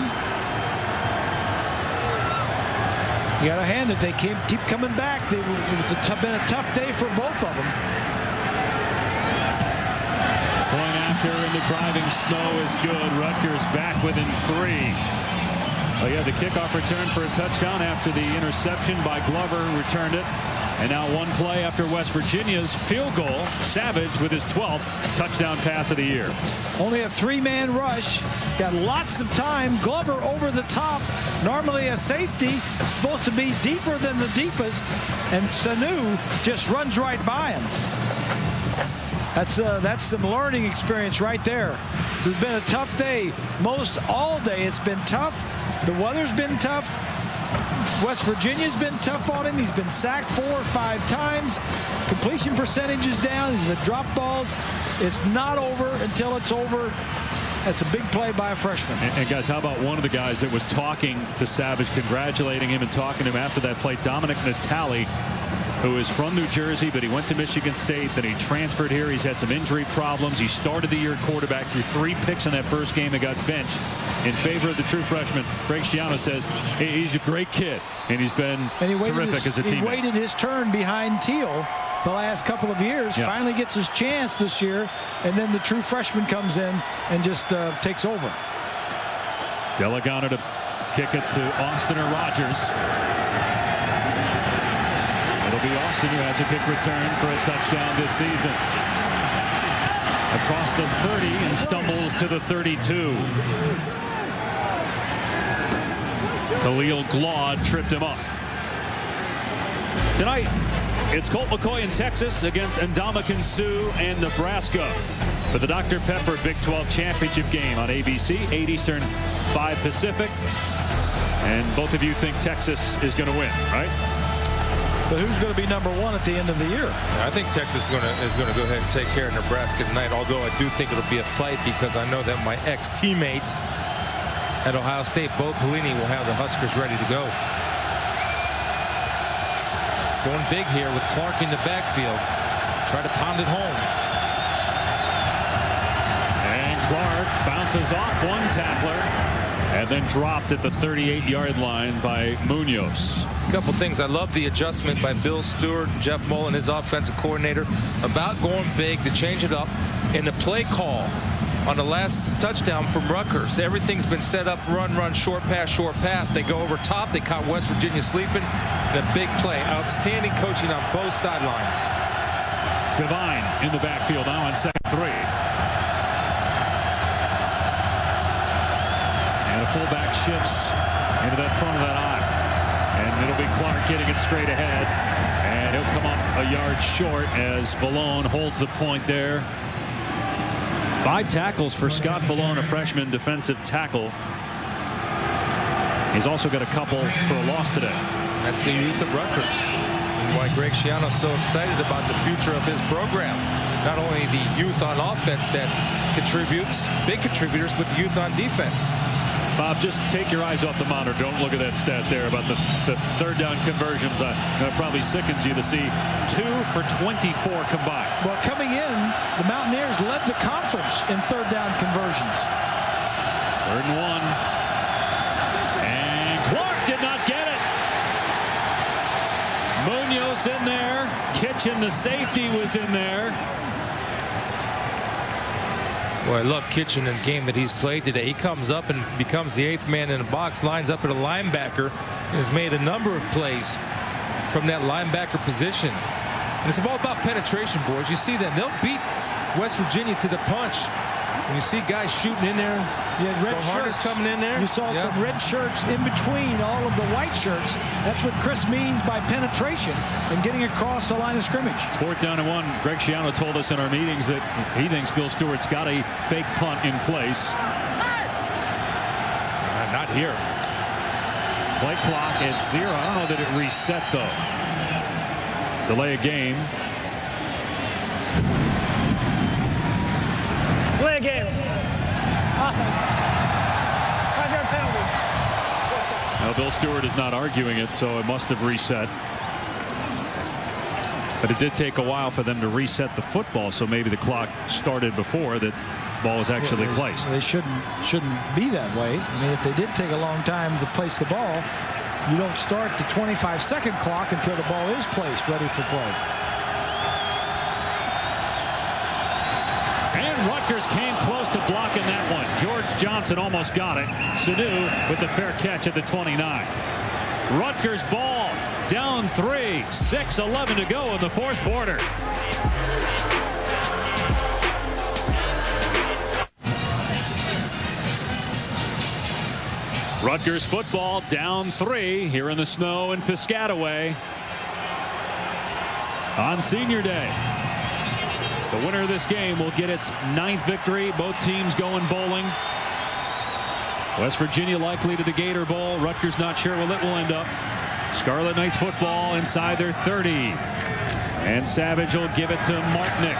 You got to hand it. They keep coming back. It's been a tough day for both of them. Point after in the driving snow is good. Rutgers back within 3. Oh, yeah, the kickoff return for a touchdown after the interception by Glover, who returned it. And now one play after West Virginia's field goal. Savage with his 12th touchdown pass of the year. Only a 3-man rush. Got lots of time. Glover over the top. Normally a safety. Supposed to be deeper than the deepest. And Sanu just runs right by him. That's some learning experience right there. So it's been a tough day. Most all day it's been tough. The weather's been tough. West Virginia's been tough on him. He's been sacked 4 or 5 times. Completion percentage is down. He's been dropped balls. It's not over until it's over. That's a big play by a freshman. And guys, how about one of the guys that was talking to Savage, congratulating him and talking to him after that play, Dominic Natale, who is from New Jersey, but he went to Michigan State, then he transferred here. He's had some injury problems. He started the year quarterback, threw 3 picks in that first game and got benched in favor of the true freshman. Greg Schiano says he's a great kid, and he's been terrific as a teammate. He waited his turn behind Teal the last couple of years, finally gets his chance this year, and then the true freshman comes in and just takes over. Delegano to kick it to Austin or Rogers. It'll be Austin who has a kick return for a touchdown this season. Across the 30 and stumbles to the 32. Khalil Glaude tripped him up. Tonight, it's Colt McCoy in Texas against Ndamukong Suh and Nebraska for the Dr. Pepper Big 12 Championship game on ABC, 8 Eastern, 5 Pacific. And both of you think Texas is going to win, right? But who's going to be number 1 at the end of the year? I think Texas is going to go ahead and take care of Nebraska tonight, although I do think it'll be a fight because I know that my ex-teammate at Ohio State, Bo Pelini, will have the Huskers ready to go. Going big here with Clark in the backfield. Try to pound it home. And Clark bounces off one tackler and then dropped at the 38-yard line by Munoz. A couple things. I love the adjustment by Bill Stewart, Jeff Mullen, his offensive coordinator, about going big to change it up. In the play call on the last touchdown from Rutgers, everything's been set up, run, short pass. They go over top. They caught West Virginia sleeping. The big play. Outstanding coaching on both sidelines. Devine in the backfield now on 2nd and 3. And a fullback shifts into that front of that eye. And it'll be Clark getting it straight ahead. And he'll come up a yard short as Vallone holds the point there. 5 tackles for Scott Vallone, a freshman defensive tackle. He's also got a couple for a loss today. That's the youth of Rutgers, and why Greg Schiano's so excited about the future of his program. Not only the youth on offense that contributes, big contributors, but the youth on defense. Bob, just take your eyes off the monitor. Don't look at that stat there about the third down conversions. That probably sickens you to see 2 for 24 combined. Well, coming in, the Mountaineers led the conference in third down conversions. 3rd and 1. And Clark did not get it. Munoz in there. Kitchen, the safety, was in there. Well, I love Kitchen in the game that he's played today. He comes up and becomes the 8th man in the box, lines up at a linebacker, and has made a number of plays from that linebacker position. And it's all about penetration, boys. You see them. They'll beat West Virginia to the punch. When you see guys shooting in there, you had red shirts coming in there. You saw some red shirts in between all of the white shirts. That's what Chris means by penetration and getting across the line of scrimmage. It's 4th down and 1. Greg Schiano told us in our meetings that he thinks Bill Stewart's got a fake punt in place. Not here. Play clock at 0. I don't know that it reset, though. Delay a game. Play a game. Offense. 5-yard penalty. Now, Bill Stewart is not arguing it, so it must have reset. But it did take a while for them to reset the football, so maybe the clock started before that ball was actually placed. They shouldn't be that way. I mean, if they did take a long time to place the ball, you don't start the 25-second clock until the ball is placed, ready for play. And Rutgers came close to blocking that one. George Johnson almost got it. Sanu with the fair catch at the 29. Rutgers ball down 3. 6:11 to go in the 4th quarter. Rutgers football down 3 here in the snow in Piscataway on Senior Day. The winner of this game will get its 9th victory. Both teams going bowling. West Virginia likely to the Gator Bowl. Rutgers not sure where it will end up. Scarlet Knights football inside their 30. And Savage will give it to Martinick.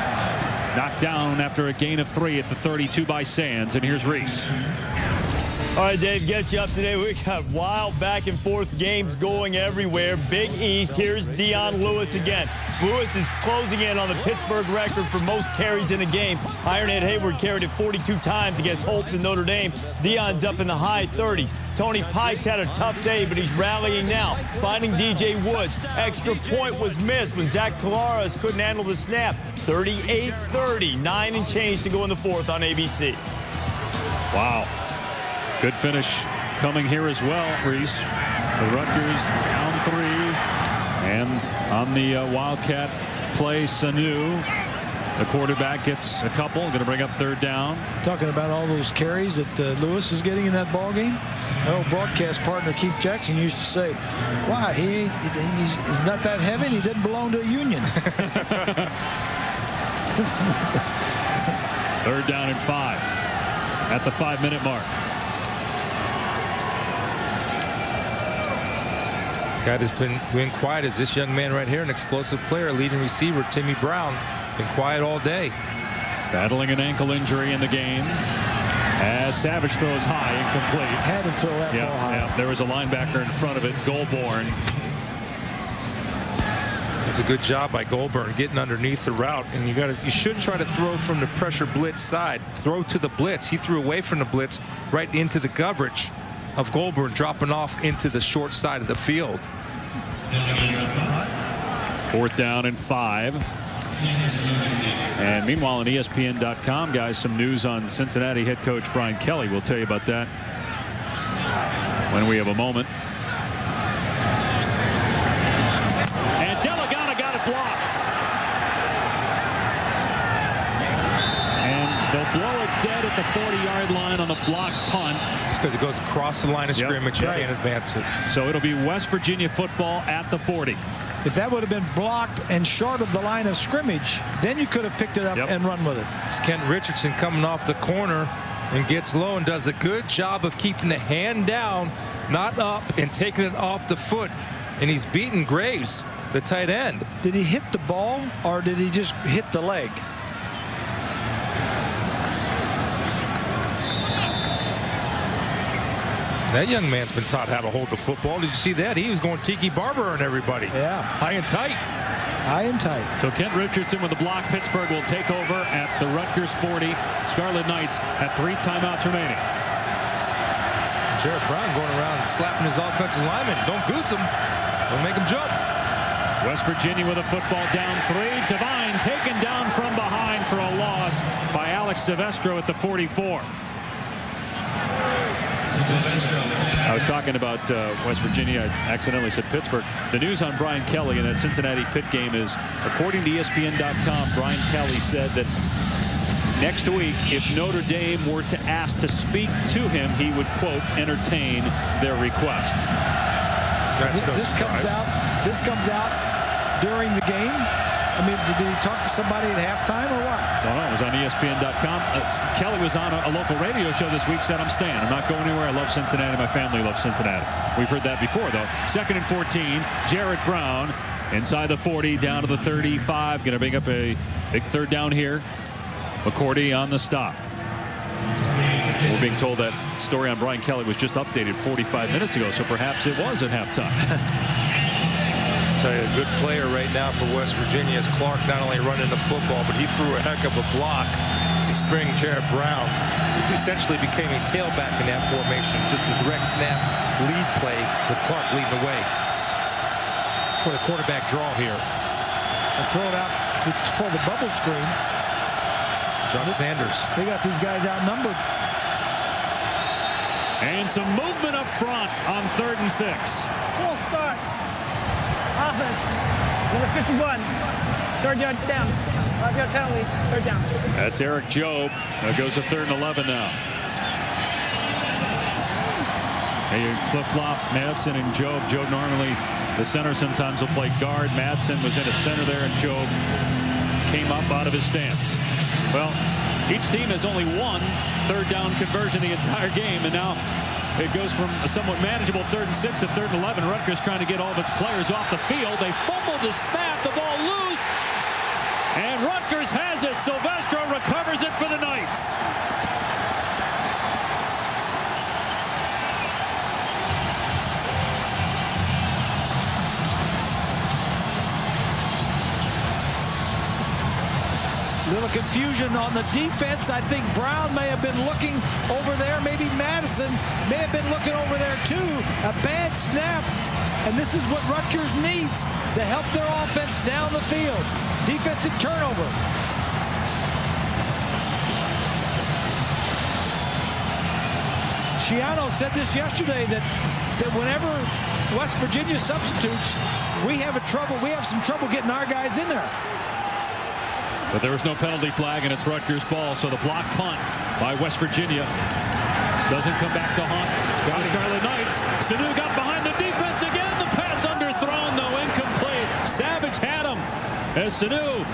Knocked down after a gain of 3 at the 32 by Sands. And here's Reese. All right, Dave, get you up today. We got wild back and forth games going everywhere. Big East. Here's Dion Lewis again. Lewis is closing in on the Pittsburgh record for most carries in a game. Ironhead Hayward carried it 42 times against Holtz and Notre Dame. Dion's up in the high 30s. Tony Pike's had a tough day, but he's rallying now, finding DJ Woods. Extra point was missed when Zach Colares couldn't handle the snap. 38-30, 9 and change to go in the 4th on ABC. Wow. Good finish coming here as well, Reese. The Rutgers down 3. And on the Wildcat play, Sanu, the quarterback, gets a couple. Going to bring up 3rd down. Talking about all those carries that Lewis is getting in that ball game. Oh, broadcast partner Keith Jackson used to say, "Why he's not that heavy. And he didn't belong to a union." 3rd down and 5 at the 5-minute mark. Guy that's been quiet is this young man right here, an explosive player, leading receiver Timmy Brown. Been quiet all day. Battling an ankle injury in the game. As Savage throws high, incomplete. Had to throw that ball high. Yeah, there was a linebacker in front of it, Goldborn. It's a good job by Goulburn getting underneath the route, and you should try to throw from the pressure blitz side. Throw to the blitz. He threw away from the blitz right into the coverage of Goulburn, dropping off into the short side of the field. 4th down and 5. And meanwhile on ESPN.com, guys, some news on Cincinnati head coach Brian Kelly. We'll tell you about that when we have a moment. And Delagana got it blocked. And they'll blow it dead at the 40-yard line on the block punt. It's because it goes across the line of scrimmage. You can't advance it. So it'll be West Virginia football at the 40. If that would have been blocked and short of the line of scrimmage, then you could have picked it up and run with it. It's Kent Richardson coming off the corner and gets low and does a good job of keeping the hand down, not up, and taking it off the foot. And he's beating Graves, the tight end. Did he hit the ball or did he just hit the leg? That young man's been taught how to hold the football. Did you see that? He was going Tiki Barber on everybody. Yeah. High and tight. High and tight. So Kent Richardson with the block. Pittsburgh will take over at the Rutgers 40. Scarlet Knights have 3 timeouts remaining. Jared Brown going around and slapping his offensive lineman. Don't goose him. Don't make him jump. West Virginia with a football down 3. Devine taken down from behind for a loss by Alex Silvestro at the 44. I was talking about West Virginia. I accidentally said Pittsburgh. The news on Brian Kelly in that Cincinnati Pitt game is, according to ESPN.com, Brian Kelly said that next week, if Notre Dame were to ask to speak to him, he would, quote, entertain their request. This comes out during the game. I mean, did he talk to somebody at halftime or what? No, it was on ESPN.com. Kelly was on a local radio show this week, said, I'm staying. I'm not going anywhere. I love Cincinnati. My family loves Cincinnati. We've heard that before, though. 2nd and 14. Jared Brown inside the 40, down to the 35. Going to bring up a big 3rd down here. McCourty on the stop. We're being told that story on Brian Kelly was just updated 45 minutes ago, so perhaps it was at halftime. Tell you, a good player right now for West Virginia is Clark, not only running the football, but he threw a heck of a block to spring Jared Brown. He essentially became a tailback in that formation, just a direct snap lead play with Clark leading the way for the quarterback draw here. And throw it out for the bubble screen. John Sanders. They got these guys outnumbered. And some movement up front on 3rd and 6. Full start. Offense. Number 51. 3rd yard down. 5-yard penalty. 3rd down. That's Eric Jobe. That goes to 3rd and 11 now. They flip-flop Madsen and Jobe. Jobe normally the center, sometimes will play guard. Madsen was in at center there, and Jobe came up out of his stance. Well, each team has only one 3rd down conversion the entire game, and now it goes from a somewhat manageable 3rd and 6 to 3rd and 11. Rutgers trying to get all of its players off the field. They fumbled the snap, the ball loose, and Rutgers has it. Silvestro recovers it for the Knights. Little confusion on the defense. I think Brown may have been looking over there. Maybe Madison may have been looking over there too. A bad snap. And this is what Rutgers needs to help their offense down the field. Defensive turnover. Schiano said this yesterday that whenever West Virginia substitutes, we have some trouble getting our guys in there. But there was no penalty flag, and it's Rutgers ball. So the block punt by West Virginia doesn't come back to haunt the Scarlet Knights. Sanu got behind the defense again. The pass underthrown, though, incomplete. Savage had him as Sanu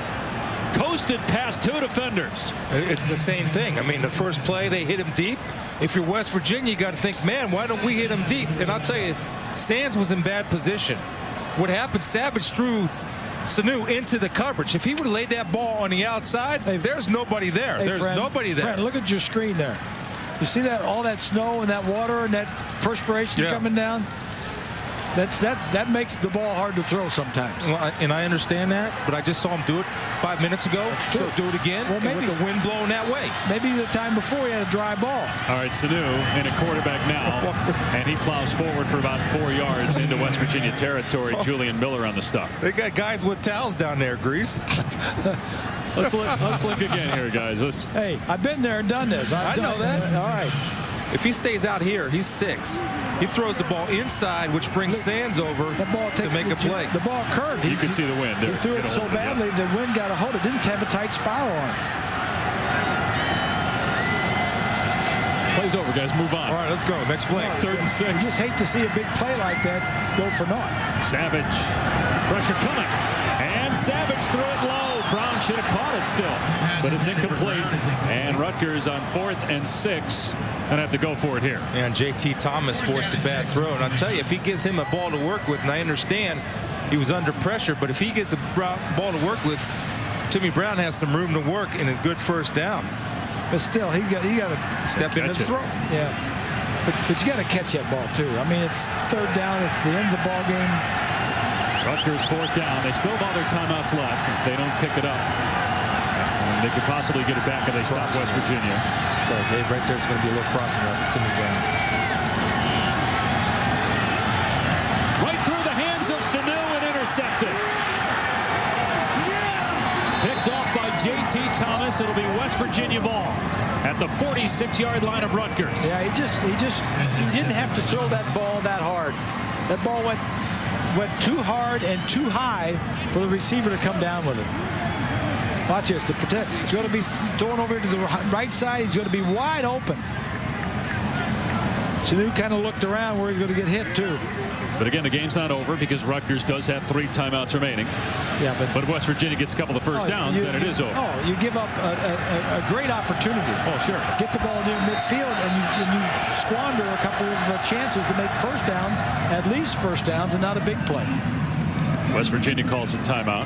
coasted past 2 defenders. It's the same thing. I mean, the first play, they hit him deep. If you're West Virginia, you got to think, man, why don't we hit him deep? And I'll tell you, Sands was in bad position. What happened, Savage threw Sanu into the coverage. If he would have laid that ball on the outside, there's nobody there. There's nobody there. Friend, look at your screen there. You see that, all that snow and that water and that perspiration coming down? That makes the ball hard to throw sometimes. Well, and I understand that, but I just saw him do it 5 minutes ago. So do it again. Well, maybe with the wind blowing that way. Maybe the time before he had a dry ball. All right, Sanu in a quarterback now, and he plows forward for about 4 yards into West Virginia territory. Julian Miller on the stop. They got guys with towels down there, Grease. Let's look again here, guys. Hey, I've been there and done this. I know that. All right. If he stays out here, he's 6. He throws the ball inside, which brings Sands over to make a play. The ball curved. You can see the wind. He threw it so badly, the wind got a hold. It didn't have a tight spiral on it. Play's over, guys. Move on. All right, let's go. Next play. 3rd and 6. You just hate to see a big play like that go for naught. Savage. Pressure coming. And Savage threw it low. Brown should have caught it still, but it's incomplete. And Rutgers on 4th and 6. Gonna have to go for it here. And J.T. Thomas forced a bad throw. And I'll tell you, if he gives him a ball to work with, and I understand he was under pressure, but if he gets a ball to work with, Timmy Brown has some room to work and a good first down. But still, he got to step in and throw. Yeah, but you got to catch that ball too. I mean, it's 3rd down. It's the end of the ball game. Rutgers 4th down. They still have all their timeouts left. If they don't pick it up, and they could possibly get it back if they stop West Virginia. So Dave, right there's going to be a little crossing around for Timmy Brown. Right through the hands of Sanu and intercepted. Picked off by J.T. Thomas. It'll be West Virginia ball at the 46-yard line of Rutgers. Yeah, he didn't have to throw that ball that hard. That ball went too hard and too high for the receiver to come down with it. Watch this. He's going to be thrown over to the right side. He's going to be wide open. Sanu kind of looked around where he's going to get hit too. But again, the game's not over because Rutgers does have 3 timeouts remaining. Yeah, but West Virginia gets a couple of first downs, then it is over. Oh, you give up a great opportunity. Oh, sure. Get the ball near midfield, and you squander a couple of chances to make first downs, at least first downs, and not a big play. West Virginia calls a timeout.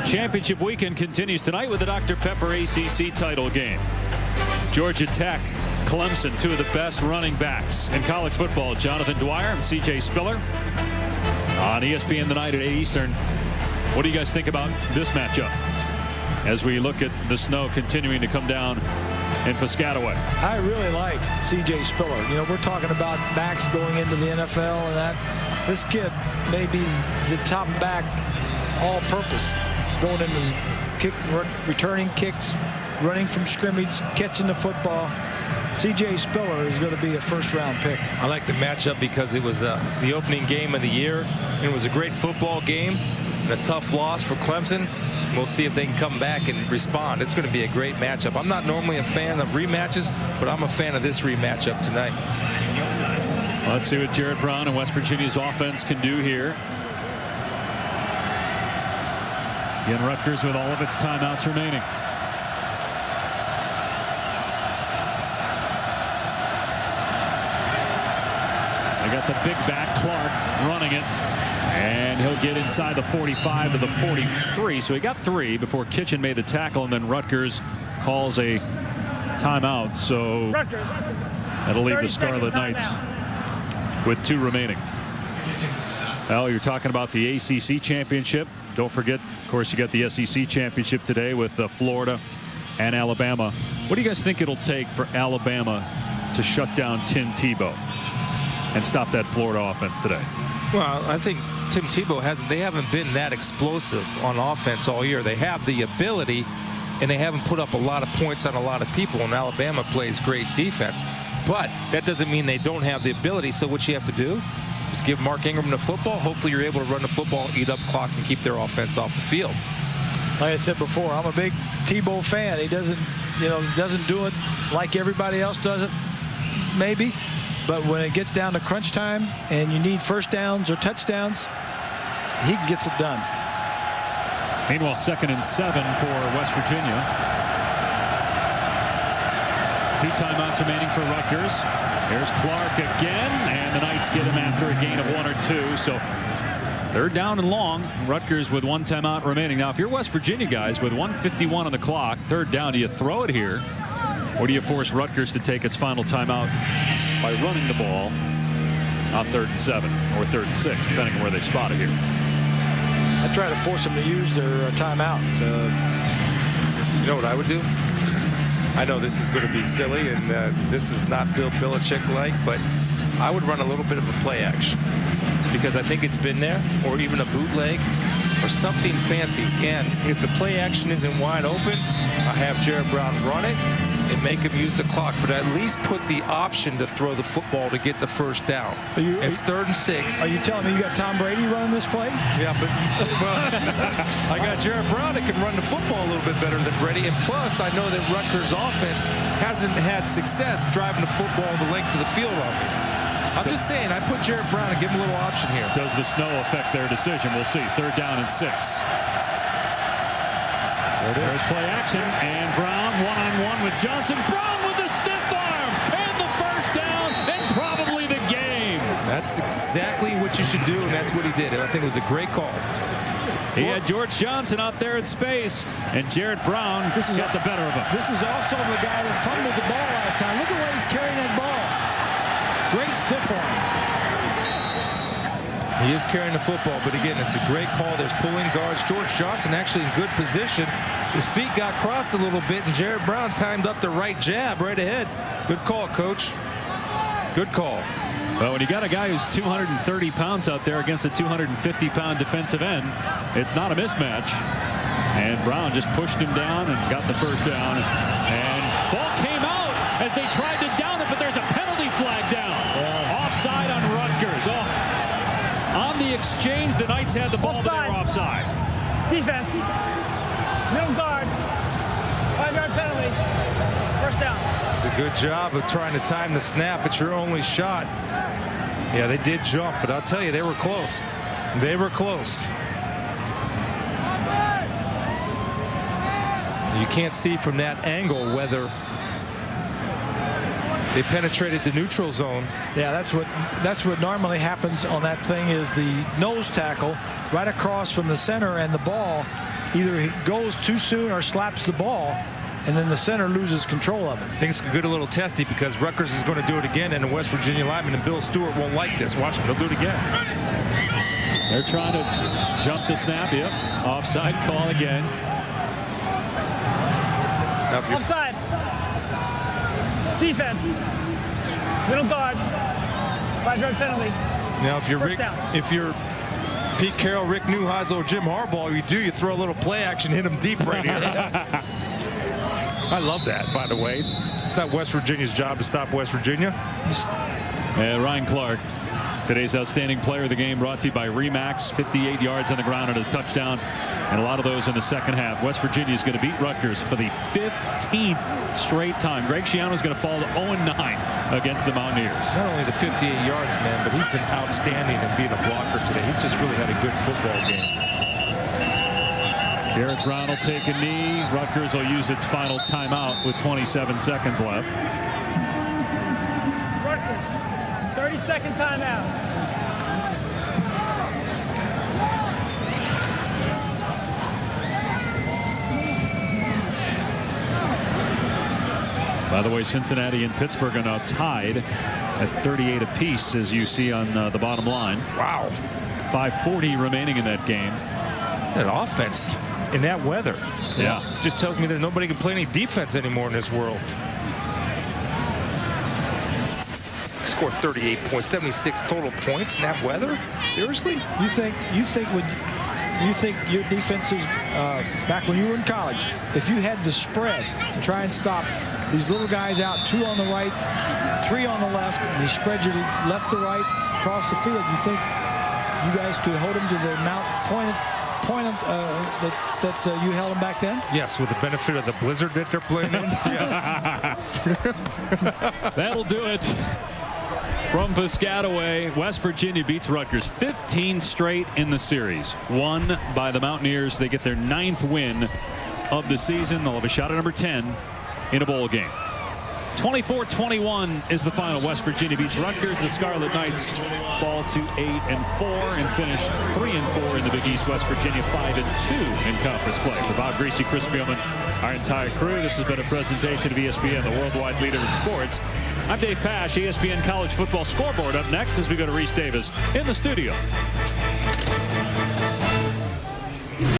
Championship weekend continues tonight with the Dr. Pepper ACC title game. Georgia Tech, Clemson, 2 of the best running backs in college football. Jonathan Dwyer and C.J. Spiller on ESPN tonight at 8 Eastern. What do you guys think about this matchup as we look at the snow continuing to come down in Piscataway? I really like C.J. Spiller. You know, we're talking about backs going into the NFL and that. This kid may be the top back all-purpose, going into returning kicks, running from scrimmage, catching the football. C.J. Spiller is going to be a first-round pick. I like the matchup because it was the opening game of the year, and it was a great football game and a tough loss for Clemson. We'll see if they can come back and respond. It's going to be a great matchup. I'm not normally a fan of rematches, but I'm a fan of this rematchup tonight. Let's see what Jarrett Brown and West Virginia's offense can do here. Again, Rutgers with all of its timeouts remaining. They got the big back, Clark, running it. And he'll get inside the 45 to the 43. So he got 3 before Kitchen made the tackle, and then Rutgers calls a timeout. So Rutgers, that'll leave the Scarlet Knights with 2 remaining. Well, you're talking about the ACC championship. Don't forget, of course, you got the SEC championship today with Florida and Alabama. What do you guys think it'll take for Alabama to shut down Tim Tebow and stop that Florida offense today? Well, I think Tim Tebow they haven't been that explosive on offense all year. They have the ability, and they haven't put up a lot of points on a lot of people, and Alabama plays great defense. But that doesn't mean they don't have the ability. So what you have to do is give Mark Ingram the football. Hopefully you're able to run the football, eat up clock, and keep their offense off the field. Like I said before, I'm a big Tebow fan. He doesn't do it like everybody else does it, maybe. But when it gets down to crunch time and you need first downs or touchdowns, he gets it done. Meanwhile, 2nd and 7 for West Virginia. 2 timeouts remaining for Rutgers. Here's Clark again, and the Knights get him after a gain of 1 or 2. So 3rd down and long. Rutgers with 1 timeout remaining. Now, if you're West Virginia guys with 1:51 on the clock, 3rd down, do you throw it here, or do you force Rutgers to take its final timeout by running the ball on 3rd and 7 or 3rd and 6, depending on where they spot it here. I try to force them to use their timeout. You know what I would do? I know this is going to be silly, and this is not Bill Belichick-like, but I would run a little bit of a play action because I think it's been there, or even a bootleg or something fancy. And if the play action isn't wide open, I have Jared Brown run it and make him use the clock, but at least put the option to throw the football to get the first down. It's 3rd and 6. Are you telling me you got Tom Brady running this play? Yeah, but well, I got Jared Brown that can run the football a little bit better than Brady, and plus I know that Rutgers offense hasn't had success driving the football the length of the field on me. I'm just saying, I put Jared Brown and give him a little option here. Does the snow affect their decision? We'll see. 3rd down and 6. There's play action, and Brown one-on-one with Johnson. Brown with a stiff arm, and the first down, and probably the game. That's exactly what you should do, and that's what he did. I think it was a great call. He had George Johnson out there in space, and Jared Brown got the better of him. This is also the guy that fumbled the ball last time. Look at where he's carrying that ball. Great stiff arm. He is carrying the football, but again, it's a great call. There's pulling guards. George Johnson actually in good position. His feet got crossed a little bit, and Jared Brown timed up the right jab right ahead. Good call, Coach. Good call. Well, when you got a guy who's 230 pounds out there against a 250-pound defensive end, it's not a mismatch. And Brown just pushed him down and got the first down. And ball came out as they tried to down it, but there's a penalty flag down. Offside on Rutgers. On the exchange, the Knights had the ball, but they were offside. Defense. Middle guard. 5-yard penalty. First down. It's a good job of trying to time the snap. It's your only shot. Yeah, they did jump, but I'll tell you, they were close. They were close. You can't see from that angle whether they penetrated the neutral zone. Yeah, that's what normally happens on that thing is the nose tackle right across from the center, and the ball either he goes too soon or slaps the ball, and then the center loses control of it. Things could get a little testy because Rutgers is going to do it again, and the West Virginia lineman and Bill Stewart won't like this. Watch him. They'll do it again. They're trying to jump the snap. Yep. Offside call again. Offside. Defense. Middle guard. 5-yard penalty. Now, if you're First down. Pete Carroll, Rick Neuheisel, or Jim Harbaugh, you throw a little play action, hit him deep right here. I love that, by the way. It's not West Virginia's job to stop West Virginia. And Ryan Clark, today's outstanding player of the game, brought to you by Remax. 58 yards on the ground and a touchdown, and a lot of those in the second half. West Virginia is going to beat Rutgers for the 15th straight time. Greg Schiano is going to fall to 0-9 against the Mountaineers. Not only the 58 yards, man, but he's been outstanding in being a blocker today. He's just really had a good football game. Jared Brown will take a knee. Rutgers will use its final timeout with 27 seconds left. Rutgers. 30-second timeout. By the way, Cincinnati and Pittsburgh are now tied at 38 apiece, as you see on the bottom line. Wow. 5:40 remaining in that game. An offense in that weather. Yeah. Just tells me that nobody can play any defense anymore in this world. Scored 38 points, 76 total points in that weather? Seriously? You think your defenses back when you were in college, if you had the spread to try and stop these little guys out, 2 on the right, 3 on the left, and you spread your left to right across the field, you think you guys could hold them to the amount point that you held them back then? Yes, with the benefit of the blizzard that they're playing in. Yes. That'll do it. From Piscataway, West Virginia beats Rutgers 15 straight in the series. Won by the Mountaineers. They get their 9th win of the season. They'll have a shot at number 10 in a bowl game. 24-21 is the final. West Virginia beats Rutgers. The Scarlet Knights fall to 8-4 and finish 3-4 in the Big East. West Virginia 5-2 in conference play. For Bob Greasy, Chris Spielman, our entire crew, this has been a presentation of ESPN, the worldwide leader in sports. I'm Dave Pasch. ESPN College Football Scoreboard up next as we go to Reese Davis in the studio.